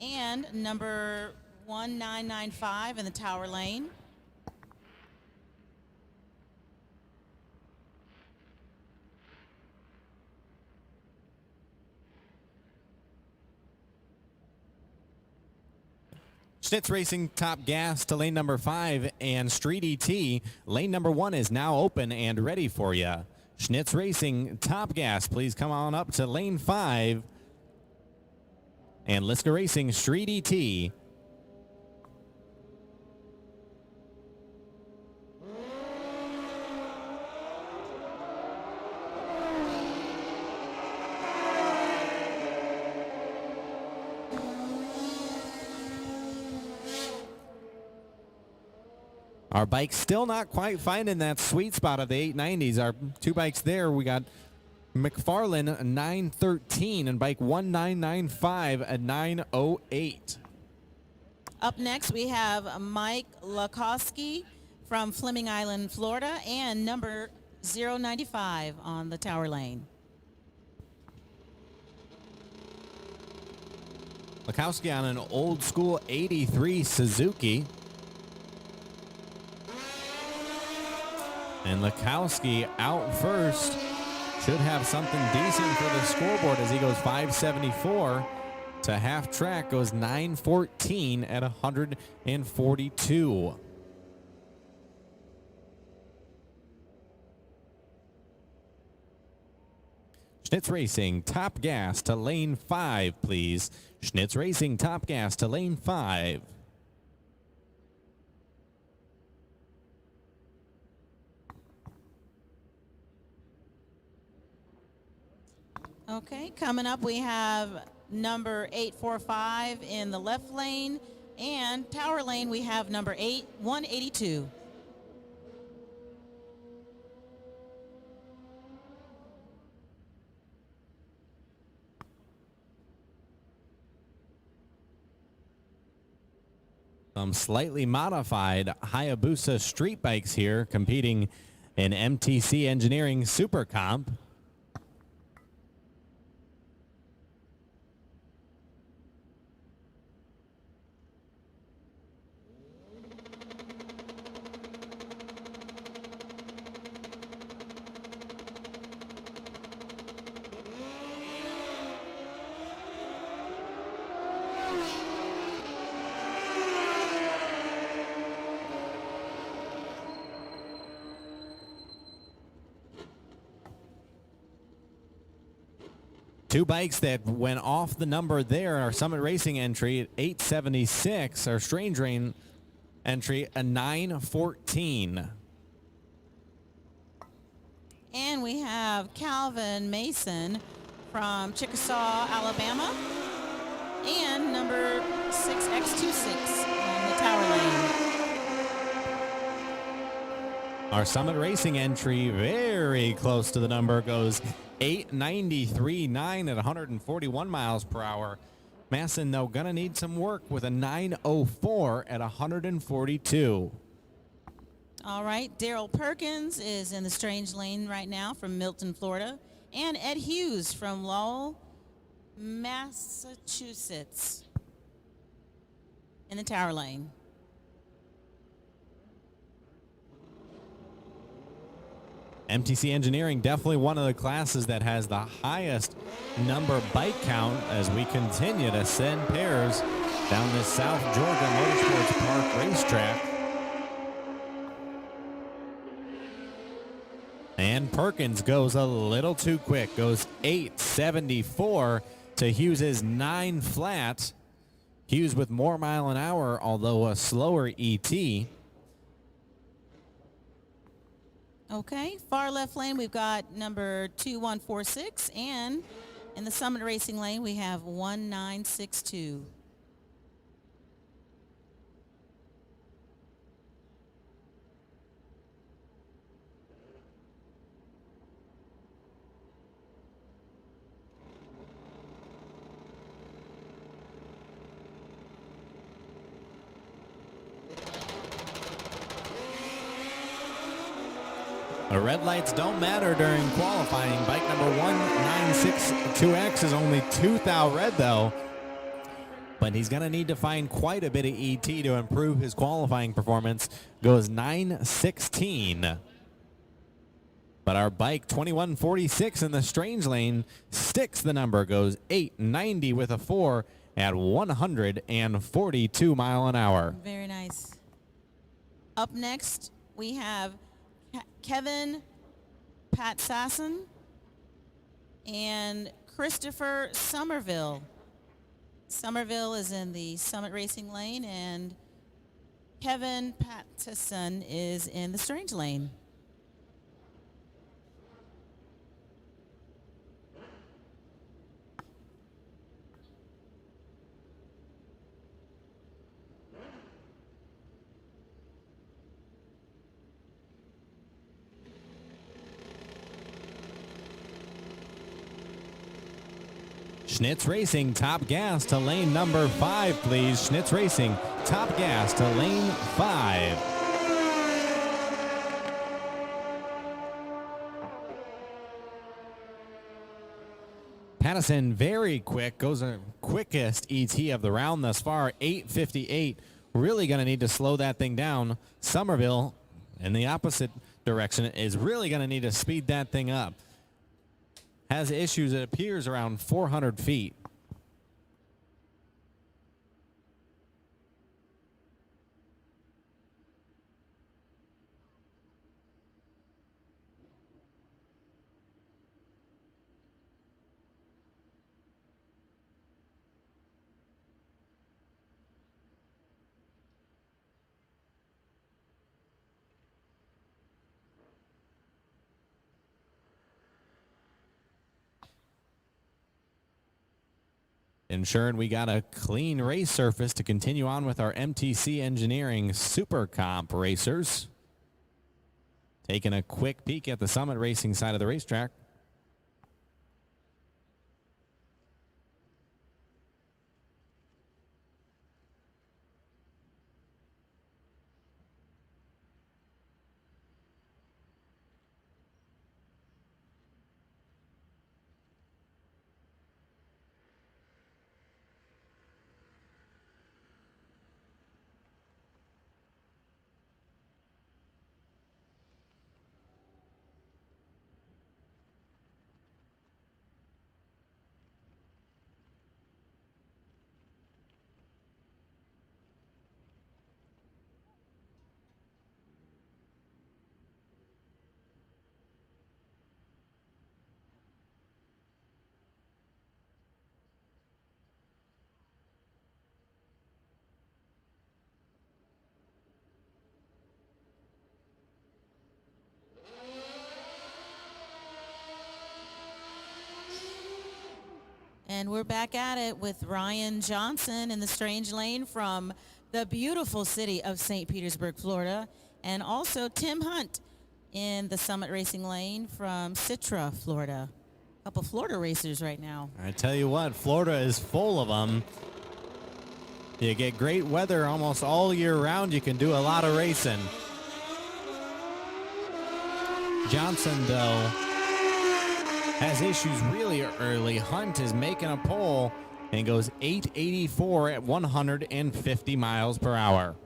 and number 1995 in the tower lane. Schnitz Racing top gas to lane number 5, and Street ET, lane number 1 is now open and ready for you. Schnitz Racing top gas, please come on up to lane 5. and Liska Racing Street ET. Our bike's still not quite finding that sweet spot of the 890s. Our two bikes there, we got McFarlane 913 and bike 1995 at 908. Up next, we have Mike Lakowski from Fleming Island, Florida, and number 095 on the Tower Lane. Lakowski on an old school 83 Suzuki. And Lakowski out first. Should have something decent for the scoreboard as he goes 574 to half track, goes 914 at 142. Schnitz Racing, top gas to lane 5, please. Schnitz Racing, top gas to lane 5. Okay, coming up, we have number 845 in the left lane, and Tower Lane, we have number 182. Some slightly modified Hayabusa street bikes here competing in MTC Engineering Super Comp. Two bikes that went off the number there. Our Summit Racing entry at 876. Our Strange Rain entry a 914. And we have Calvin Mason from Chickasaw, Alabama, and number 6X26 on the Tower Lane. Our Summit Racing entry very close to the number, goes 893.9 at 141 miles per hour. Masson, though, gonna need some work with a 904 at 142. All right, Daryl Perkins is in the Strange Lane right now from Milton, Florida, and Ed Hughes from Lowell, Massachusetts in the Tower Lane. MTC Engineering, definitely one of the classes that has the highest number bike count as we continue to send pairs down this South Georgia Motorsports Park racetrack. And Perkins goes a little too quick, goes 874 to Hughes's 9 flat. Hughes with more mile an hour, although a slower ET. Okay, far left lane, we've got number 2146, and in the Summit Racing lane, we have 1962. The red lights don't matter during qualifying. Bike number 1962X is only 2 thou red, though. But he's going to need to find quite a bit of ET to improve his qualifying performance. Goes 916. But our bike 2146 in the Strange Lane sticks the number. Goes 890 with a 4 at 142 mile an hour. Very nice. Up next, we have Kevin Patsasson and Christopher Somerville Somerville is in the Summit Racing lane, and Kevin Pattison is in the Strange lane. Schnitz Racing, top gas to lane number 5, please. Schnitz Racing, top gas to lane 5. Pattison, very quick, goes a quickest ET of the round thus far, 8:58. Really going to need to slow that thing down. Somerville, in the opposite direction, is really going to need to speed that thing up. Has issues, it appears, around 400 feet. Ensuring we got a clean race surface to continue on with our MTC Engineering Super Comp racers. Taking a quick peek at the Summit Racing side of the racetrack. And we're back at it with Ryan Johnson in the Strange lane from the beautiful city of St. Petersburg, Florida, and also Tim Hunt in the Summit Racing lane from Citra, Florida. A couple Florida racers right now. I tell you what, Florida is full of them. You get great weather almost all year round. You can do a lot of racing. Johnson, though, has issues really early. Hunt is making a pole and goes 884 at 150 miles per hour.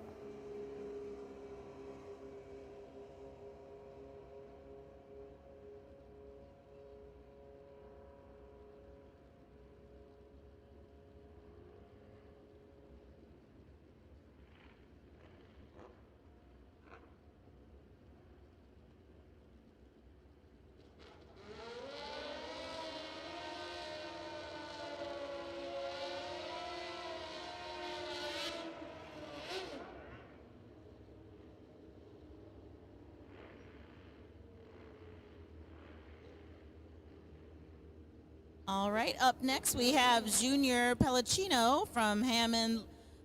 All right, up next we have Junior Pellicino from Hammond,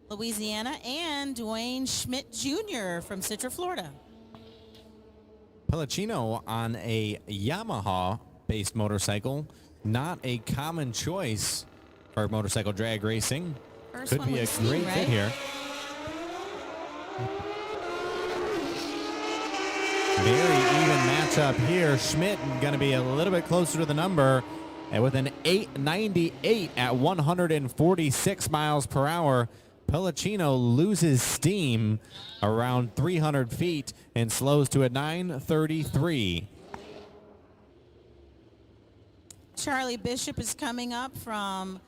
Louisiana, and Dwayne Schmidt Jr. from Citra, Florida. Pellicino on a Yamaha-based motorcycle, not a common choice for motorcycle drag racing. First Could one be a we've seen, great right? fit here. Very even matchup here. Schmidt going to be a little bit closer to the number, and with an 898 at 146 miles per hour. Pellicino loses steam around 300 feet and slows to a 933. Charlie Bishop is coming up from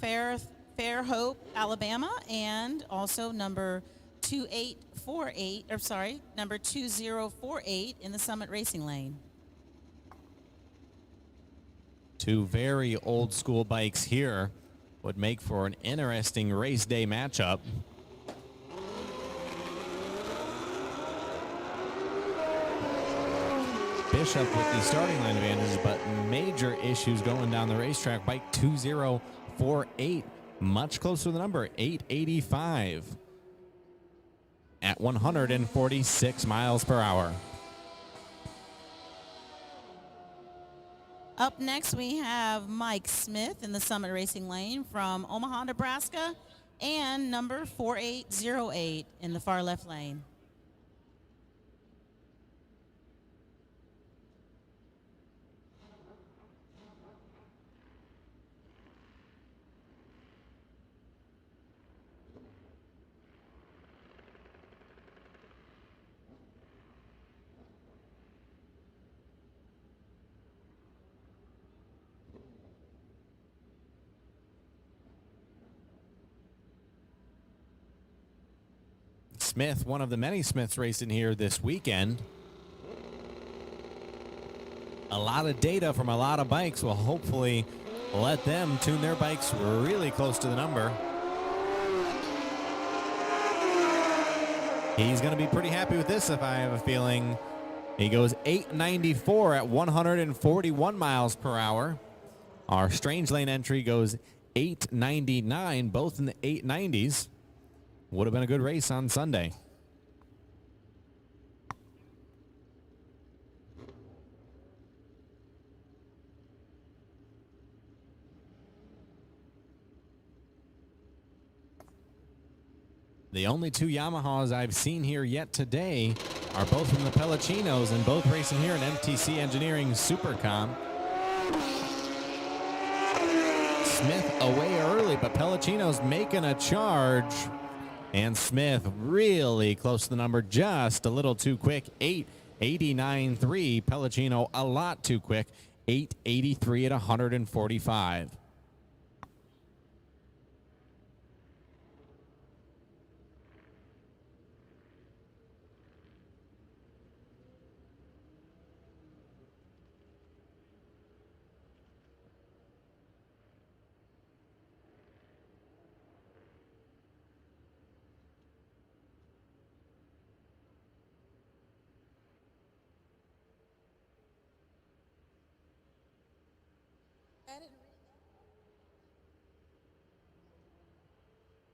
Fairhope, Alabama, and also number 2048 in the Summit Racing lane. Two very old school bikes here would make for an interesting race day matchup. Bishop with the starting line advantage, but major issues going down the racetrack. Bike 2048, much closer to the number, 885 at 146 miles per hour. Up next, we have Mike Smith in the Summit Racing Lane from Omaha, Nebraska, and number 4808 in the far left lane. Smith, one of the many Smiths racing here this weekend. A lot of data from a lot of bikes will hopefully let them tune their bikes really close to the number. He's going to be pretty happy with this, if I have a feeling. He goes 894 at 141 miles per hour. Our Strange Lane entry goes 899, both in the 890s. Would have been a good race on Sunday. The only two Yamahas I've seen here yet today are both from the Pelicinos and both racing here in MTC Engineering Supercom. Smith away early, but Pelicino's making a charge. And Smith really close to the number, just a little too quick. 889.3. Pelicino a lot too quick. 883 at 145.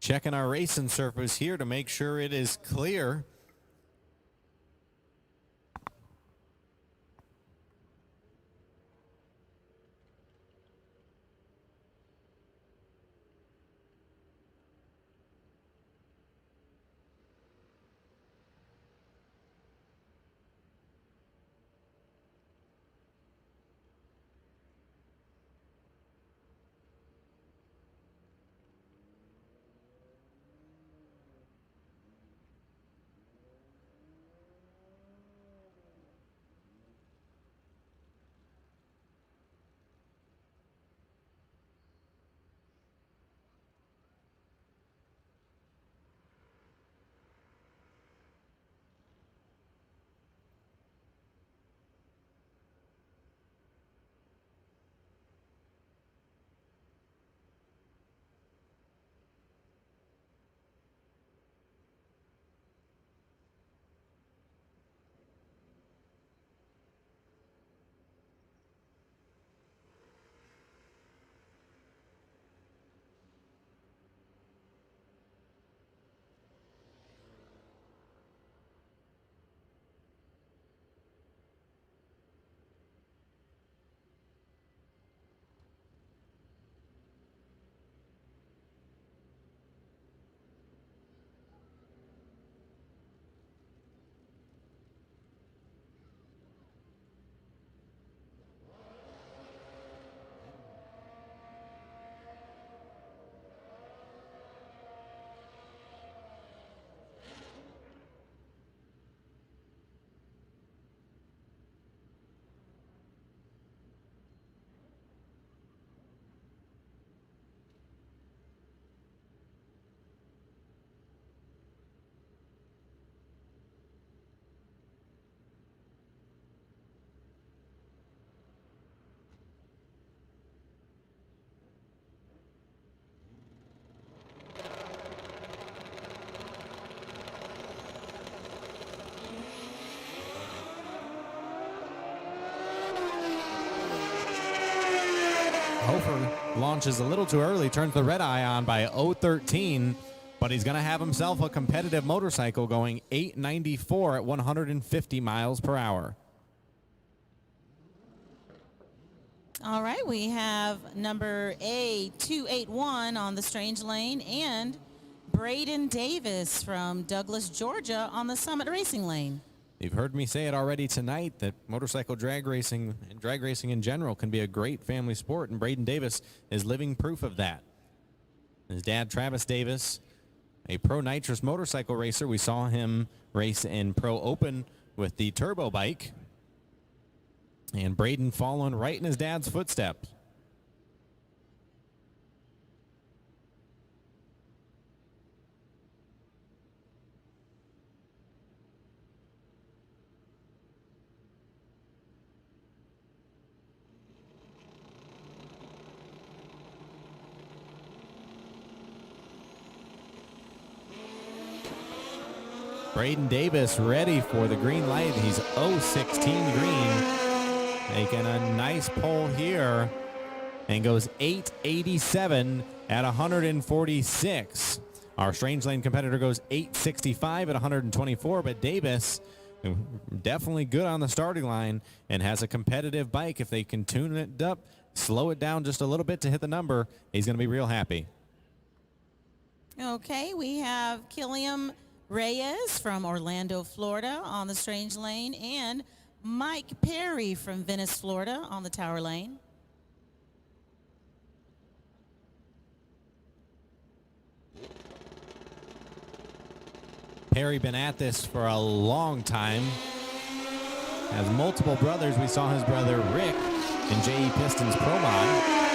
Checking our racing surface here to make sure it is clear. Hofer launches a little too early, turns the red eye on by 0.13, but he's going to have himself a competitive motorcycle going 894 at 150 miles per hour. All right, we have number A281 on the strange lane and Braden Davis from Douglas, Georgia on the Summit Racing lane. You've heard me say it already tonight that motorcycle drag racing and drag racing in general can be a great family sport, and Braden Davis is living proof of that. His dad, Travis Davis, a pro nitrous motorcycle racer. We saw him race in Pro Open with the turbo bike. And Braden following right in his dad's footsteps. Braden Davis ready for the green light. He's 0.16 green. Making a nice pull here and goes 8.87 at 146. Our strange lane competitor goes 8.65 at 124, but Davis definitely good on the starting line and has a competitive bike. If they can tune it up, slow it down just a little bit to hit the number, he's going to be real happy. Okay, we have Killiam Reyes from Orlando, Florida on the strange lane and Mike Perry from Venice, Florida on the tower lane. Perry been at this for a long time. Has multiple brothers. We saw his brother Rick in JE Pistons Pro Mod.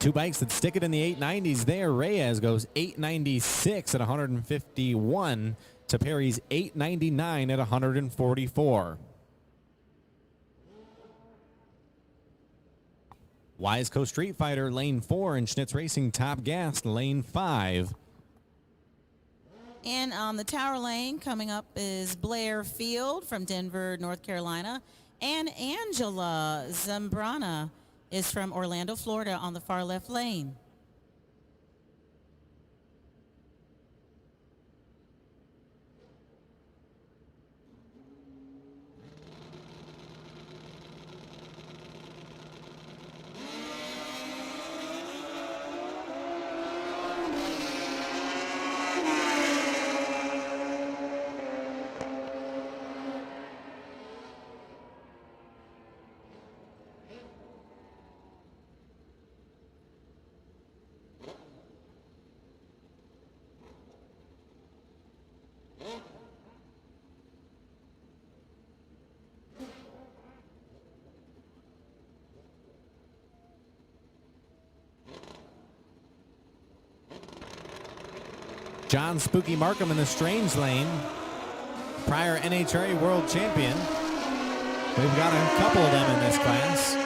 Two bikes that stick it in the 890s there. Reyes goes 896 at 151 to Perry's 899 at 144. Wiseco Street Fighter lane 4 and Schnitz Racing Top Gas lane 5. And on the tower lane coming up is Blair Field from Denver, North Carolina, and Angela Zambrana is from Orlando, Florida on the far left lane. John Spooky Markham in the strange lane, prior NHRA world champion. We've got a couple of them in this class.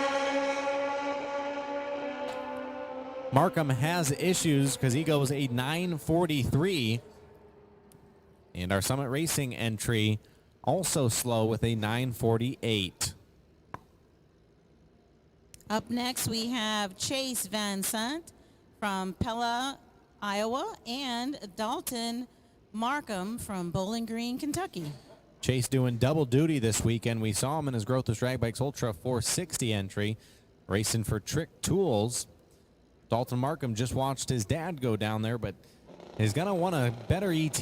Markham has issues because he goes a 943. And our Summit Racing entry also slow with a 948. Up next we have Chase Van Sant from Pella, Iowa, and Dalton Markham from Bowling Green, Kentucky. Chase doing double duty this weekend. We saw him in his Growth with Drag Bikes Ultra 460 entry, racing for Trick Tools. Dalton Markham just watched his dad go down there, but he's going to want a better ET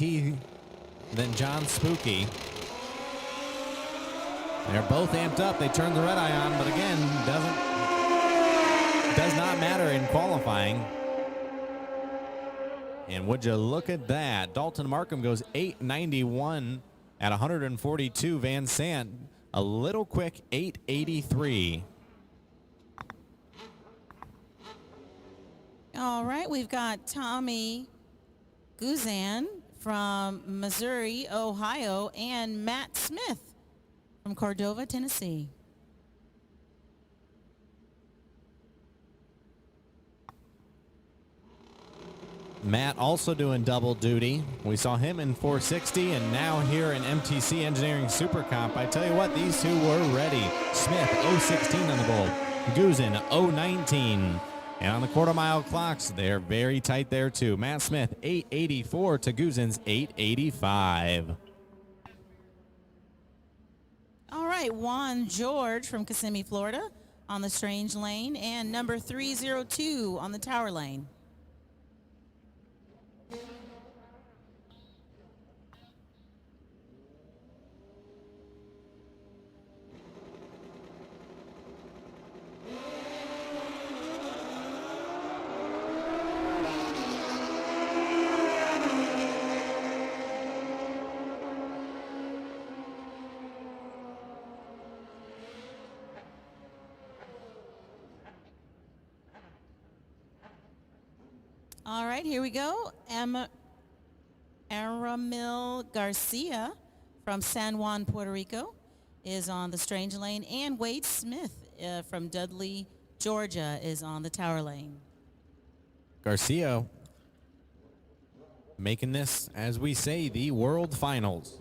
than John Spooky. They're both amped up. They turn the red eye on, but again, does not matter in qualifying. And would you look at that? Dalton Markham goes 891 at 142. Van Sant, a little quick 883. All right, we've got Tommy Guzan from Missouri, Ohio, and Matt Smith from Cordova, Tennessee. Matt also doing double duty. We saw him in 460 and now here in MTC Engineering Super Comp. I tell you what, these two were ready. Smith 016 on the bolt, Guzin 019. And on the quarter mile clocks, they're very tight there too. Matt Smith 884 to Guzin's 885. All right, Juan George from Kissimmee, Florida on the Strange Lane, and number 302 on the Tower Lane. All right, here we go. Aramil Garcia from San Juan, Puerto Rico is on the Strange Lane, and Wade Smith from Dudley, Georgia is on the Tower Lane. Garcia making this, as we say, the World Finals.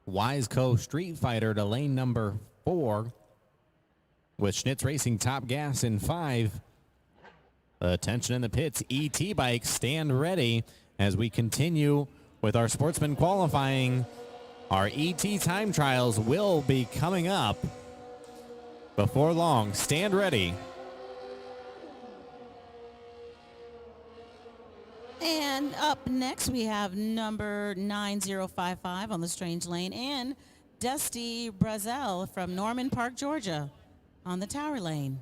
Wiseco Street Fighter to lane number 4 with Schnitz Racing top gas in 5. Attention in the pits. ET bikes stand ready as we continue with our Sportsman qualifying. Our ET time trials will be coming up before long. Stand ready. And up next, we have number 9055 on the Strange Lane, and Dusty Brazel from Norman Park, Georgia on the Tower Lane.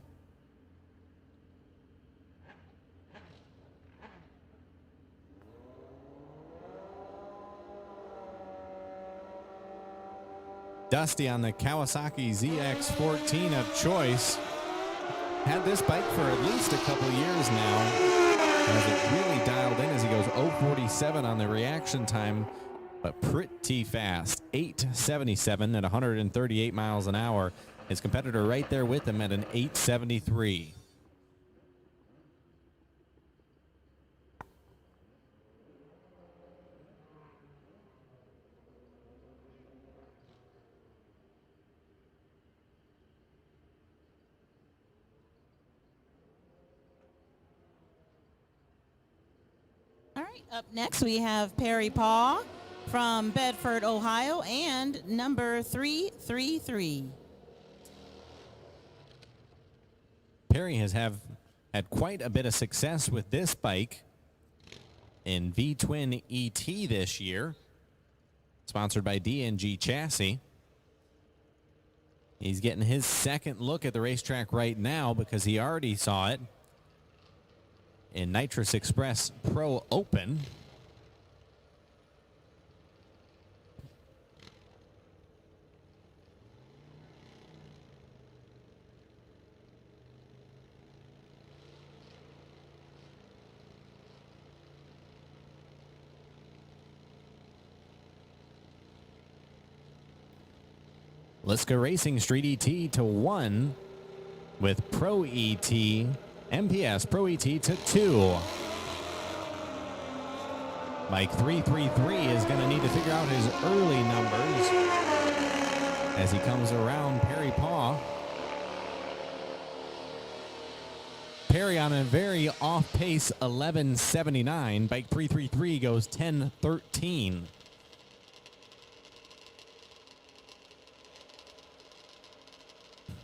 Dusty on the Kawasaki ZX14 of choice. Had this bike for at least a couple years now. Has it really dialed in as he goes 0.47 on the reaction time, but pretty fast. 8.77 at 138 miles an hour. His competitor right there with him at an 8.73. Up next, we have Perry Paw from Bedford, Ohio, and number 333. Perry has had quite a bit of success with this bike in V-Twin ET this year, sponsored by DNG Chassis. He's getting his second look at the racetrack right now because he already saw it in Nitrous Express Pro Open. Let's go Racing Street ET to 1 with Pro ET. MPS Pro ET to 2. Mike 333 is going to need to figure out his early numbers as he comes around Perry Paw. Perry on a very off-pace 11.79. Bike 333 goes 10.13.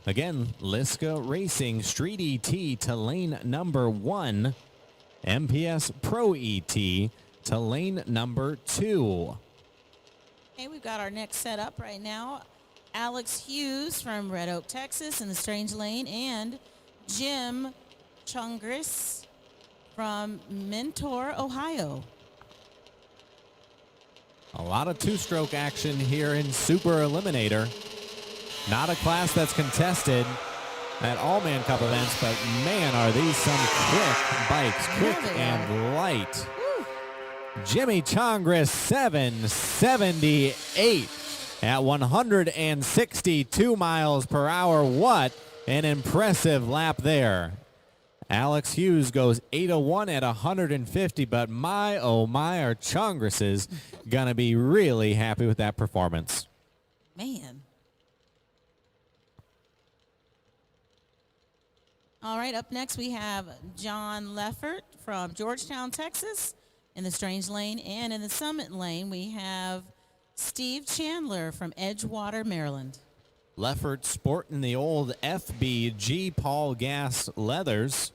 Again, Liska Racing Street ET to lane number 1. MPS Pro ET to lane number 2. Okay, we've got our next setup right now. Alex Hughes from Red Oak, Texas in the strange lane, and Jim Chungris from Mentor, Ohio. A lot of two-stroke action here in Super Eliminator. Not a class that's contested at all ManCup events, but man, are these some quick bikes, quick and light. Woo. Jimmy Chongris 778 at 162 miles per hour. What an impressive lap there. Alex Hughes goes 801 at 150, but my, oh my, our Chongris is going to be really happy with that performance. Man. All right, up next we have John Leffert from Georgetown, Texas in the strange lane, and in the summit lane we have Steve Chandler from Edgewater, Maryland. Leffert sporting the old FBG Paul Gas leathers.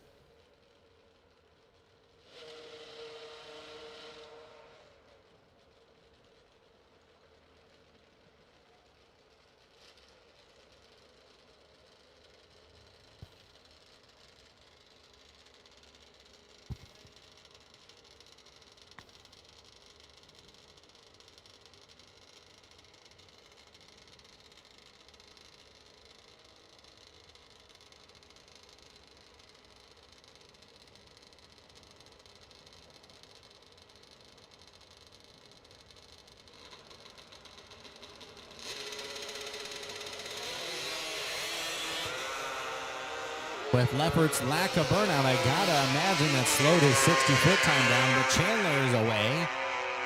With Leffert's lack of burnout, I gotta imagine that slowed his 60-foot time down, but Chandler is away.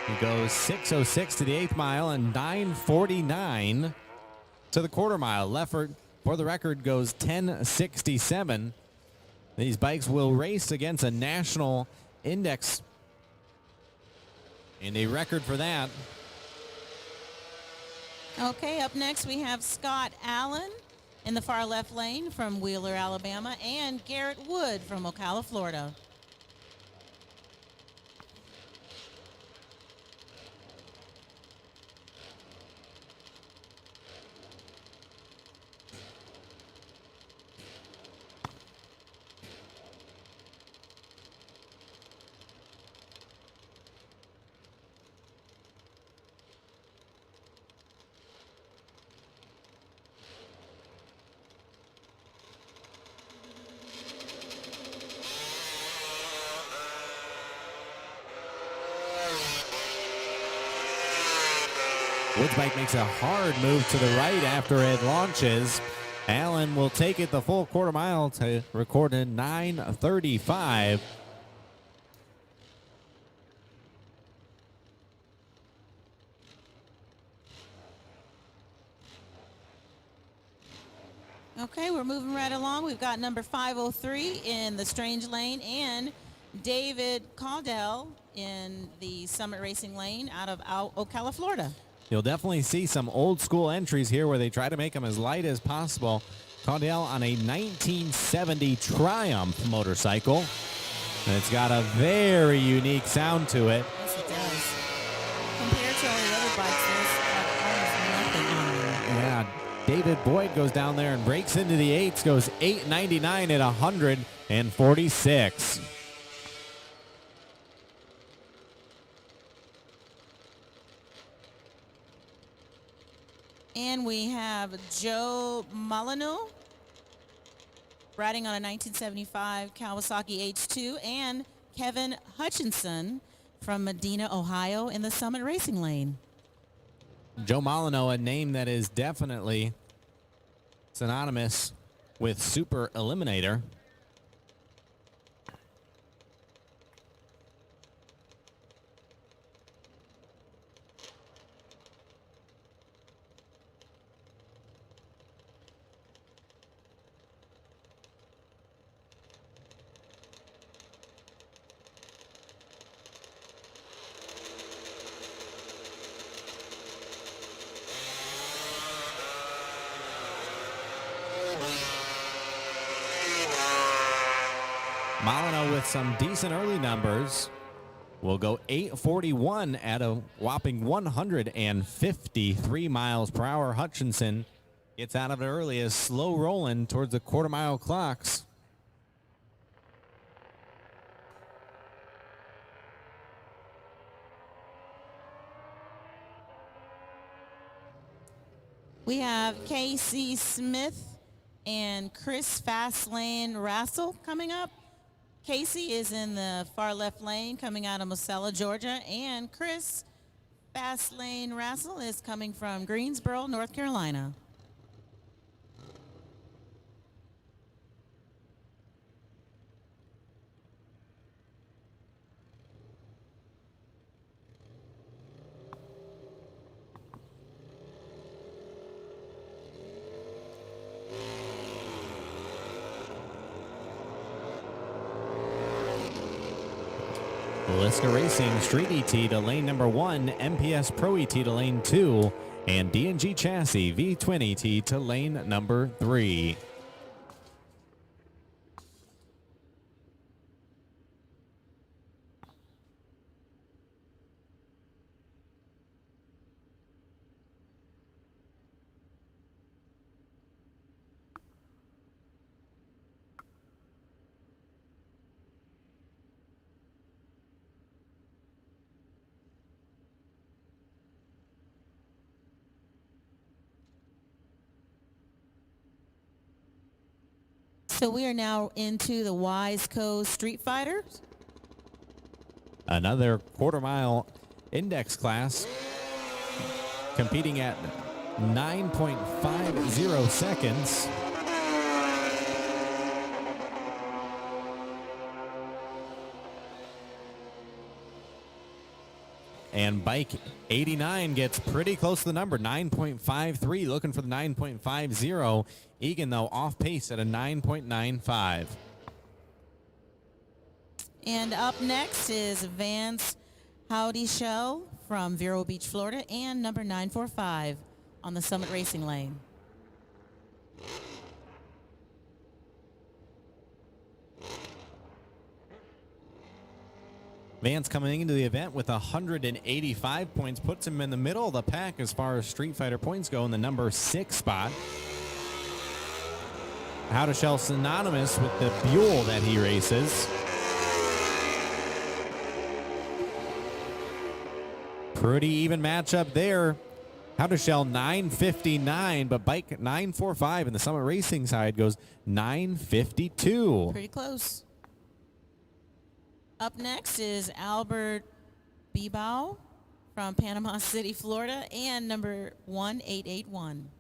He goes 6:06 to the 8th mile and 9:49 to the quarter mile. Leffert, for the record, goes 10:67. These bikes will race against a national index, and a record for that. Okay, up next we have Scott Allen in the far left lane from Wheeler, Alabama, and Garrett Wood from Ocala, Florida. Wood's bike makes a hard move to the right after it launches. Allen will take it the full quarter mile to record a 9:35. Okay, we're moving right along. We've got number 503 in the strange lane and David Caudell in the Summit Racing lane out of Ocala, Florida. You'll definitely see some old school entries here where they try to make them as light as possible. Caudell on a 1970 Triumph motorcycle. And it's got a very unique sound to it. Yes, it does. Compared to all the other bikes, there's almost nothing on there. Yeah, David Boyd goes down there and breaks into the 8s, goes 899 at 146. And we have Joe Molyneux riding on a 1975 Kawasaki H2, and Kevin Hutchinson from Medina, Ohio in the Summit Racing lane. Joe Molyneux, a name that is definitely synonymous with Super Eliminator. now with some decent early numbers. We'll go 8:41 at a whopping 153 miles per hour. Hutchinson gets out of it early as slow rolling towards the quarter-mile clocks. We have Casey Smith and Chris Fastlane Rassel coming up. Casey is in the far left lane coming out of Mosella, Georgia, and Chris Fastlane Rassel is coming from Greensboro, North Carolina. Liska Racing Street ET to lane number 1, MPS Pro ET to lane 2, and D&G Chassis V-Twin ET to lane number 3. So we are now into the Wiseco Street Fighters. Another quarter-mile index class competing at 9.50 seconds. And bike 89 gets pretty close to the number, 9.53, looking for the 9.50. Egan, though, off pace at a 9.95. And up next is Vance Howdy Show from Vero Beach, Florida, and number 945 on the Summit Racing lane. Vance coming into the event with 185 points, puts him in the middle of the pack as far as Street Fighter points go in the number 6 spot. How to Shell synonymous with the Buell that he races. Pretty even matchup there. How to Shell 959, but bike 945 and the Summit Racing side goes 952. Pretty close. Up next is Albert Bebow from Panama City, Florida, and number 1881.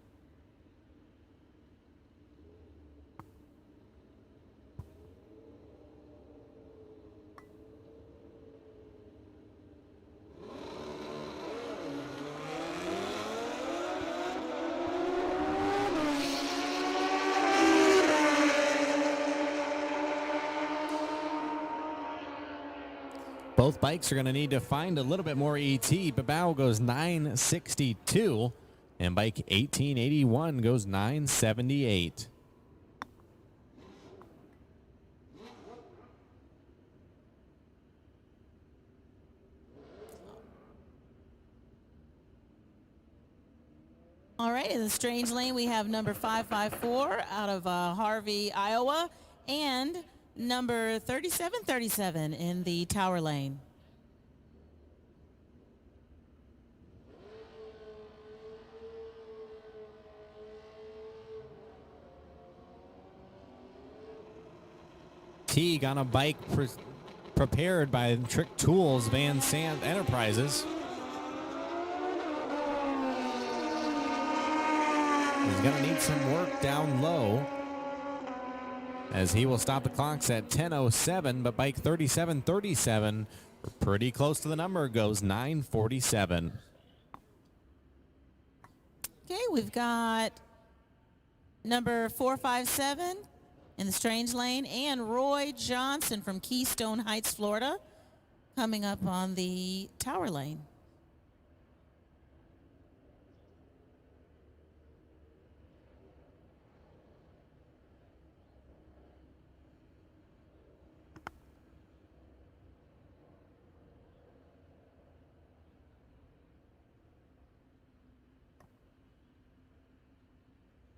Both bikes are going to need to find a little bit more ET. Babao goes 962, and bike 1881 goes 978. All right, in the strange lane, we have number 554 out of Harvey, Iowa, and number 3737 in the Tower lane. Teague on a bike prepared by Trick Tools Van Sant Enterprises. He's going to need some work down low, as he will stop the clocks at 10:07, but bike 3737, pretty close to the number, goes 947. Okay, we've got number 457 in the strange lane and Roy Johnson from Keystone Heights, Florida, coming up on the Tower lane.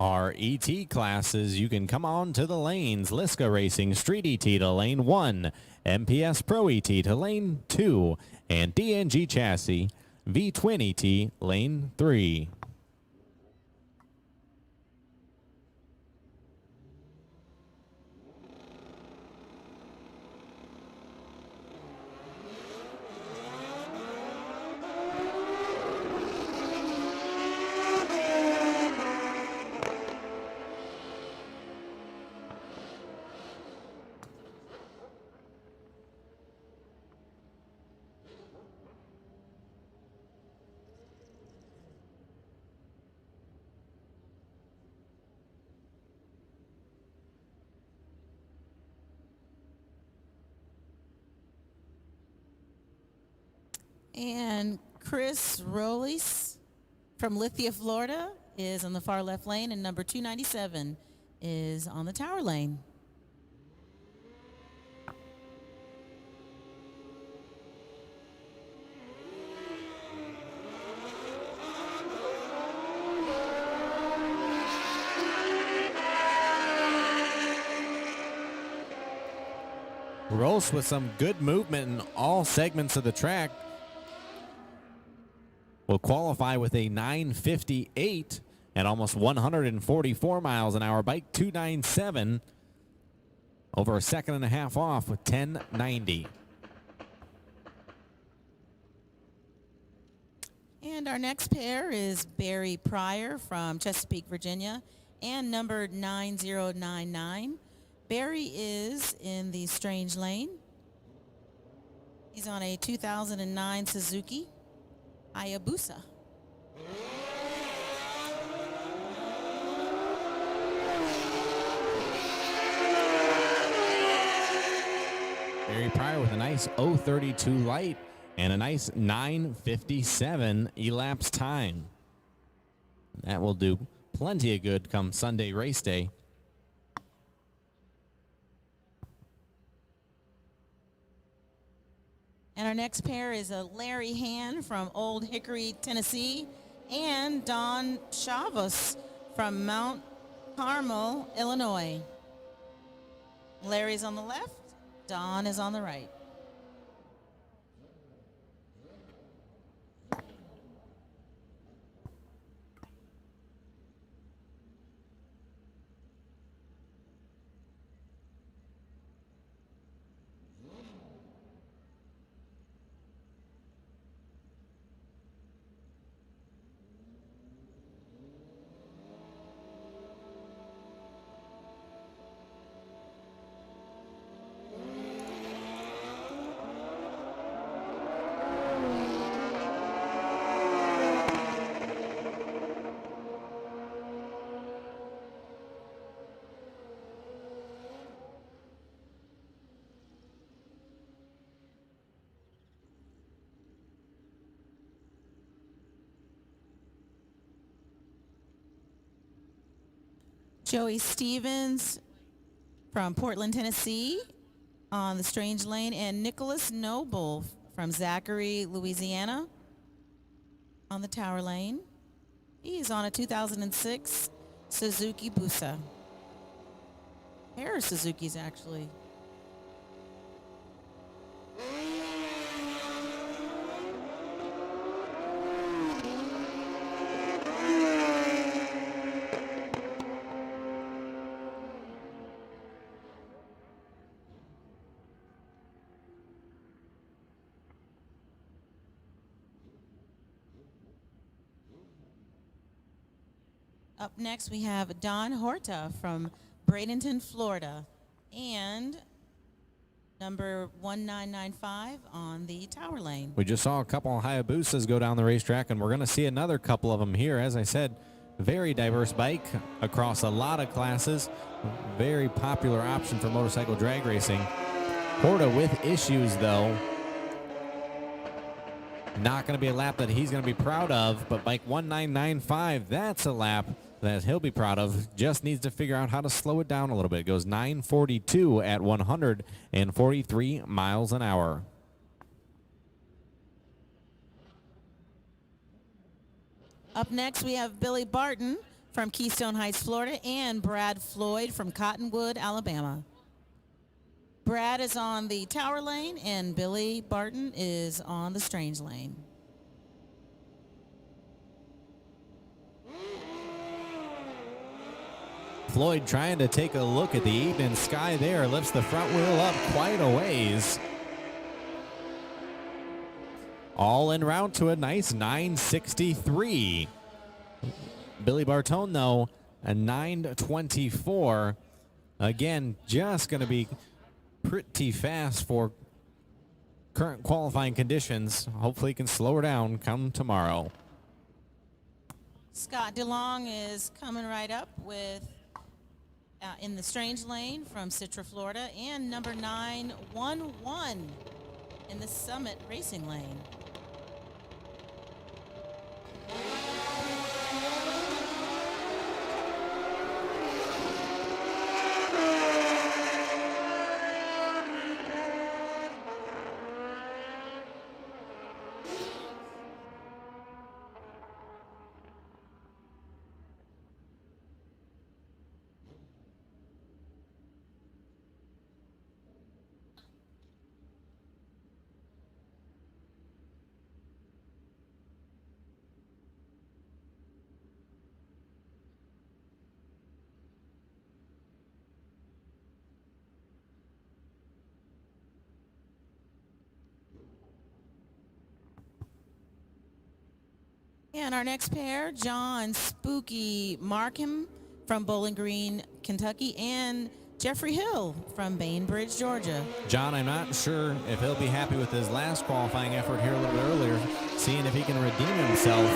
Our ET classes, you can come on to the lanes. Liska Racing Street ET to lane 1, MPS Pro ET to lane 2, and DNG Chassis V-Twin ET lane 3. And Chris Rowley's from Lithia, Florida is on the far left lane, and number 297 is on the tower lane. Ross with some good movement in all segments of the track will qualify with a 9:58 at almost 144 miles an hour. Bike 297 over a second and a half off with 10:90. And our next pair is Barry Pryor from Chesapeake, Virginia, and number 9099. Barry is in the strange lane. He's on a 2009 Suzuki Hayabusa. Barry Pryor with a nice 032 light and a nice 9:57 elapsed time. That will do plenty of good come Sunday race day. And our next pair is a Larry Hand from Old Hickory, Tennessee, and Don Chavos from Mount Carmel, Illinois. Larry's on the left, Don is on the right. Joey Stevens from Portland, Tennessee on the strange lane, and Nicholas Noble from Zachary, Louisiana on the tower lane. He is on a 2006 Suzuki Busa. Pair of Suzukis, actually. Up next, we have Don Horta from Bradenton, Florida, and number 1995 on the tower lane. We just saw a couple of Hayabusas go down the racetrack, and we're going to see another couple of them here. As I said, very diverse bike across a lot of classes. Very popular option for motorcycle drag racing. Horta with issues, though. Not going to be a lap that he's going to be proud of, but bike 1995, that's a lap that he'll be proud of. Just needs to figure out how to slow it down a little bit. It goes 9:42 at 143 miles an hour. Up next, we have Billy Barton from Keystone Heights, Florida, and Brad Floyd from Cottonwood, Alabama. Brad is on the Tower Lane, and Billy Barton is on the Strange Lane. Floyd trying to take a look at the evening sky there, lifts the front wheel up quite a ways. All en route to a nice 963. Billy Barton, though, a 924. Again, just going to be pretty fast for current qualifying conditions. Hopefully he can slow her down come tomorrow. Scott DeLong is coming right up with in the Strange Lane from Citra, Florida, and number 911 in the Summit Racing Lane. And our next pair, John Spooky Markham from Bowling Green, Kentucky, and Jeffrey Hill from Bainbridge, Georgia. John, I'm not sure if he'll be happy with his last qualifying effort here a little bit earlier, seeing if he can redeem himself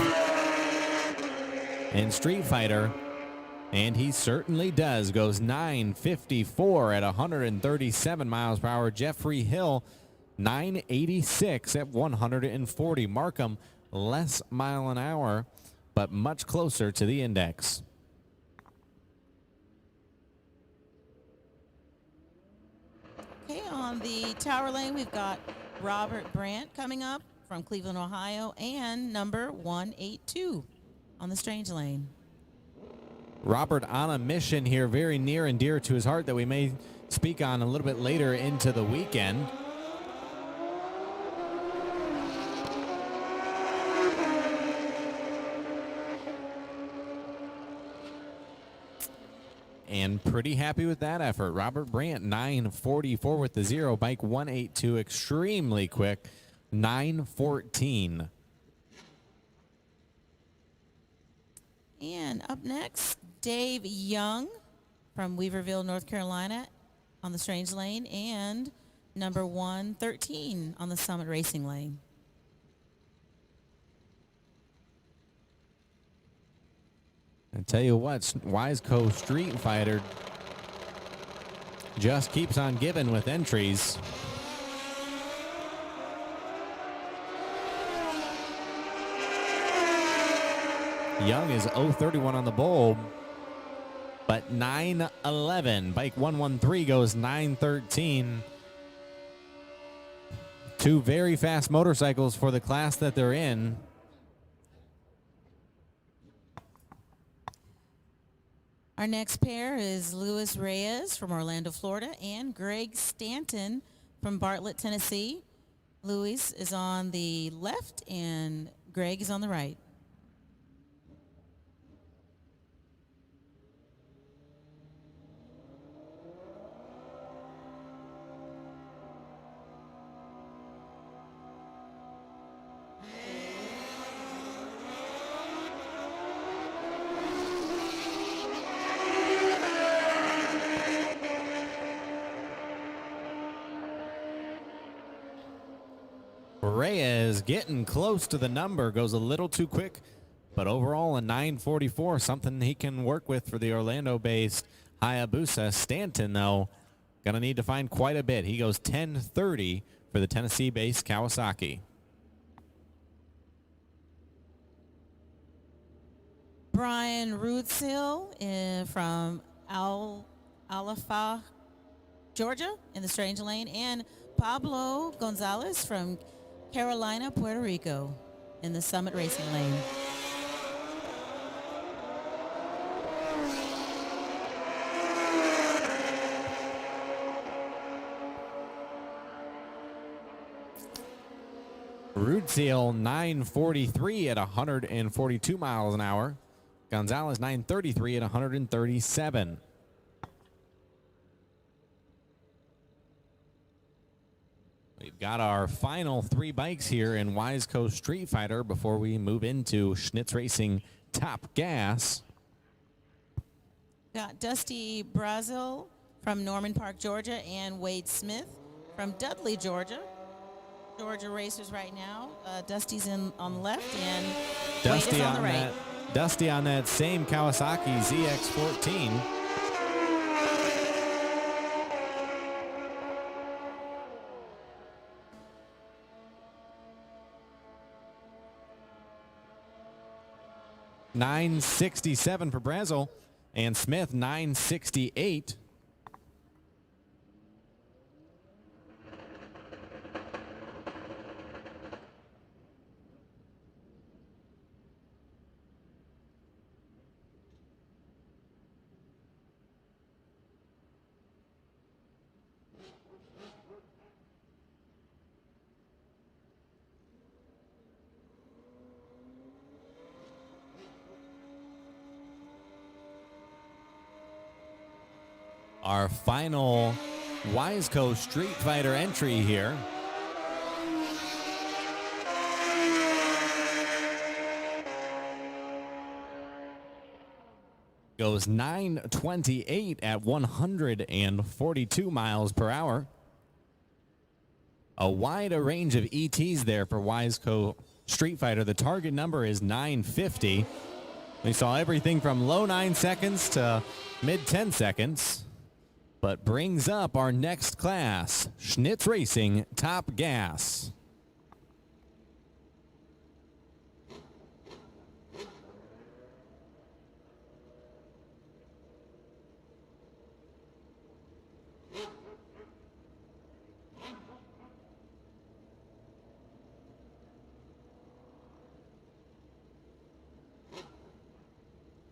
in Street Fighter. And he certainly does. Goes 954 at 137 miles per hour. Jeffrey Hill, 986 at 140. Markham, less mile an hour, but much closer to the index. Okay, on the Tower Lane, we've got Robert Brandt coming up from Cleveland, Ohio, and number 182 on the Strange Lane. Robert on a mission here, very near and dear to his heart, that we may speak on a little bit later into the weekend. And pretty happy with that effort. Robert Brandt, 944 with the 0. Bike 182, extremely quick, 914. And up next, Dave Young from Weaverville, North Carolina on the Strange Lane, and number 113 on the Summit Racing Lane. I tell you what, Wiseco Street Fighter just keeps on giving with entries. Young is 031 on the bulb, but 911. Bike 113 goes 913. Two very fast motorcycles for the class that they're in. Our next pair is Luis Reyes from Orlando, Florida, and Greg Stanton from Bartlett, Tennessee. Luis is on the left, and Greg is on the right. Reyes getting close to the number, goes a little too quick, but overall a 944, something he can work with for the Orlando-based Hayabusa. Stanton, though, gonna need to find quite a bit. He goes 1030 for the Tennessee-based Kawasaki. Brian Rudsill from Alafa, Georgia in the Strange Lane, and Pablo Gonzalez from Carolina, Puerto Rico in the Summit Racing Lane. Rudsiel 9:43 at 142 miles an hour. Gonzalez 9:33 at 137. We've got our final 3 bikes here in Wiseco Street Fighter before we move into Schnitz Racing Top Gas. Got Dusty Brazil from Norman Park, Georgia, and Wade Smith from Dudley, Georgia. Georgia racers right now. Dusty's on the left and Wade is on the right. Dusty on that same Kawasaki ZX14. $967 for Brazel, and Smith $968. Our final Wiseco Street Fighter entry here. Goes 9:28 at 142 miles per hour. A wide range of ETs there for Wiseco Street Fighter. The target number is 950. We saw everything from low 9 seconds to mid 10 seconds. But brings up our next class, Schnitz Racing Top Gas.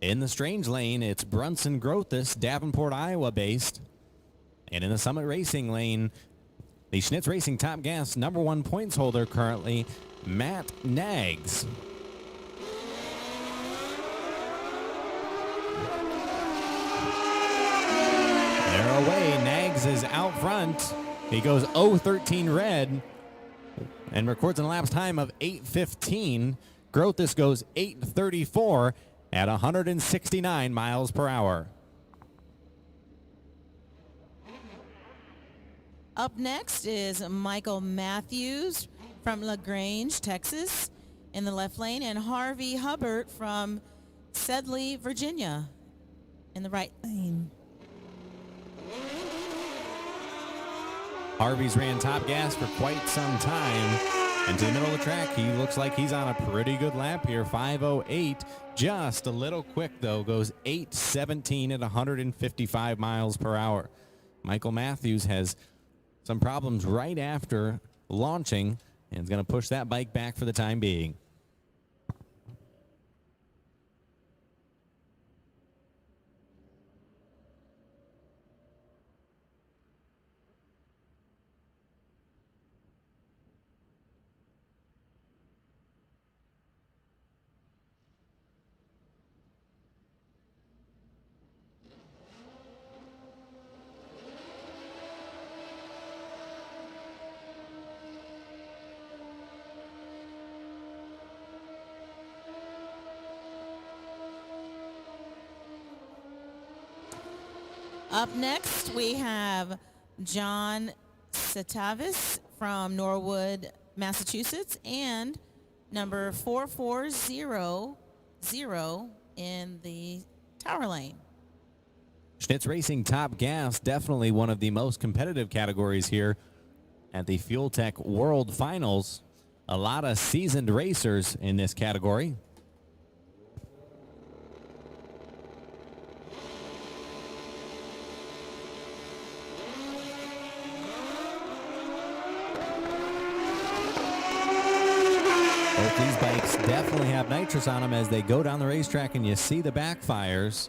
In the Strange Lane, it's Brunson Grothus, Davenport, Iowa based. And in the Summit Racing Lane, the Schnitz Racing Top Gas #1 points holder currently, Matt Nags. They're away. Nags is out front. He goes 013 red and records an elapsed time of 8:15. Grothus goes 8:34 at 169 miles per hour. Up next is Michael Matthews from LaGrange, Texas, in the left lane, and Harvey Hubbard from Sedley, Virginia, in the right lane. Harvey's ran Top Gas for quite some time. And to the middle of the track, he looks like he's on a pretty good lap here. 5:08, just a little quick, though. Goes 8:17 at 155 miles per hour. Michael Matthews has some problems right after launching and is going to push that bike back for the time being. Up next, we have John Satavis from Norwood, Massachusetts, and number 4400 in the Tower Lane. Schnitz Racing Top Gas, definitely one of the most competitive categories here at the Fuel Tech World Finals. A lot of seasoned racers in this category. Both these bikes definitely have nitrous on them as they go down the racetrack, and you see the backfires.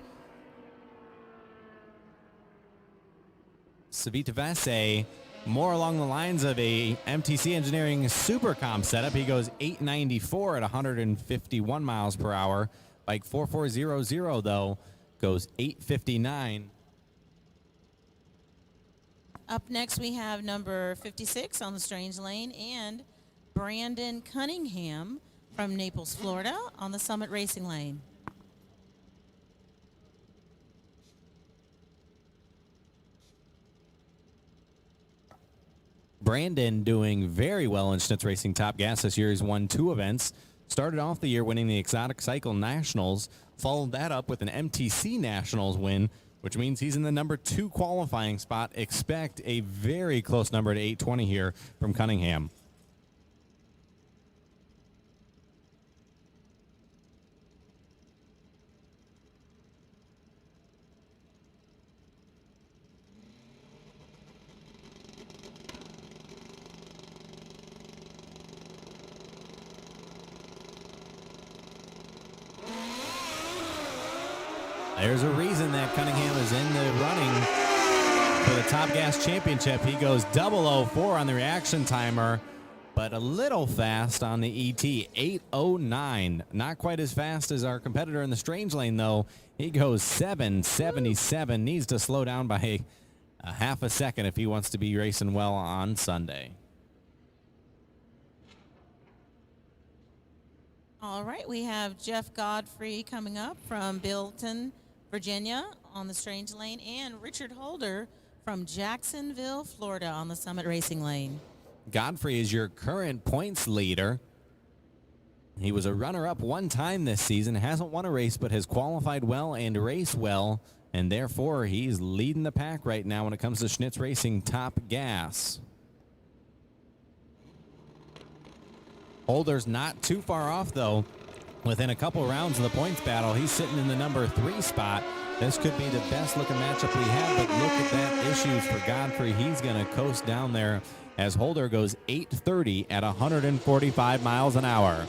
Savita Vasse more along the lines of a MTC Engineering Super Comp setup. He goes 894 at 151 miles per hour. Bike 4400, though, goes 859. Up next, we have number 56 on the Strange Lane and Brandon Cunningham from Naples, Florida on the Summit Racing Lane. Brandon doing very well in Schnitz Racing Top Gas this year. He's won 2 events. Started off the year winning the Exotic Cycle Nationals. Followed that up with an MTC Nationals win, which means he's in the number 2 qualifying spot. Expect a very close number to 820 here from Cunningham. There's a reason that Cunningham is in the running for the Top Gas Championship. He goes 004 on the reaction timer, but a little fast on the ET, 809. Not quite as fast as our competitor in the Strange Lane, though. He goes 777. Needs to slow down by a half a second if he wants to be racing well on Sunday. All right, we have Jeff Godfrey coming up from Bilton, Virginia on the Strange Lane, and Richard Holder from Jacksonville, Florida on the Summit Racing Lane. Godfrey is your current points leader. He was a runner-up one time this season, hasn't won a race, but has qualified well and raced well, and therefore he's leading the pack right now when it comes to Schnitz Racing Top Gas. Holder's not too far off, though. Within a couple rounds of the points battle, he's sitting in the number 3 spot. This could be the best looking matchup we have, but look at that issues for Godfrey. He's going to coast down there as Holder goes 830 at 145 miles an hour.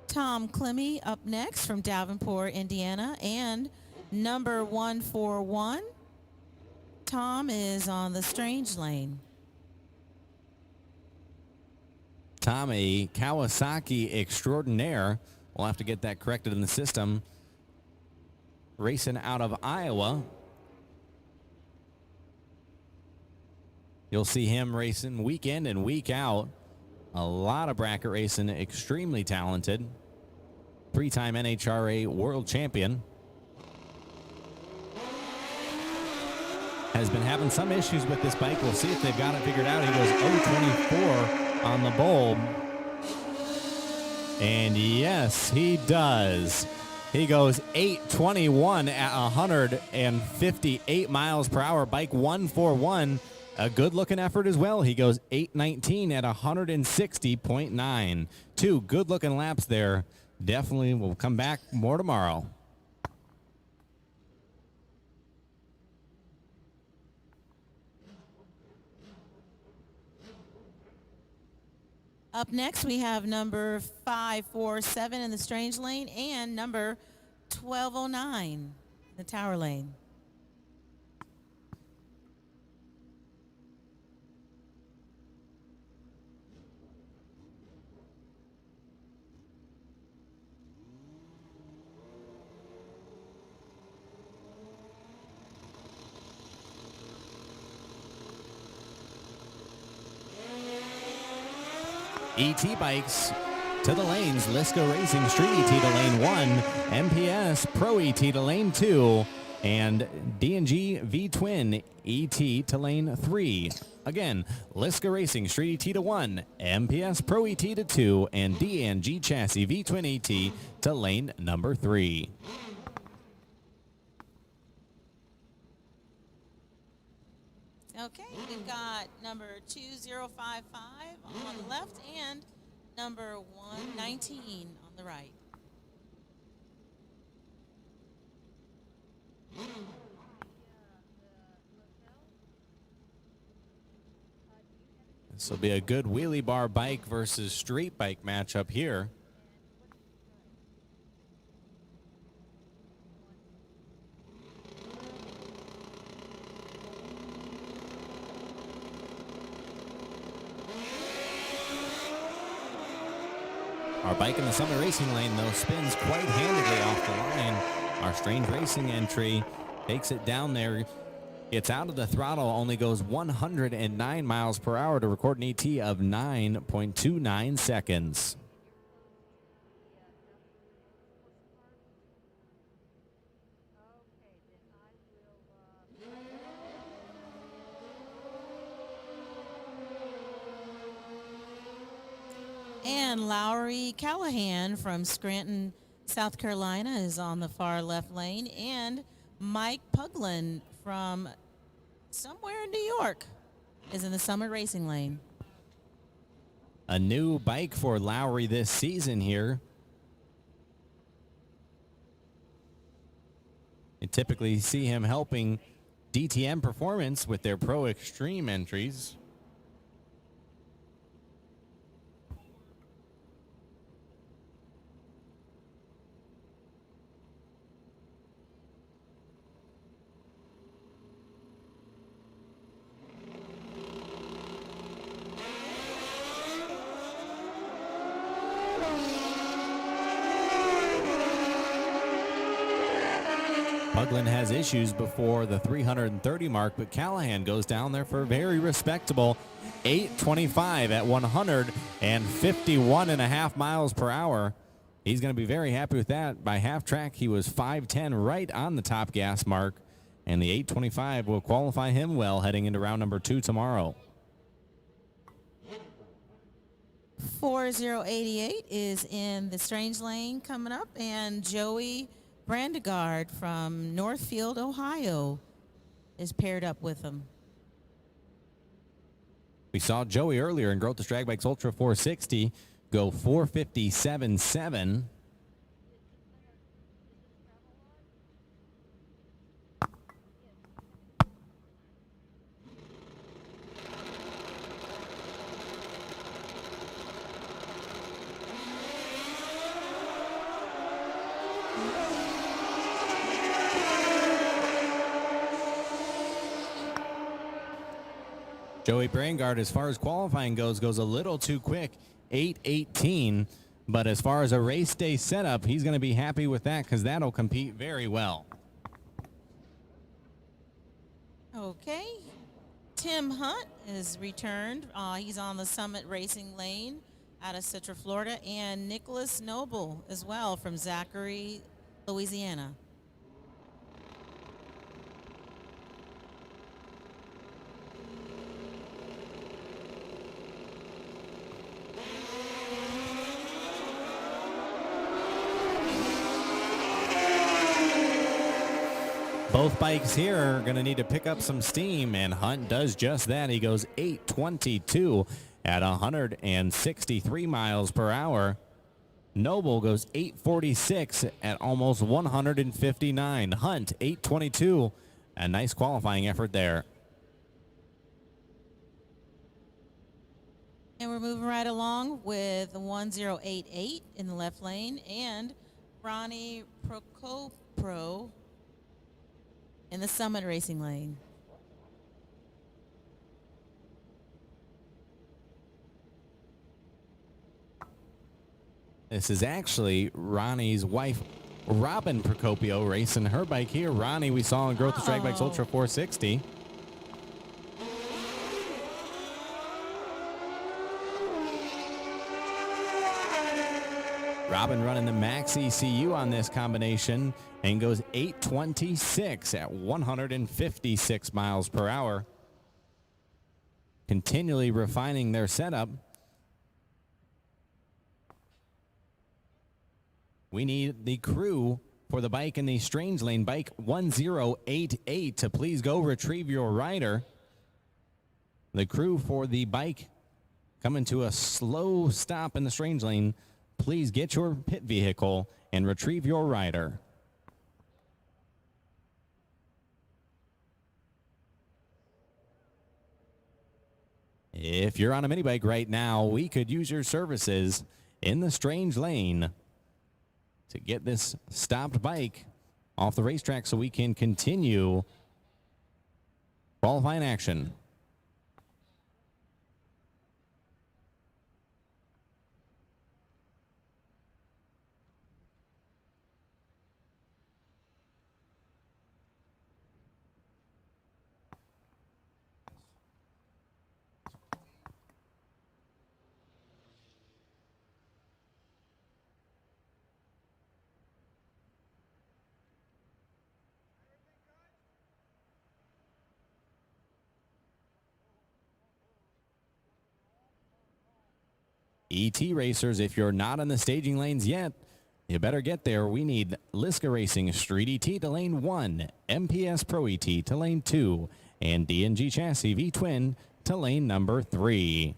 Tom Clemmy up next from Davenport, Indiana, and number 141. Tom is on the Strange Lane. Tom, a Kawasaki extraordinaire. We'll have to get that corrected in the system. Racing out of Iowa. You'll see him racing week in and week out. A lot of bracket racing, extremely talented. 3-time NHRA world champion. Has been having some issues with this bike. We'll see if they've got it figured out. He goes 024 on the bulb. And yes, he does. He goes 821 at 158 miles per hour. Bike 141. A good-looking effort as well. He goes 819 at 160.9. 2 good-looking laps there. Definitely will come back more tomorrow. Up next, we have number 547 in the Strange Lane and number 1209 in the Tower Lane. ET bikes to the lanes. Lisco Racing Street ET to lane 1, MPS Pro ET to lane 2, and D&G V-Twin ET to lane 3. Again, Lisco Racing Street ET to 1, MPS Pro ET to 2, and D&G Chassis V-Twin ET to lane number 3. Okay, we've got number 2055 on the left and number 119 on the right. This will be a good wheelie bar bike versus street bike matchup here. Our bike in the Summit Racing lane, though, spins quite handedly off the line. Our Strange Racing entry takes it down there, gets out of the throttle, only goes 109 miles per hour to record an ET of 9.29 seconds. And Lowry Callahan from Scranton, South Carolina is on the far left lane. And Mike Puglin from somewhere in New York is in the Summit Racing lane. A new bike for Lowry this season here. You typically see him helping DTM Performance with their Pro Extreme entries. Puglin has issues before the 330 mark, but Callahan goes down there for a very respectable 8:25 at 151.5 miles per hour. He's going to be very happy with that. By half track, he was 5:10 right on the top gas mark, and the 8:25 will qualify him well heading into round number 2 tomorrow. 4088 is in the Strange lane coming up, and Joey Brandegard from Northfield, Ohio is paired up with him. We saw Joey earlier in Growth Drag Bikes Ultra 460 go 4:57.7. Joey Brangard, as far as qualifying goes a little too quick, 8:18. But as far as a race day setup, he's going to be happy with that because that'll compete very well. Okay. Tim Hunt is returned. He's on the Summit Racing lane out of Citra, Florida. And Nicholas Noble as well from Zachary, Louisiana. Both bikes here are going to need to pick up some steam, and Hunt does just that. He goes 8:22 at 163 miles per hour. Noble goes 8:46 at almost 159. Hunt 8:22. A nice qualifying effort there. And we're moving right along with 1088 in the left lane and Ronnie Procopro in the Summit Racing lane. This is actually Ronnie's wife, Robin Procopio, racing her bike here. Ronnie, we saw in Growth Drag Bikes Ultra 460. Robin running the max ECU on this combination and goes 8:26 at 156 miles per hour. Continually refining their setup. We need the crew for the bike in the Strange Lane, bike 1088, to please go retrieve your rider. The crew for the bike coming to a slow stop in the Strange Lane. Please get your pit vehicle and retrieve your rider. If you're on a mini bike right now, we could use your services in the strange lane to get this stopped bike off the racetrack so we can continue qualifying action. ET racers, if you're not in the staging lanes yet, you better get there. We need Liska Racing Street ET to lane 1, MPS Pro ET to lane 2, and D&G Chassis V-Twin to lane number 3.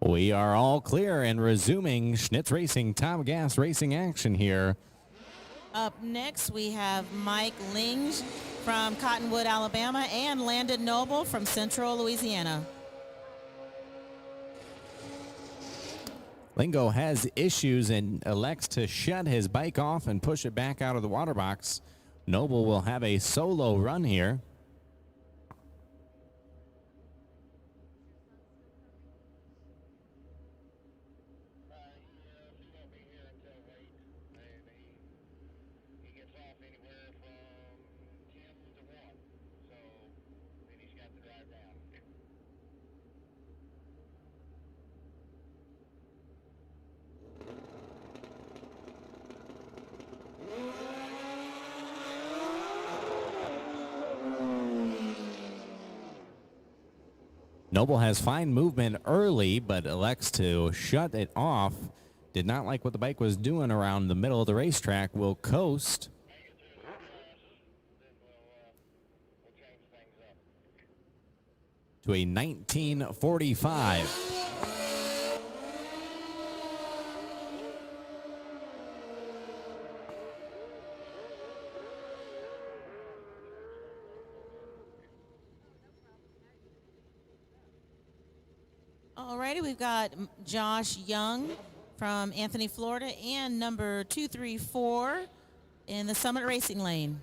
We are all clear and resuming Schnitz Racing Top Gas racing action here. Up next, we have Mike Linge from Cottonwood, Alabama, and Landon Noble from Central Louisiana. Lingo has issues and elects to shut his bike off and push it back out of the water box. Noble will have a solo run here. Noble has fine movement early, but elects to shut it off. Did not like what the bike was doing around the middle of the racetrack. Will coast. To a 1945. Alrighty, we've got Josh Young from Anthony, Florida, and number 234 in the Summit Racing lane.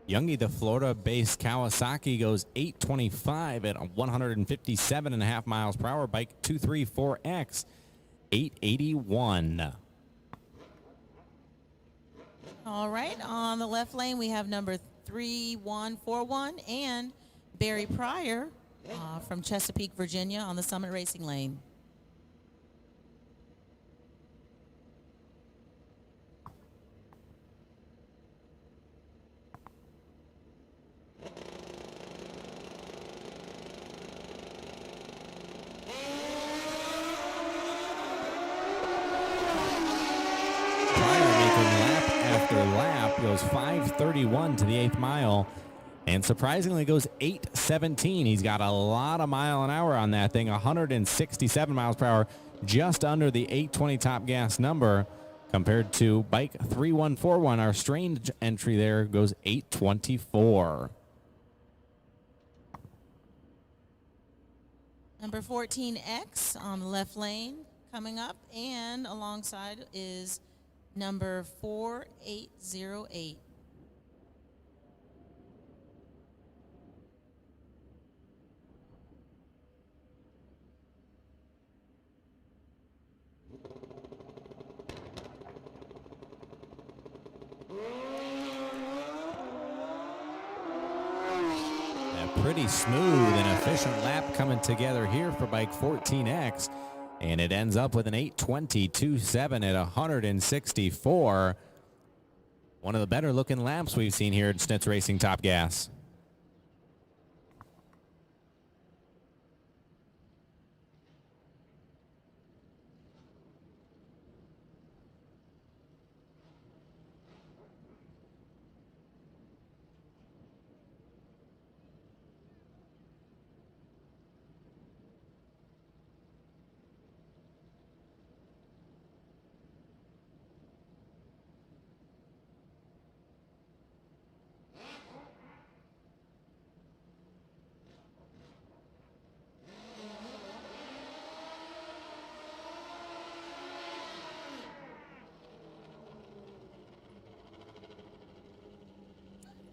Youngie, the Florida-based Kawasaki, goes 825 at 157.5 miles per hour. Bike 234X, 881. All right, on the left lane, we have number 3141, and Barry Pryor from Chesapeake, Virginia on the Summit Racing lane. Lap goes 5:31 to the 8th mile, and surprisingly goes 8:17. He's got a lot of mile an hour on that thing, 167 miles per hour, just under the 820 top gas number, compared to bike 3141. Our strange entry there goes 824. Number 14X on the left lane coming up, and alongside is number 4808. A pretty smooth and efficient lap coming together here for bike 14X. And it ends up with an 8:22.7 at 164. One of the better looking laps we've seen here at Schnitz Racing Top Gas.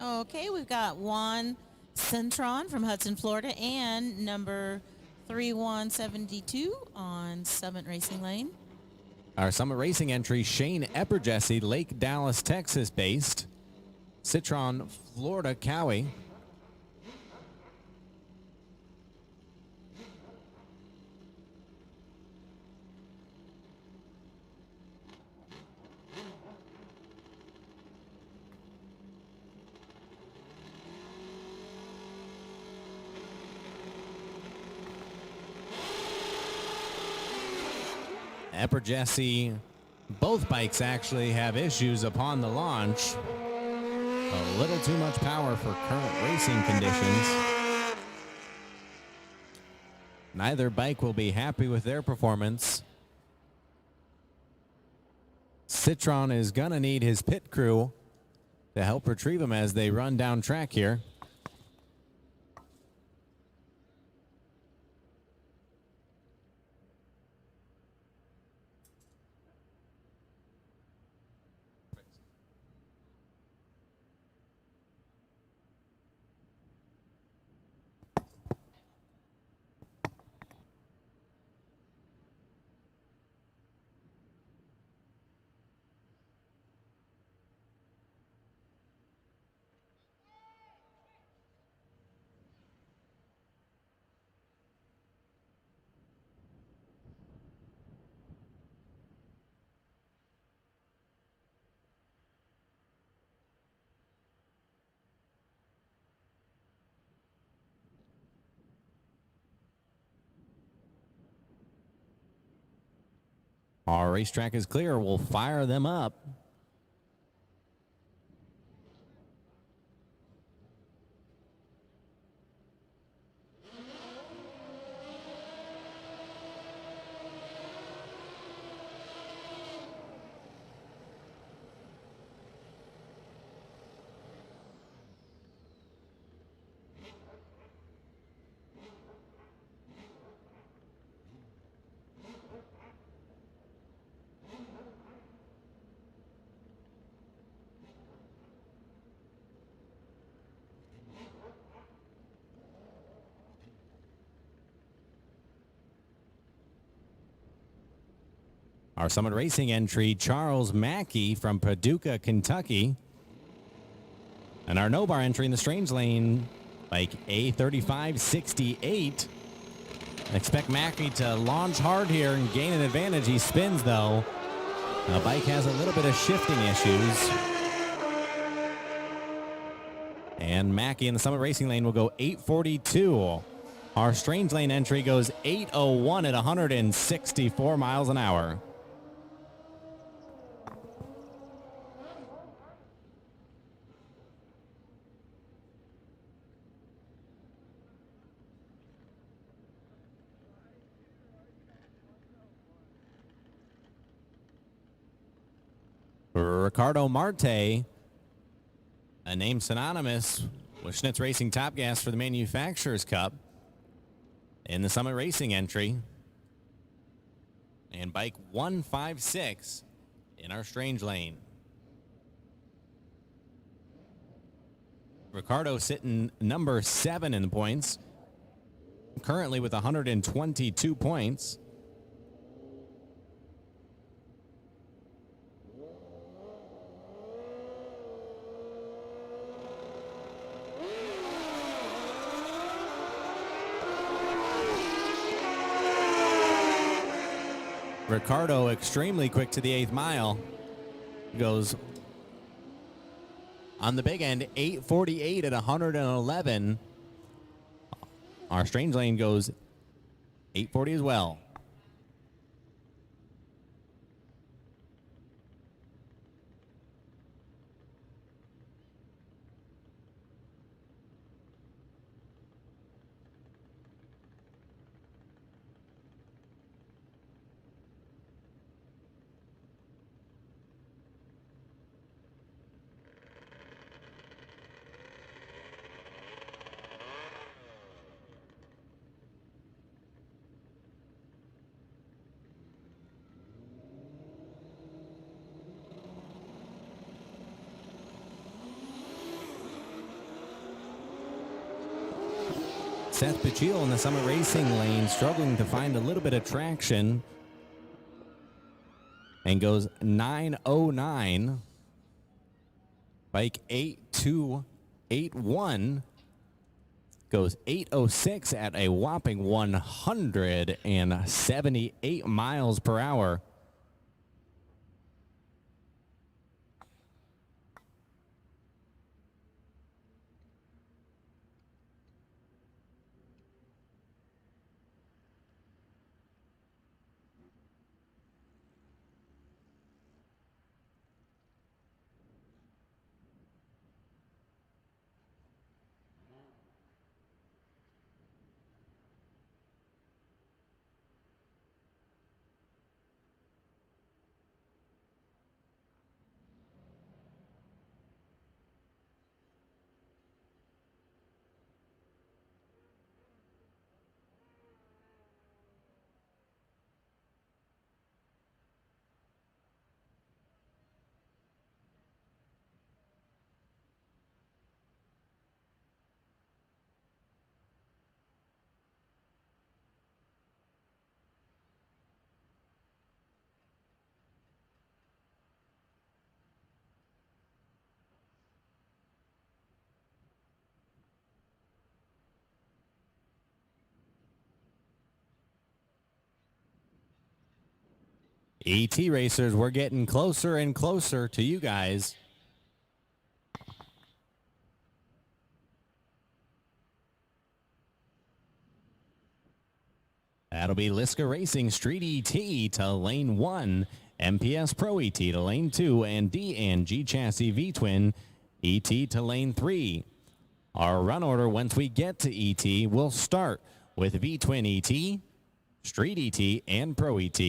Okay, we've got Juan Centron from Hudson, Florida, and number 3172 on Summit Racing Lane. Our Summit Racing entry, Shane Epperjesse, Lake Dallas, Texas based. Citron, Florida, Cowie. Epperjesse, both bikes actually have issues upon the launch. A little too much power for current racing conditions. Neither bike will be happy with their performance. Citron is gonna need his pit crew to help retrieve him as they run down track here. Our racetrack is clear. We'll fire them up. Our Summit Racing entry, Charles Mackey from Paducah, Kentucky. And our no bar entry in the strange lane, bike A3568. Expect Mackey to launch hard here and gain an advantage. He spins, though. The bike has a little bit of shifting issues. And Mackey in the Summit Racing lane will go 842. Our strange lane entry goes 801 at 164 miles an hour. Ricardo Marte, a name synonymous with Schnitz Racing Top Gas for the Manufacturers Cup, in the Summit Racing entry. And bike 156 in our strange lane. Ricardo sitting number 7 in the points, currently with 122 points. Ricardo extremely quick to the 8th mile. Goes on the big end, 848 at 111. Our strange lane goes 840 as well. Seth Pichil in the Summit Racing lane, struggling to find a little bit of traction, and goes 909. Bike 8281 goes 806 at a whopping 178 miles per hour. ET racers, we're getting closer and closer to you guys. That'll be Liska Racing Street ET to lane 1, MPS Pro ET to lane 2, and D&G Chassis V-Twin ET to lane 3. Our run order once we get to ET will start with V-Twin ET, Street ET, and Pro ET.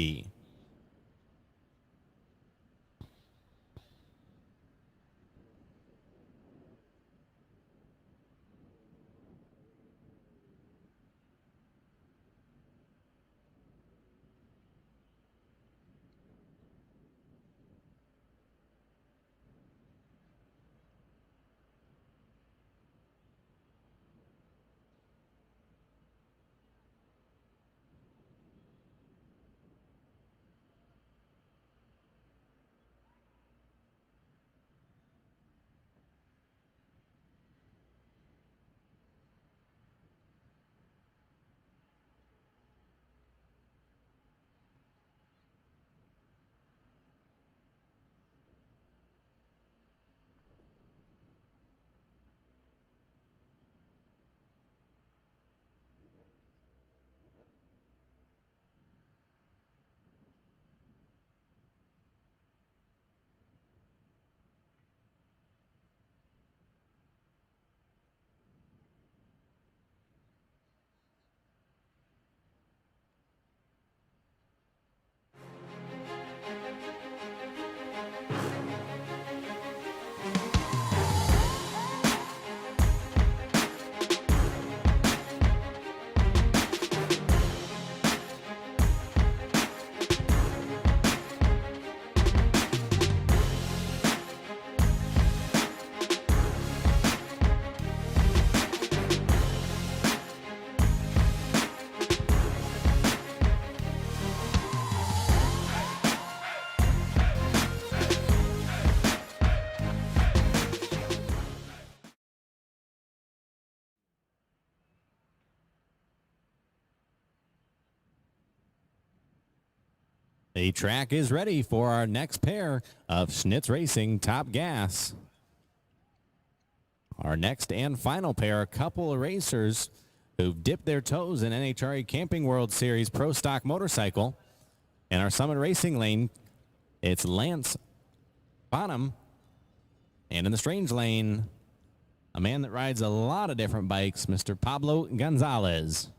The track is ready for our next pair of Schnitz Racing Top Gas. Our next and final pair, a couple of racers who've dipped their toes in NHRA Camping World Series Pro Stock Motorcycle. In our Summit Racing lane, it's Lance Bonham. And in the Strange lane, a man that rides a lot of different bikes, Mr. Pablo Gonzalez.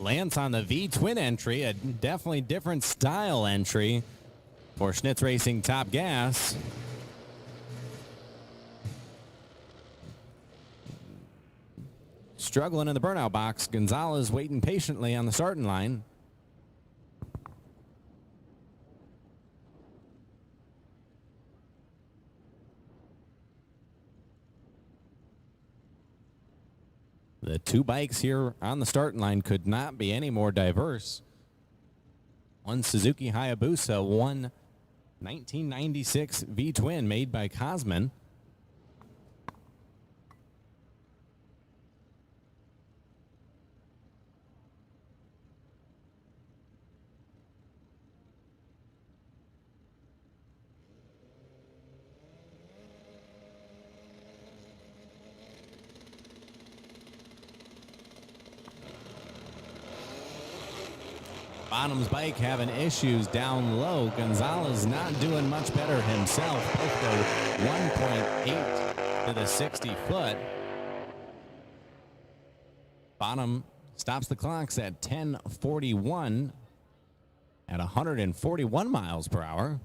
Lance on the V-twin entry, a definitely different style entry for Schnitz Racing Top Gas. Struggling in the burnout box, Gonzalez waiting patiently on the starting line. The two bikes here on the starting line could not be any more diverse. One Suzuki Hayabusa, one 1996 V-twin made by Cosman. Bonham's bike having issues down low. Gonzalez not doing much better himself. Both go 1.8 to the 60 foot. Bonham stops the clocks at 10:41 at 141 miles per hour.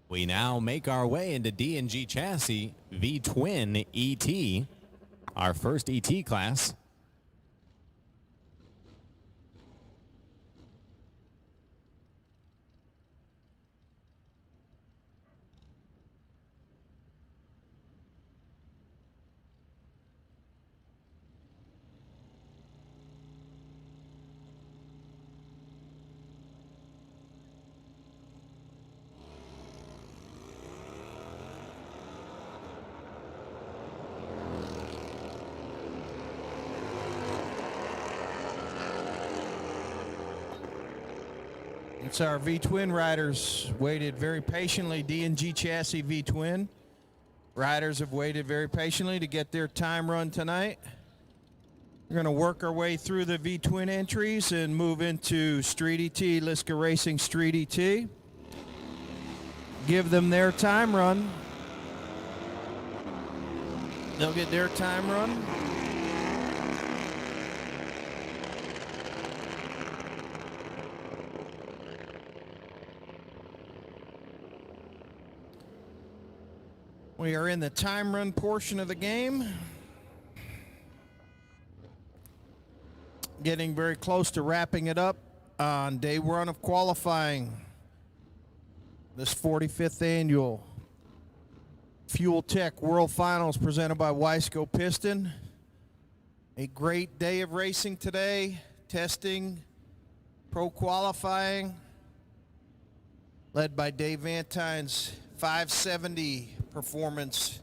We now make our way into D&G Chassis V-Twin ET, our first ET class. It's our V-Twin riders waited very patiently. D&G Chassis V-Twin. Riders have waited very patiently to get their time run tonight. We're going to work our way through the V-Twin entries and move into Street ET, Liska Racing Street ET. Give them their time run. They'll get their time run. We are in the time run portion of the game. Getting very close to wrapping it up on day one of qualifying. This 45th annual Fuel Tech World Finals presented by Wiseco Piston. A great day of racing today. Testing, pro qualifying, led by Dave Vantine's 570 performance,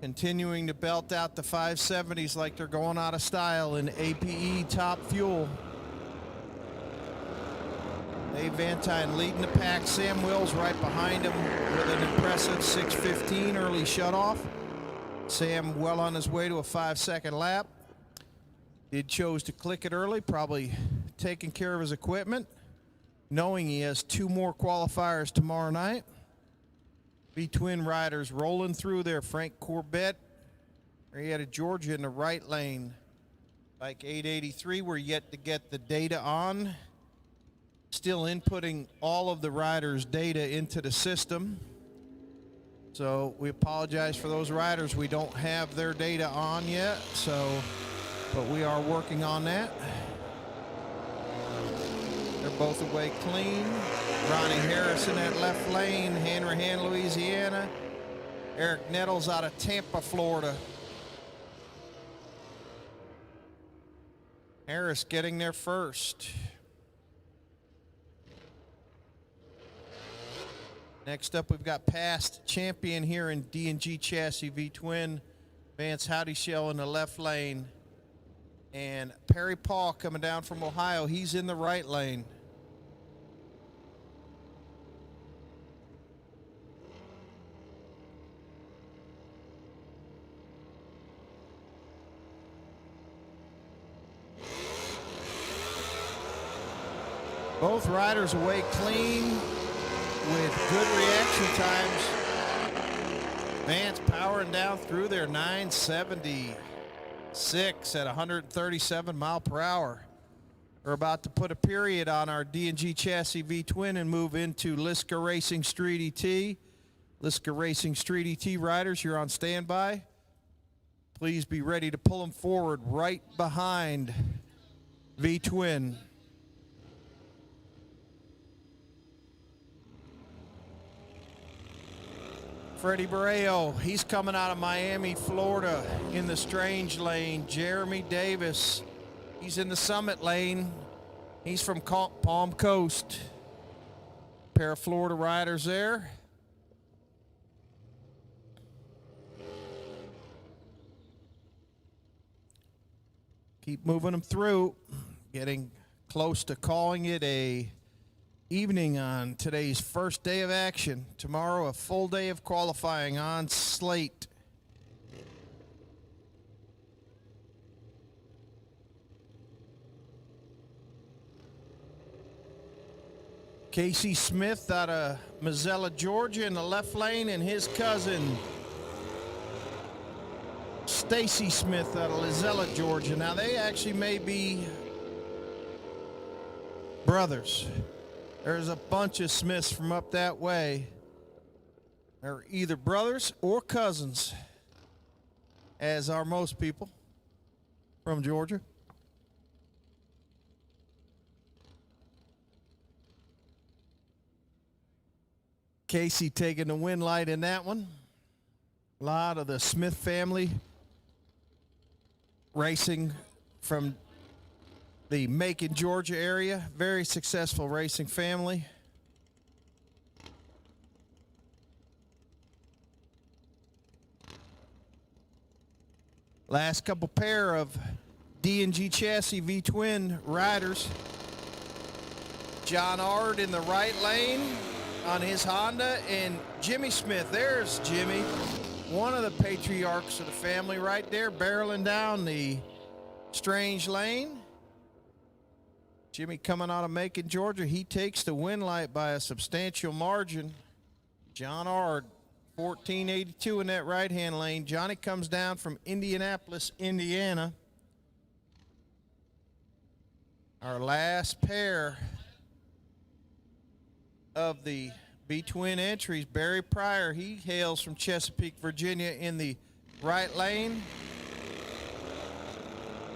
continuing to belt out the 570s like they're going out of style in APE top fuel. Dave Vantine leading the pack. Sam Wills right behind him with an impressive 6:15 early shutoff. Sam well on his way to a 5-second lap. Did chose to click it early, probably taking care of his equipment. knowing he has 2 more qualifiers tomorrow night. V-twin riders rolling through there. Frank Corbett, he out of Georgia in the right lane. Bike 883, we're yet to get the data on. Still inputting all of the riders' data into the system. So we apologize for those riders. We don't have their data on yet, but we are working on that. They're both away clean. Ronnie Harris in that left lane, Hanrahan, Louisiana. Eric Nettles out of Tampa, Florida. Harris getting there first. Next up, we've got past champion here in D&G Chassis V-twin, Vance Howdyshell in the left lane. And Perry Paul coming down from Ohio, he's in the right lane. Both riders away clean with good reaction times. Vance powering down through there, 976 at 137 mile per hour. We're about to put a period on our D&G Chassis V-twin and move into Liska Racing Street ET. Liska Racing Street ET riders, you're on standby. Please be ready to pull them forward right behind V-twin. Freddie Barreo, he's coming out of Miami, Florida in the strange lane. Jeremy Davis, he's in the summit lane. He's from Palm Coast. Pair of Florida riders there. Keep moving them through. Getting close to calling it a evening on today's first day of action. Tomorrow, a full day of qualifying on slate. Casey Smith out of Mazzella, Georgia in the left lane, and his cousin Stacy Smith out of Lizella, Georgia. Now they actually may be brothers. There's a bunch of Smiths from up that way. They're either brothers or cousins, as are most people from Georgia. Casey taking the win light in that one. A lot of the Smith family racing from the Macon, Georgia area. Very successful racing family. Last couple pair of D&G Chassis V-twin riders. John Ard in the right lane on his Honda, and Jimmy Smith. There's Jimmy, one of the patriarchs of the family right there, barreling down the strange lane. Jimmy coming out of Macon, Georgia. He takes the win light by a substantial margin. John Ard, 1482 in that right-hand lane. Johnny comes down from Indianapolis, Indiana. Our last pair of the V-twin entries. Barry Pryor, he hails from Chesapeake, Virginia in the right lane.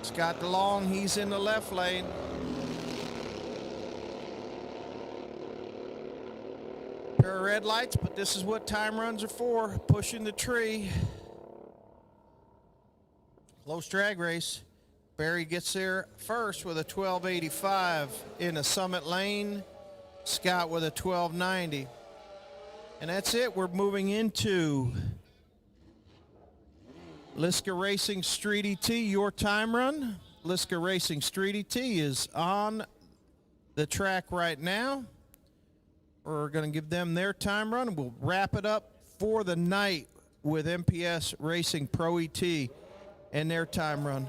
Scott DeLong, he's in the left lane. Pair of red lights, but this is what time runs are for. Pushing the tree. Close drag race. Barry gets there first with a 1285 in the summit lane. Scott with a 1290. And that's it. We're moving into Liska Racing Street ET, your time run. Liska Racing Street ET is on the track right now. We're going to give them their time run. We'll wrap it up for the night with MPS Racing Pro ET and their time run.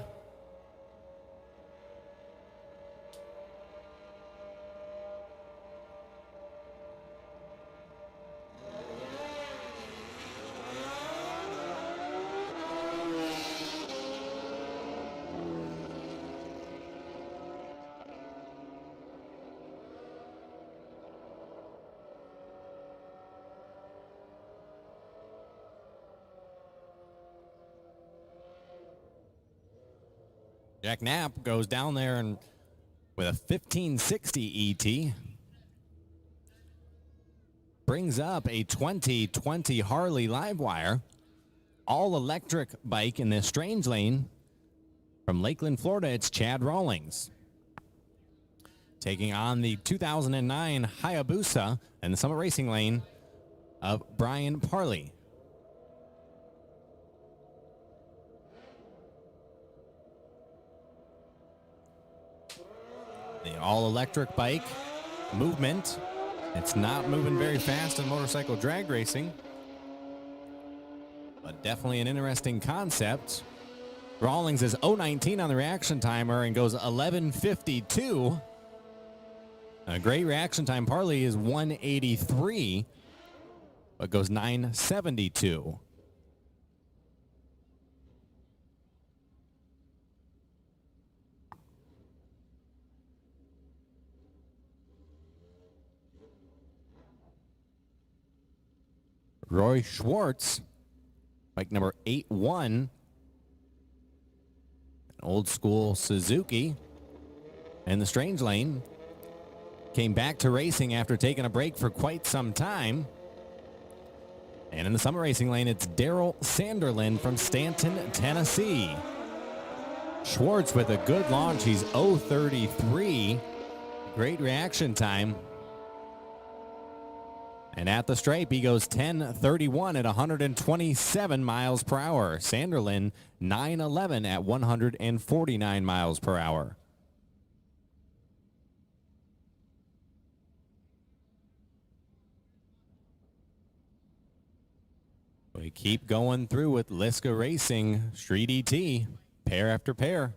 Jack Knapp goes down there and with a 1560 ET. Brings up a 2020 Harley Livewire. All-electric bike in this strange lane. From Lakeland, Florida, it's Chad Rawlings. Taking on the 2009 Hayabusa in the Summit Racing lane of Brian Parley. The all-electric bike movement. It's not moving very fast in motorcycle drag racing, but definitely an interesting concept. Rawlings is 019 on the reaction timer and goes 11:52. A great reaction time. Parley is 183, but goes 9:72. Roy Schwartz, bike number 81, an old school Suzuki in the strange lane. Came back to racing after taking a break for quite some time. And in the Summit Racing lane, it's Daryl Sanderlin from Stanton, Tennessee. Schwartz with a good launch. He's 033. Great reaction time. And at the stripe, he goes 10:31 at 127 miles per hour. Sanderlin, 9:11 at 149 miles per hour. We keep going through with Liska Racing, Street ET, pair after pair.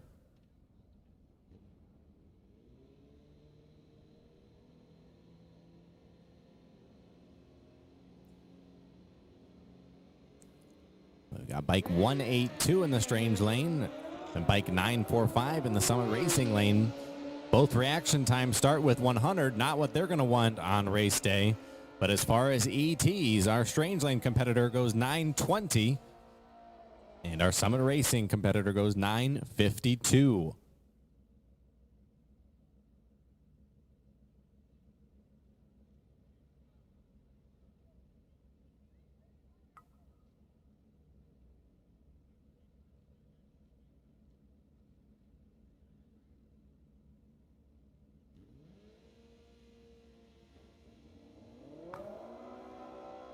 We got bike 182 in the strange lane and bike 945 in the Summit Racing lane. Both reaction times start with 100, not what they're going to want on race day. But as far as ETs, our strange lane competitor goes 920 and our Summit Racing competitor goes 952.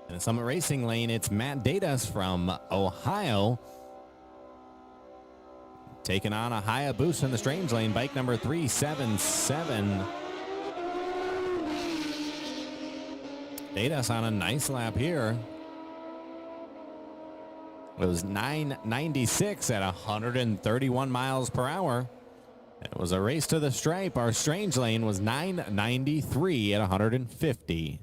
In the Summit Racing lane, it's Matt Datas from Ohio. Taking on a Hayabusa in the strange lane, bike number 377. Datas on a nice lap here. It was 996 at 131 miles per hour. It was a race to the stripe. Our strange lane was 993 at 150.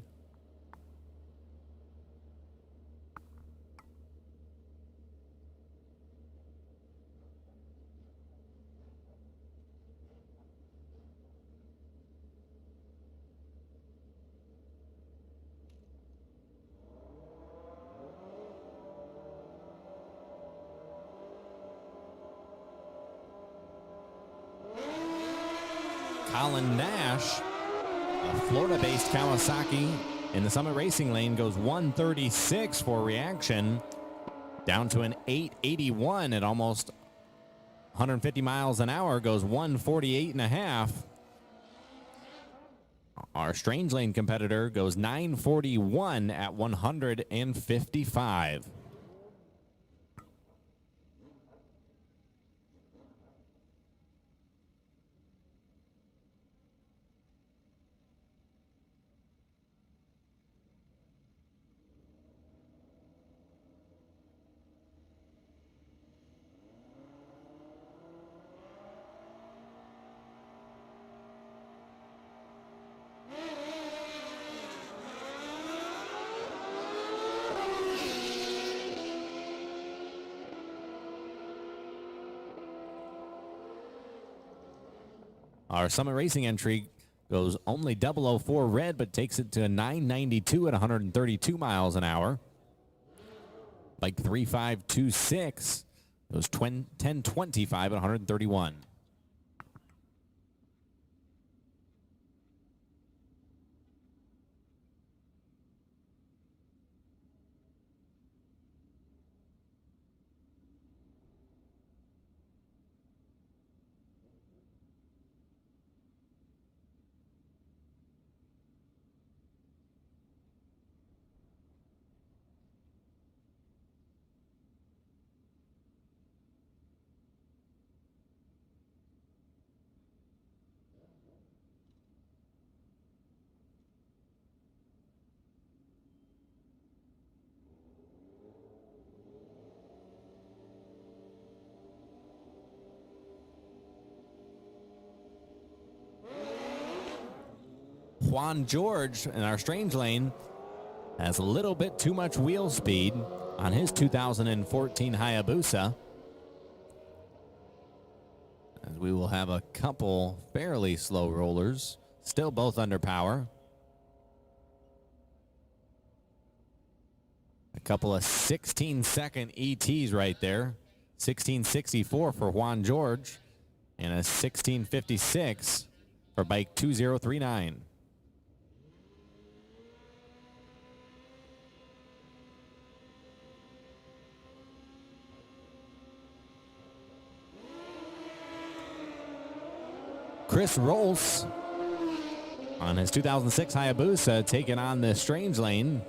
Colin Nash, a Florida-based Kawasaki in the Summit Racing lane, goes 136 for reaction, down to an 881 at almost 150 miles an hour, goes 148 and a half. Our strange lane competitor goes 941 at 155. Our Summit Racing entry goes only 004 red, but takes it to a 992 at 132 miles an hour. Bike 3526 goes 1025 at 131. Juan George in our strange lane has a little bit too much wheel speed on his 2014 Hayabusa. As we will have a couple fairly slow rollers, still both under power. A couple of 16-second ETs right there. 1664 for Juan George and a 1656 for bike 2039. Chris Rolls on his 2006 Hayabusa taking on the strange lane.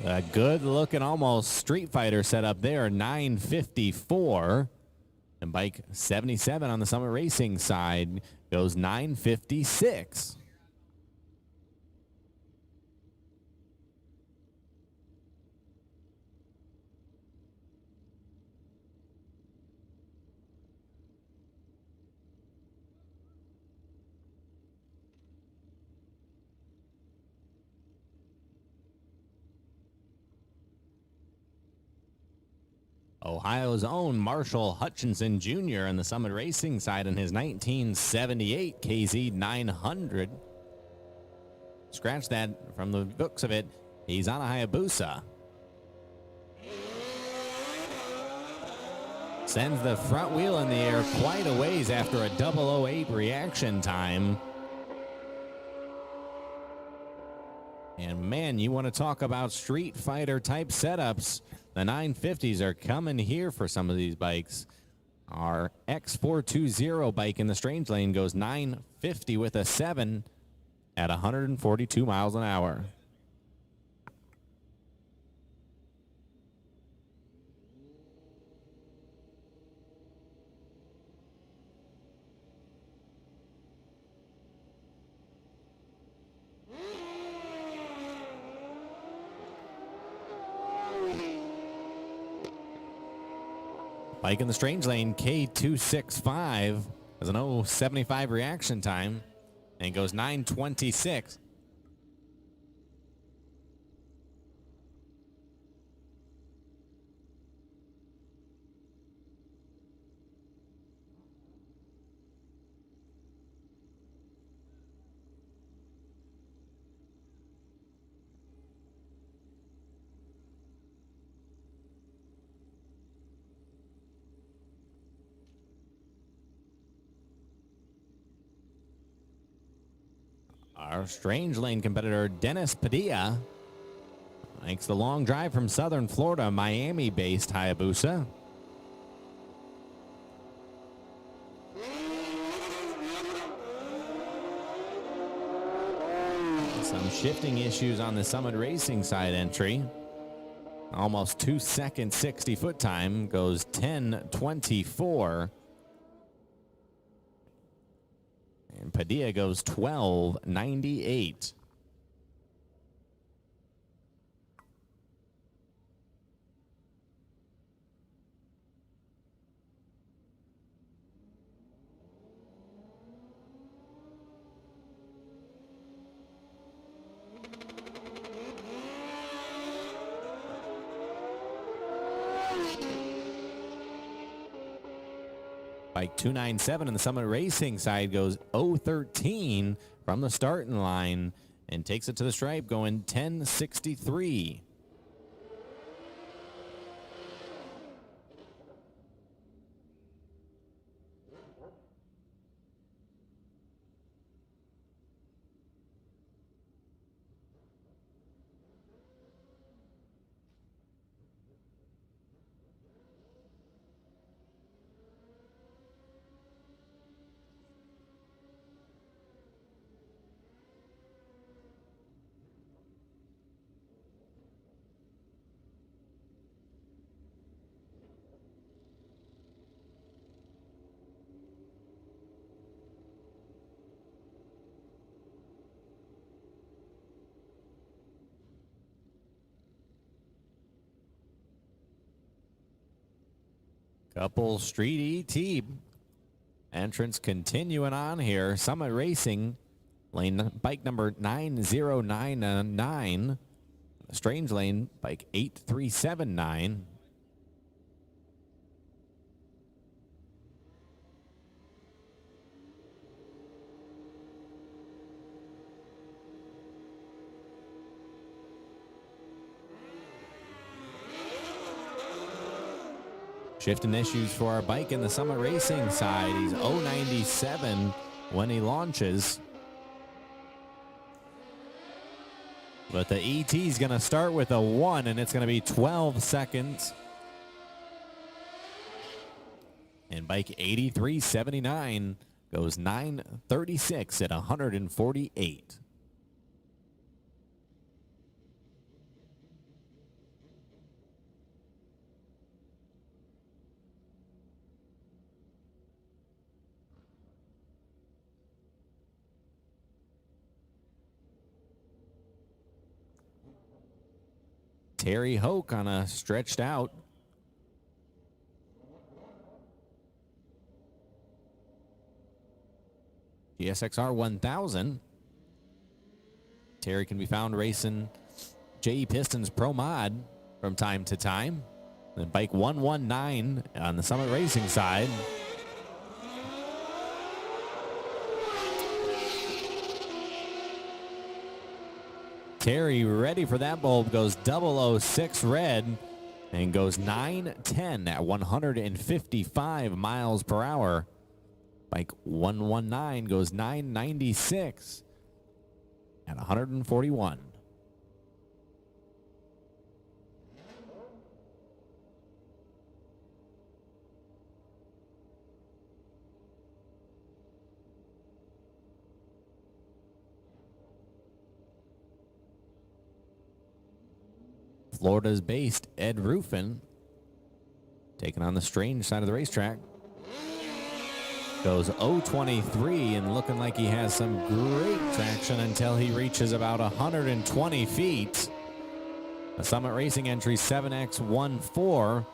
A good looking almost Street Fighter setup there, 954. And bike 77 on the Summit Racing side goes 956. Ohio's own Marshall Hutchinson Jr. on the Summit Racing side in his 1978 KZ 900. Scratch that from the looks of it. He's on a Hayabusa. Sends the front wheel in the air quite a ways after a 008 reaction time. And man, you want to talk about Street Fighter type setups. The 950s are coming here for some of these bikes. Our X420 bike in the strange lane goes 950 with a 7 at 142 miles an hour. Bike in the strange lane, K265, has an 075 reaction time and goes 926. Our strange lane competitor, Dennis Padilla, makes the long drive from southern Florida, Miami-based Hayabusa. Some shifting issues on the Summit Racing side entry. Almost 2 seconds, 60-foot time, goes 10:24. And Padilla goes 12:98. Bike 297 in the Summit Racing side goes 013 from the starting line and takes it to the stripe going 10:63. Couple street ET Entrance continuing on here. Summit Racing, bike number 9099. Strange Lane, bike 8379. Shifting issues for our bike in the Summit Racing side. He's 097 when he launches. But the ET is going to start with a 1, and it's going to be 12 seconds. And bike 8379 goes 936 at 148. Terry Hoke on a stretched out. GSXR 1000. Terry can be found racing JE Pistons Pro Mod from time to time. And bike 119 on the Summit Racing side. Terry ready for that bulb, goes 006 red and goes 910 at 155 miles per hour. Bike 119 goes 996 at 141. Florida's based Ed Ruffin taking on the Strange side of the racetrack. Goes 023 and looking like he has some great traction until he reaches about 120 feet. A Summit Racing entry 7X14.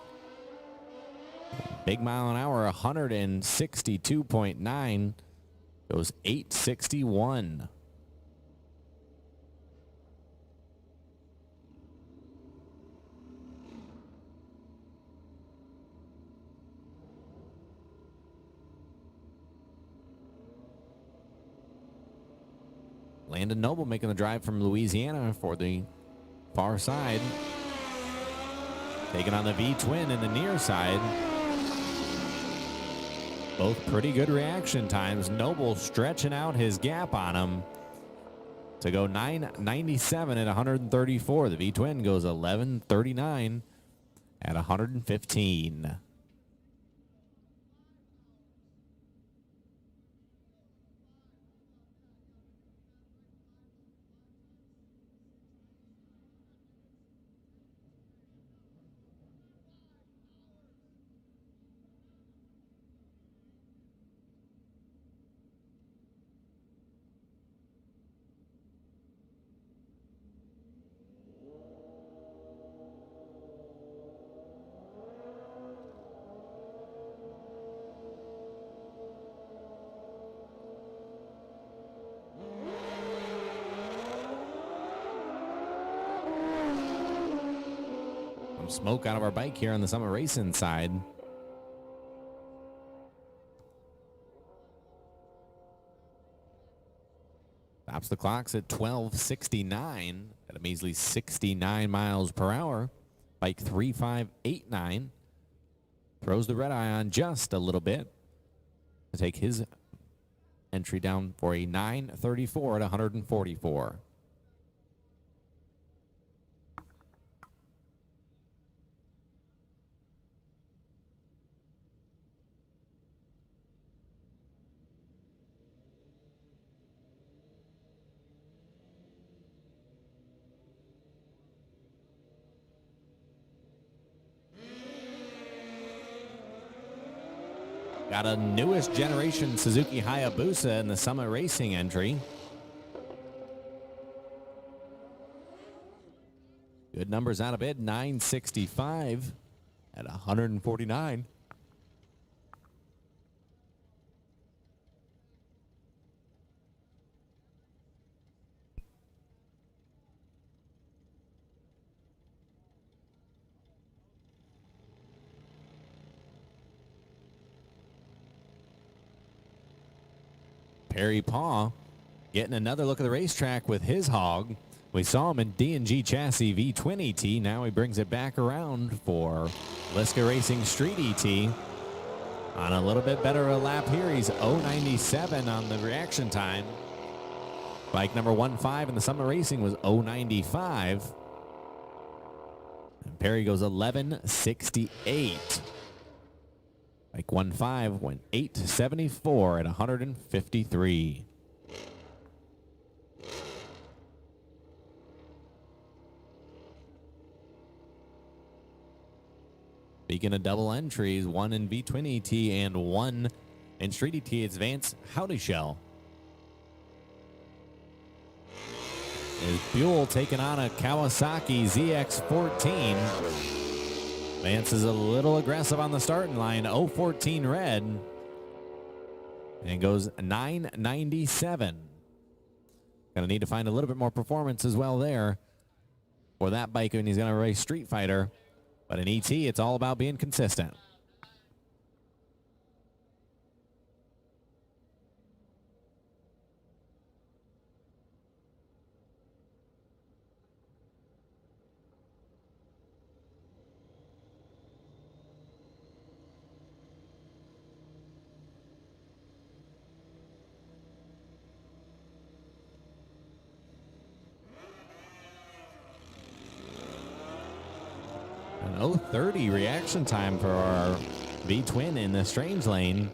Big mile an hour 162.9. Goes 861. Landon Noble making the drive from Louisiana for the far side. Taking on the V-twin in the near side. Both pretty good reaction times. Noble stretching out his gap on him to go 997 at 134. The V-twin goes 1139 at 115. Smoke out of our bike here on the Summit Racing side. Stops the clocks at 12:69 at a measly 69 miles per hour. Bike 3589 throws the red eye on just a little bit to take his entry down for a 934 at 144. Got a newest generation Suzuki Hayabusa in the Summit Racing entry. Good numbers out of it, 965 at 149. Perry Paw getting another look at the racetrack with his hog. We saw him in D&G Chassis V-Twin ET. Now he brings it back around for Liska Racing Street ET. On a little bit better a lap here. He's 0.97 on the reaction time. Bike number 1.5 in the Summit Racing was 0.95. And Perry goes 11.68. Bike 1.5 went 8.74 at 153. Speaking of double entries, one in V-Twin ET and one in Street ET, it's Vance Howdyshell. Is Buell taking on a Kawasaki ZX-14. Vance is a little aggressive on the starting line, 0.14 red, and goes 9.97. Gonna need to find a little bit more performance as well there for that bike when he's gonna race Street Fighter. But in ET, it's all about being consistent. An 0.30 reaction time for our V-Twin in the strange lane.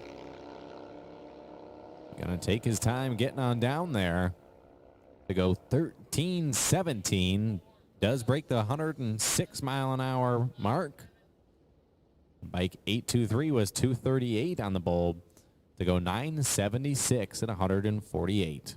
Gonna take his time getting on down there to go 13.17. Does break the 106 mile an hour mark. Bike 823 was 238 on the bulb to go 9.76 at 148.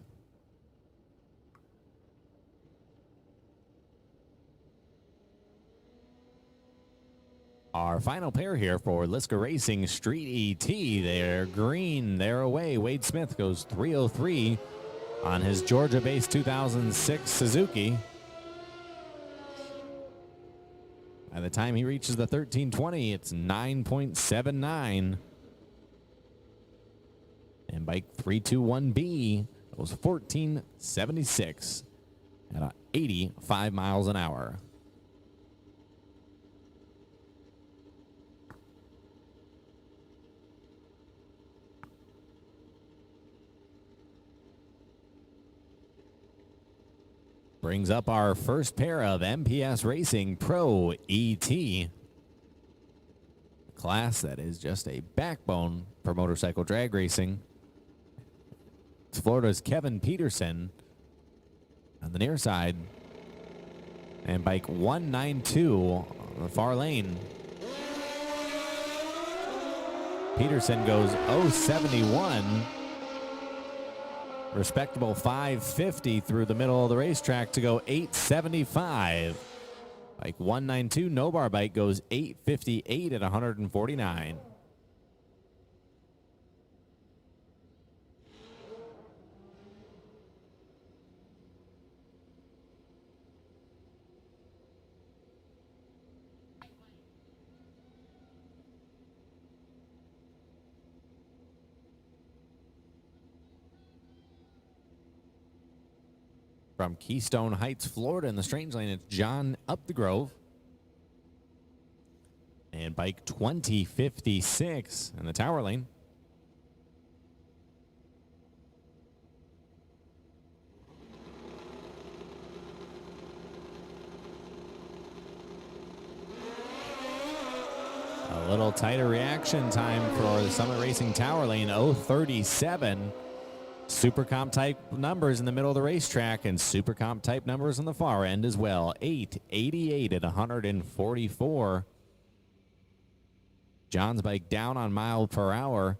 Our final pair here for Liska Racing Street ET. They're green, they're away. Wade Smith goes 303 on his Georgia-based 2006 Suzuki. By the time he reaches the 1320, it's 9.79. And bike 321B goes 14.76 at 85 miles an hour. Brings up our first pair of MPS Racing Pro ET. Class that is just a backbone for motorcycle drag racing. It's Florida's Kevin Peterson on the near side. And bike 192 on the far lane. Peterson goes 071. Respectable 550 through the middle of the racetrack to go 875. Bike 192, no bar bike goes 858 at 149. From Keystone Heights, Florida in the strange lane, it's John Up the Grove. And bike 2056 in the tower lane. A little tighter reaction time for the Summit Racing tower lane, 037. Super comp type numbers in the middle of the racetrack and super comp type numbers on the far end as well. 888 at 144. John's bike down on mile per hour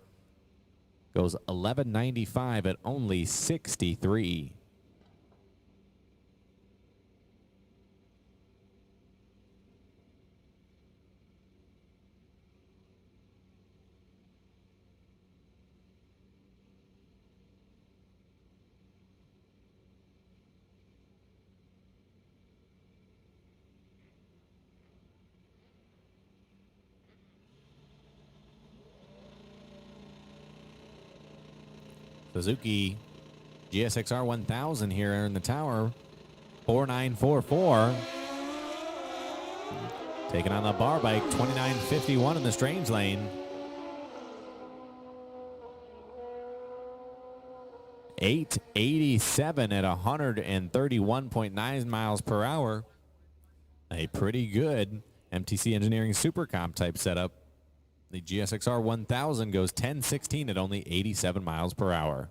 goes 1195 at only 63. Suzuki GSXR 1000 here in the tower. 4944. Taking on the bar bike, 2951 in the strange lane. 887 at 131.9 miles per hour. A pretty good MTC Engineering Super Comp type setup. The GSXR 1000 goes 1016 at only 87 miles per hour.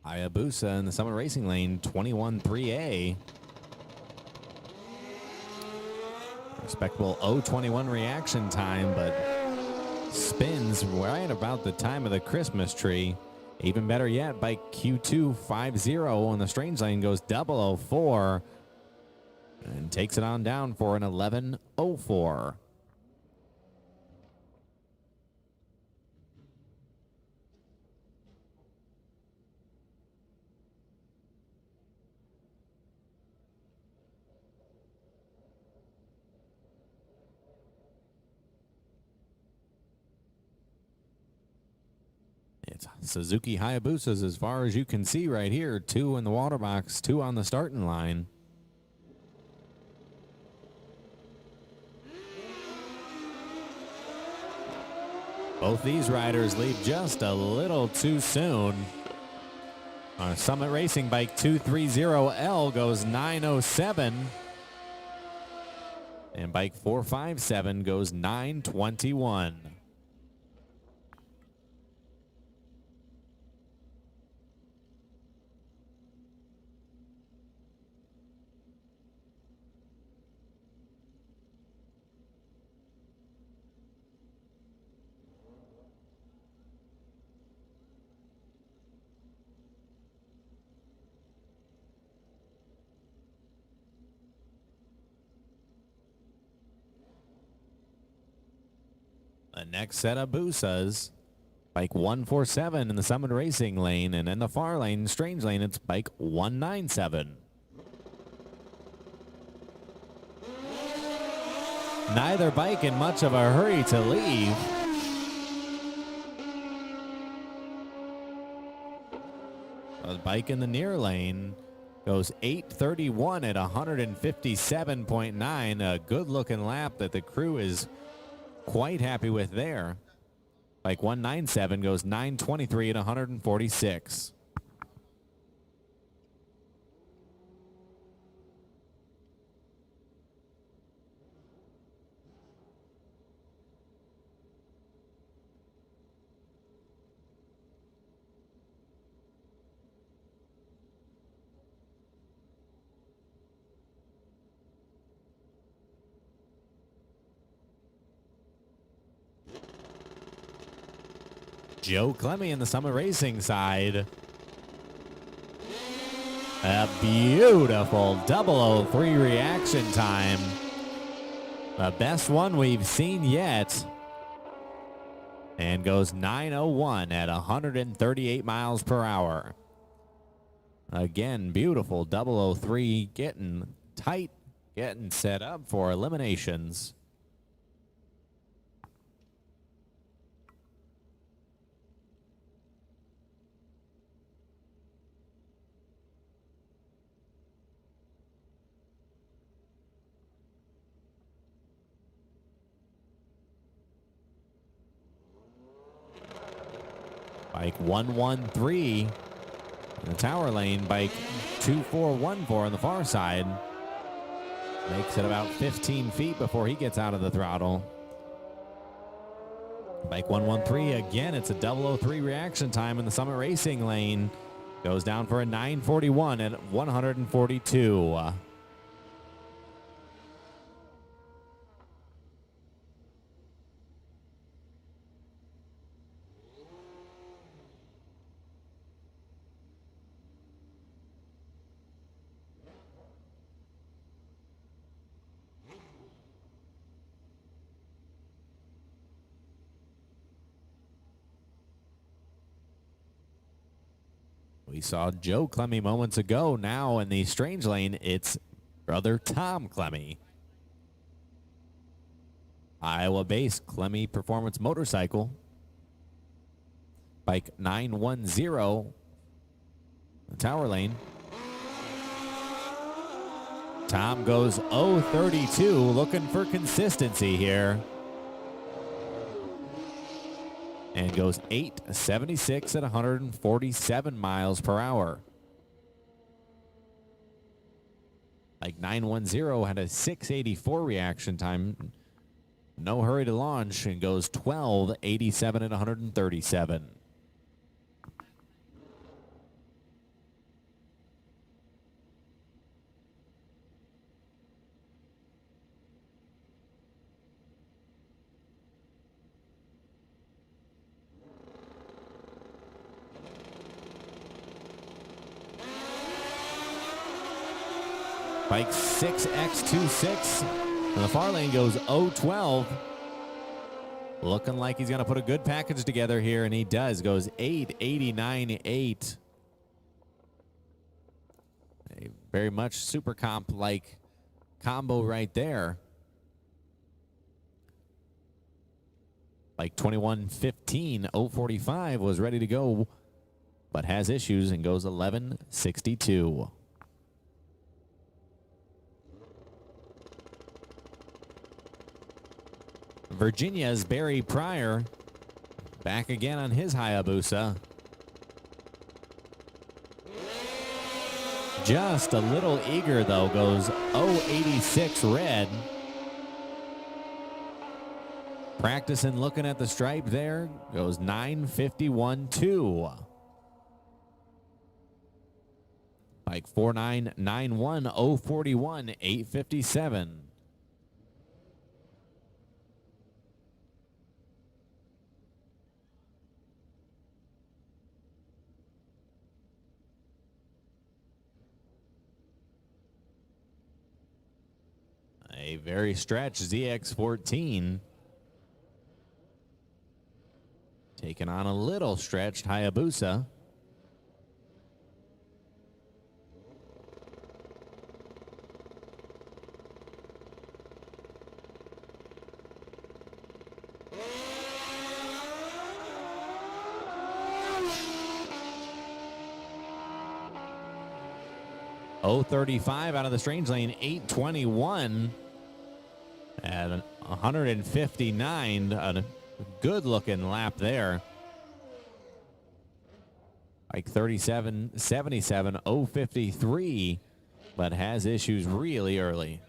Hayabusa in the Summit Racing Lane, 21-3A. Respectable 021 reaction time, but spins right about the time of the Christmas tree. Even better yet, bike Q250 on the strange lane goes 004 and takes it on down for an 1104. It's Suzuki Hayabusas as far as you can see right here. 2 in the water box, 2 on the starting line. Both these riders leave just a little too soon. Our Summit Racing bike 230L goes 907. And bike 457 goes 921. The next set of Busas, bike 147 in the Summit Racing lane, and in the far lane, strange lane, it's bike 197. Neither bike in much of a hurry to leave. The bike in the near lane goes 831 at 157.9. A good looking lap that the crew is quite happy with there. Bike 197 goes 923 at 146. Joe Clemmy in the Summit Racing side. A beautiful 003 reaction time. The best one we've seen yet. And goes 901 at 138 miles per hour. Again, beautiful 003 getting tight, getting set up for eliminations. Bike 113 in the tower lane. Bike 2414 on the far side. Makes it about 15 feet before he gets out of the throttle. Bike 113 again. It's a 003 reaction time in the Summit Racing lane. Goes down for a 941 at 142. We saw Joe Clemmy moments ago. Now in the strange lane, it's brother Tom Clemmy. Iowa-based Clemmy Performance Motorcycle. Bike 910, the tower lane. Tom goes 032, looking for consistency here. And goes 876 at 147 miles per hour. Like 910 had a 684 reaction time. No hurry to launch, and goes 1287 at 137. Bike 6X26 in the far lane goes 012. Looking like he's going to put a good package together here, and he does. Goes 889.8. A very much super comp-like combo right there. Like 2115, 045 was ready to go, but has issues and goes 1162. Virginia's Barry Pryor back again on his Hayabusa. Just a little eager though, goes 086 red. Practicing looking at the stripe there, goes 951.2. Bike 4991, 041, 857. A very stretched ZX14 taking on a little stretched Hayabusa. .035 out of the strange lane, 821 at 159. A good looking lap there. Like 37.77, 053, but has issues really early.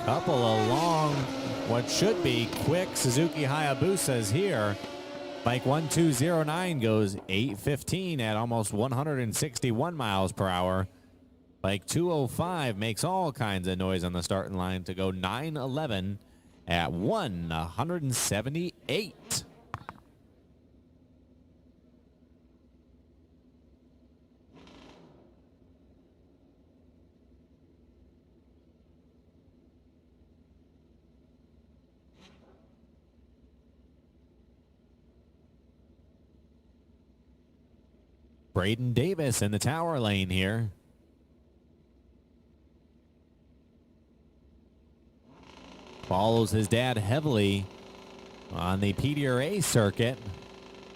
Couple of long, what should be quick Suzuki Hayabusas here. Bike 1209 goes 815 at almost 161 miles per hour. Bike 205 makes all kinds of noise on the starting line to go 911 at 178. Braden Davis in the tower lane here. Follows his dad heavily on the PDRA circuit.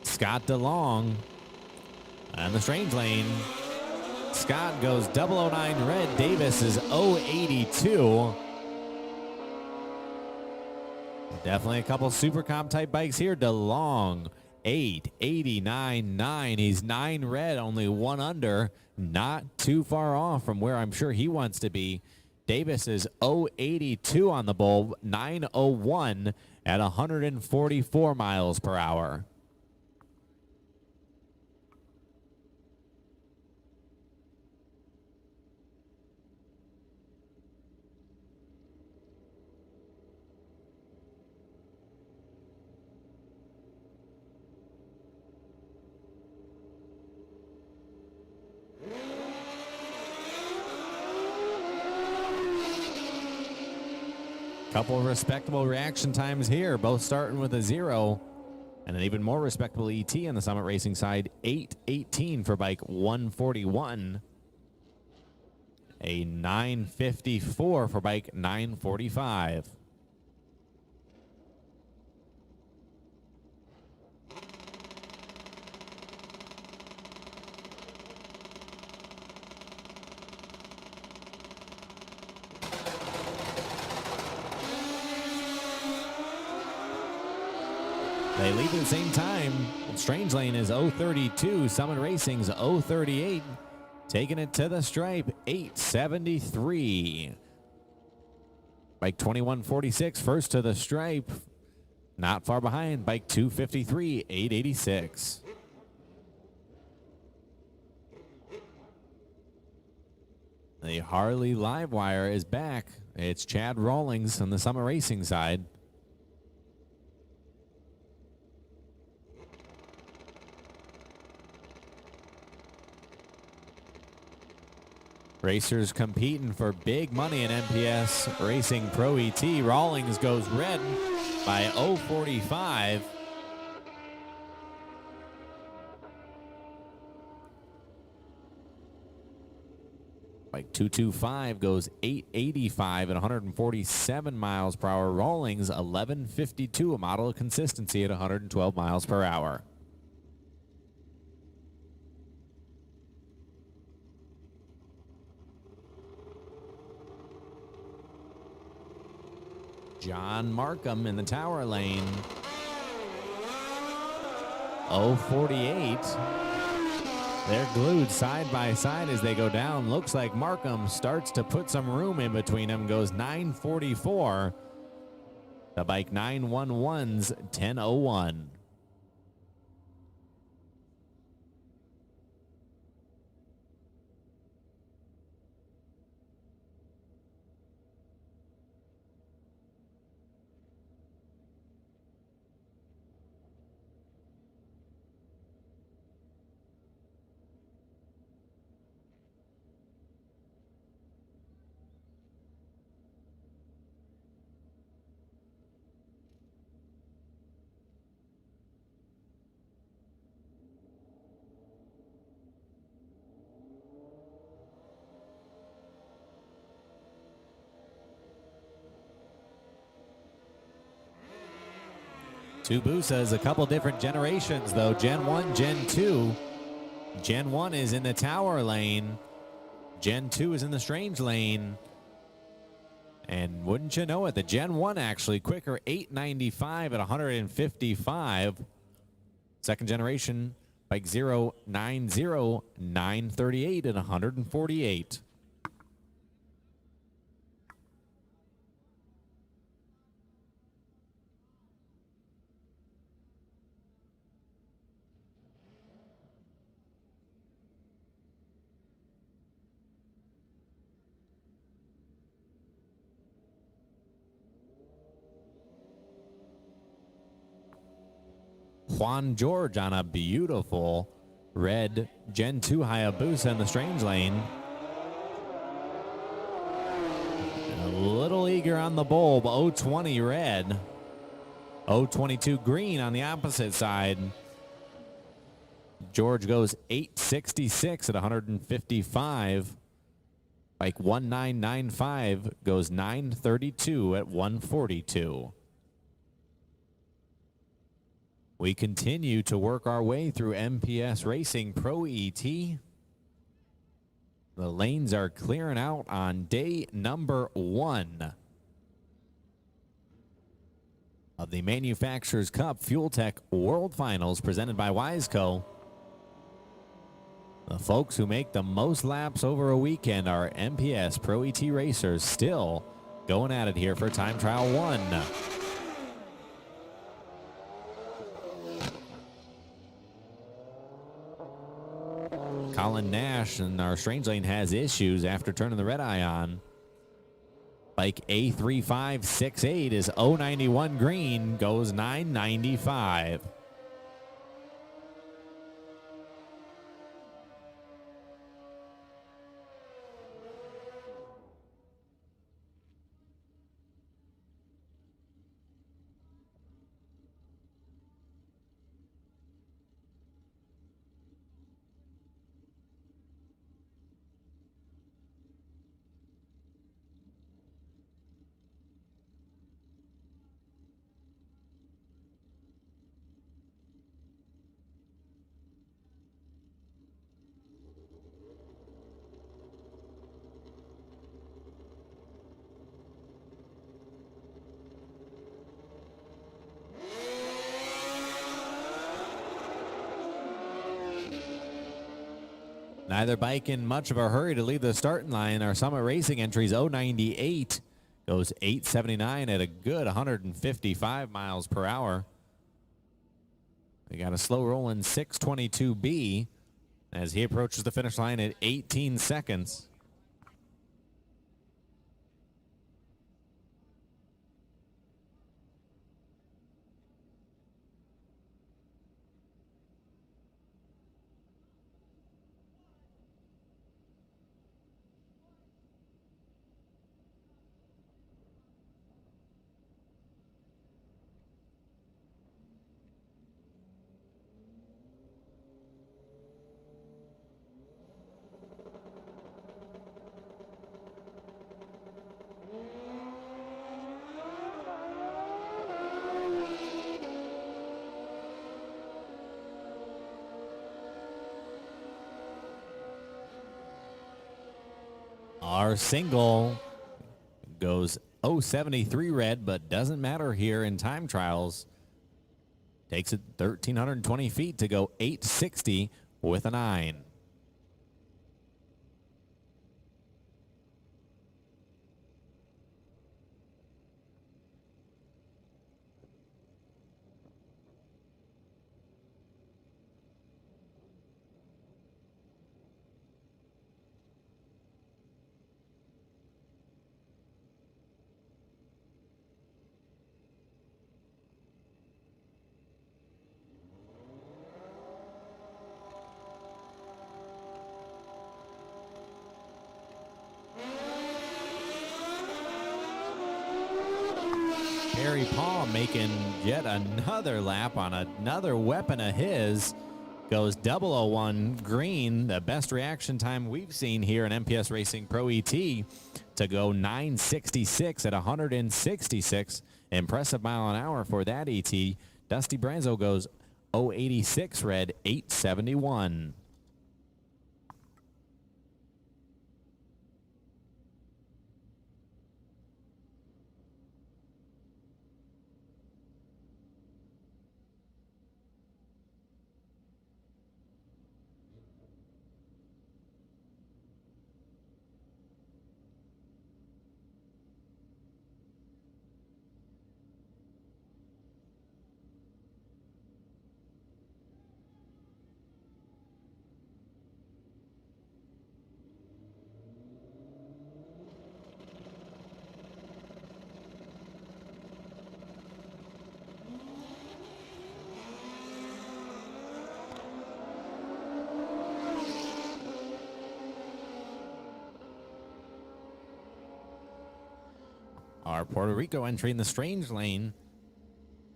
Scott DeLong on the strange lane. Scott goes 009 red. Davis is 082. Definitely a couple super comp type bikes here. DeLong 889.9. He's 9 red, only 1 under. Not too far off from where I'm sure he wants to be Davis is 082 on the bulb, 901 at 144 miles per hour. Couple of respectable reaction times here, both starting with a 0, and an even more respectable ET on the Summit Racing side, 8:18 for bike 141, a 9:54 for bike 945. They leave at the same time. Strange Lane is 032. Summit Racing's 038. Taking it to the stripe, 873. Bike 2146 first to the stripe. Not far behind, bike 253, 886. The Harley Livewire is back. It's Chad Rawlings on the Summit Racing side. Racers competing for big money in MPS Racing Pro ET. Rawlings goes red by 045. Bike 225 goes 885 at 147 miles per hour. Rawlings 1152, a model of consistency at 112 miles per hour. John Markham in the tower lane. 048. They're glued side by side as they go down. Looks like Markham starts to put some room in between them. Goes 944. The bike 911's 1001. Two Busas, a couple different generations though. Gen 1, Gen 2. Gen 1 is in the tower lane. Gen 2 is in the strange lane. And wouldn't you know it, the Gen 1 actually quicker, 895 at 155. Second generation, bike 090, 938 at 148. Juan George on a beautiful red Gen 2 Hayabusa in the strange lane. A little eager on the bulb, 020 red. 022 green on the opposite side. George goes 866 at 155. Bike 1995 goes 932 at 142. We continue to work our way through MPS Racing Pro ET. The lanes are clearing out on day number 1 of the Manufacturers Cup Fuel Tech World Finals presented by Wiseco. The folks who make the most laps over a weekend are MPS Pro ET racers, still going at it here for time trial 1. Colin Nash in our strange lane has issues after turning the red eye on. Bike A3568 is 091 green, goes 995. Neither bike in much of a hurry to leave the starting line. Our Summit Racing entries 098 goes 879 at a good 155 miles per hour. We got a slow rolling 622B as he approaches the finish line at 18 seconds. Our single goes 073 red, but doesn't matter here in time trials. Takes it 1,320 feet to go 860 with a 9. Barry Paul making yet another lap on another weapon of his. Goes 001 green, the best reaction time we've seen here in MPS Racing Pro ET, to go 966 at 166. Impressive mile an hour for that ET. Dusty Branzo goes 086 red, 871. Our Puerto Rico entry in the strange lane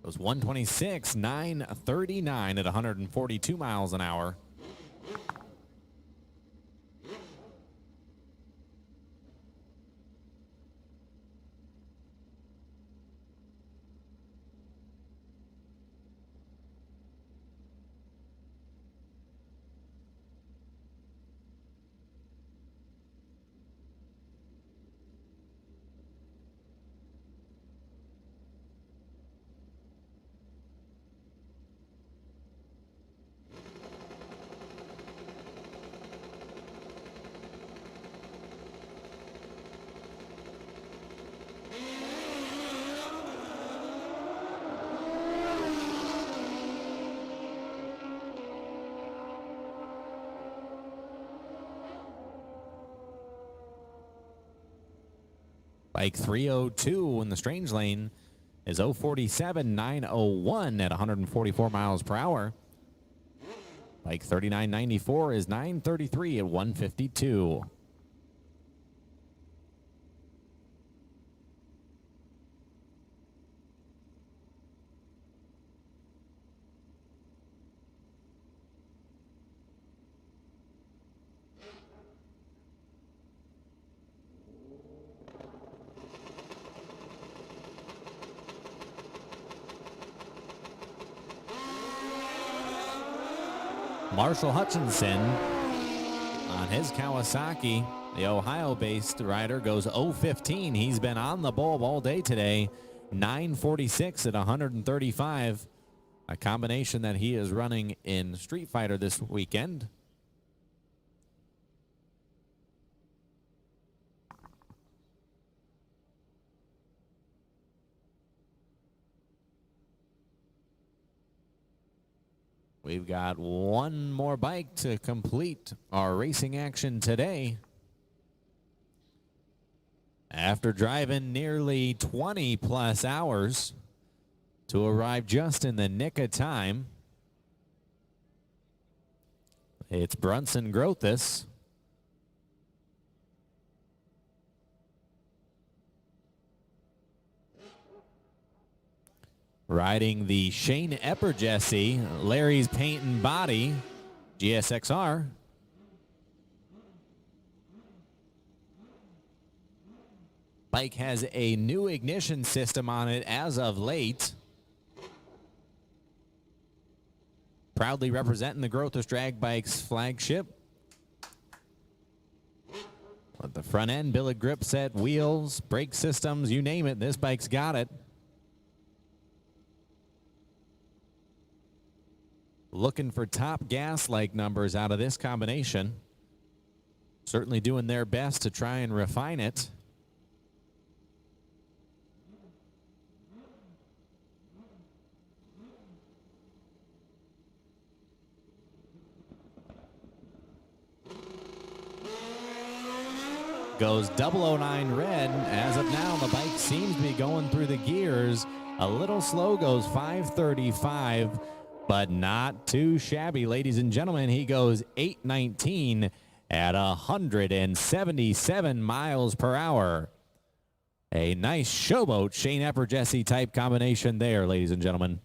goes 126, 939 at 142 miles an hour. Bike 302 in the strange lane is 047.901 at 144 miles per hour. Bike 3994 is 933 at 152. Marshall Hutchinson on his Kawasaki, the Ohio-based rider, goes 015. He's been on the bulb all day today, 946 at 135. A combination that he is running in Street Fighter this weekend. We've got one more bike to complete our racing action today. After driving nearly 20 plus hours to arrive just in the nick of time, it's Brunson Grothus. Riding the Shane Epperjesse, Larry's Paint and Body GSXR. Bike has a new ignition system on it as of late. Proudly representing the Grothus Drag Bikes flagship. With the front end, billet grip set, wheels, brake systems, you name it, this bike's got it. Looking for top gas-like numbers out of this combination. Certainly doing their best to try and refine it. Goes 009 red. As of now, the bike seems to be going through the gears. A little slow, goes 535. But not too shabby, ladies and gentlemen. He goes 819 at 177 miles per hour. A nice showboat Shane Epperjesse type combination there, ladies and gentlemen.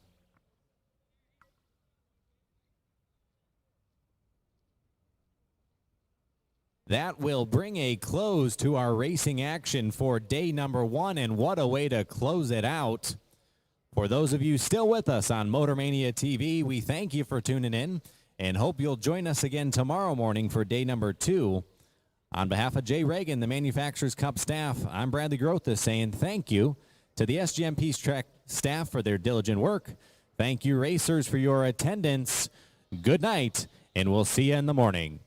That will bring a close to our racing action for day number 1, and what a way to close it out. For those of you still with us on MotorMania TV, we thank you for tuning in and hope you'll join us again tomorrow morning for day number 2. On behalf of Jay Reagan, the Manufacturers Cup staff, I'm Bradley Grothus saying thank you to the SGM Track staff for their diligent work. Thank you, racers, for your attendance. Good night, and we'll see you in the morning.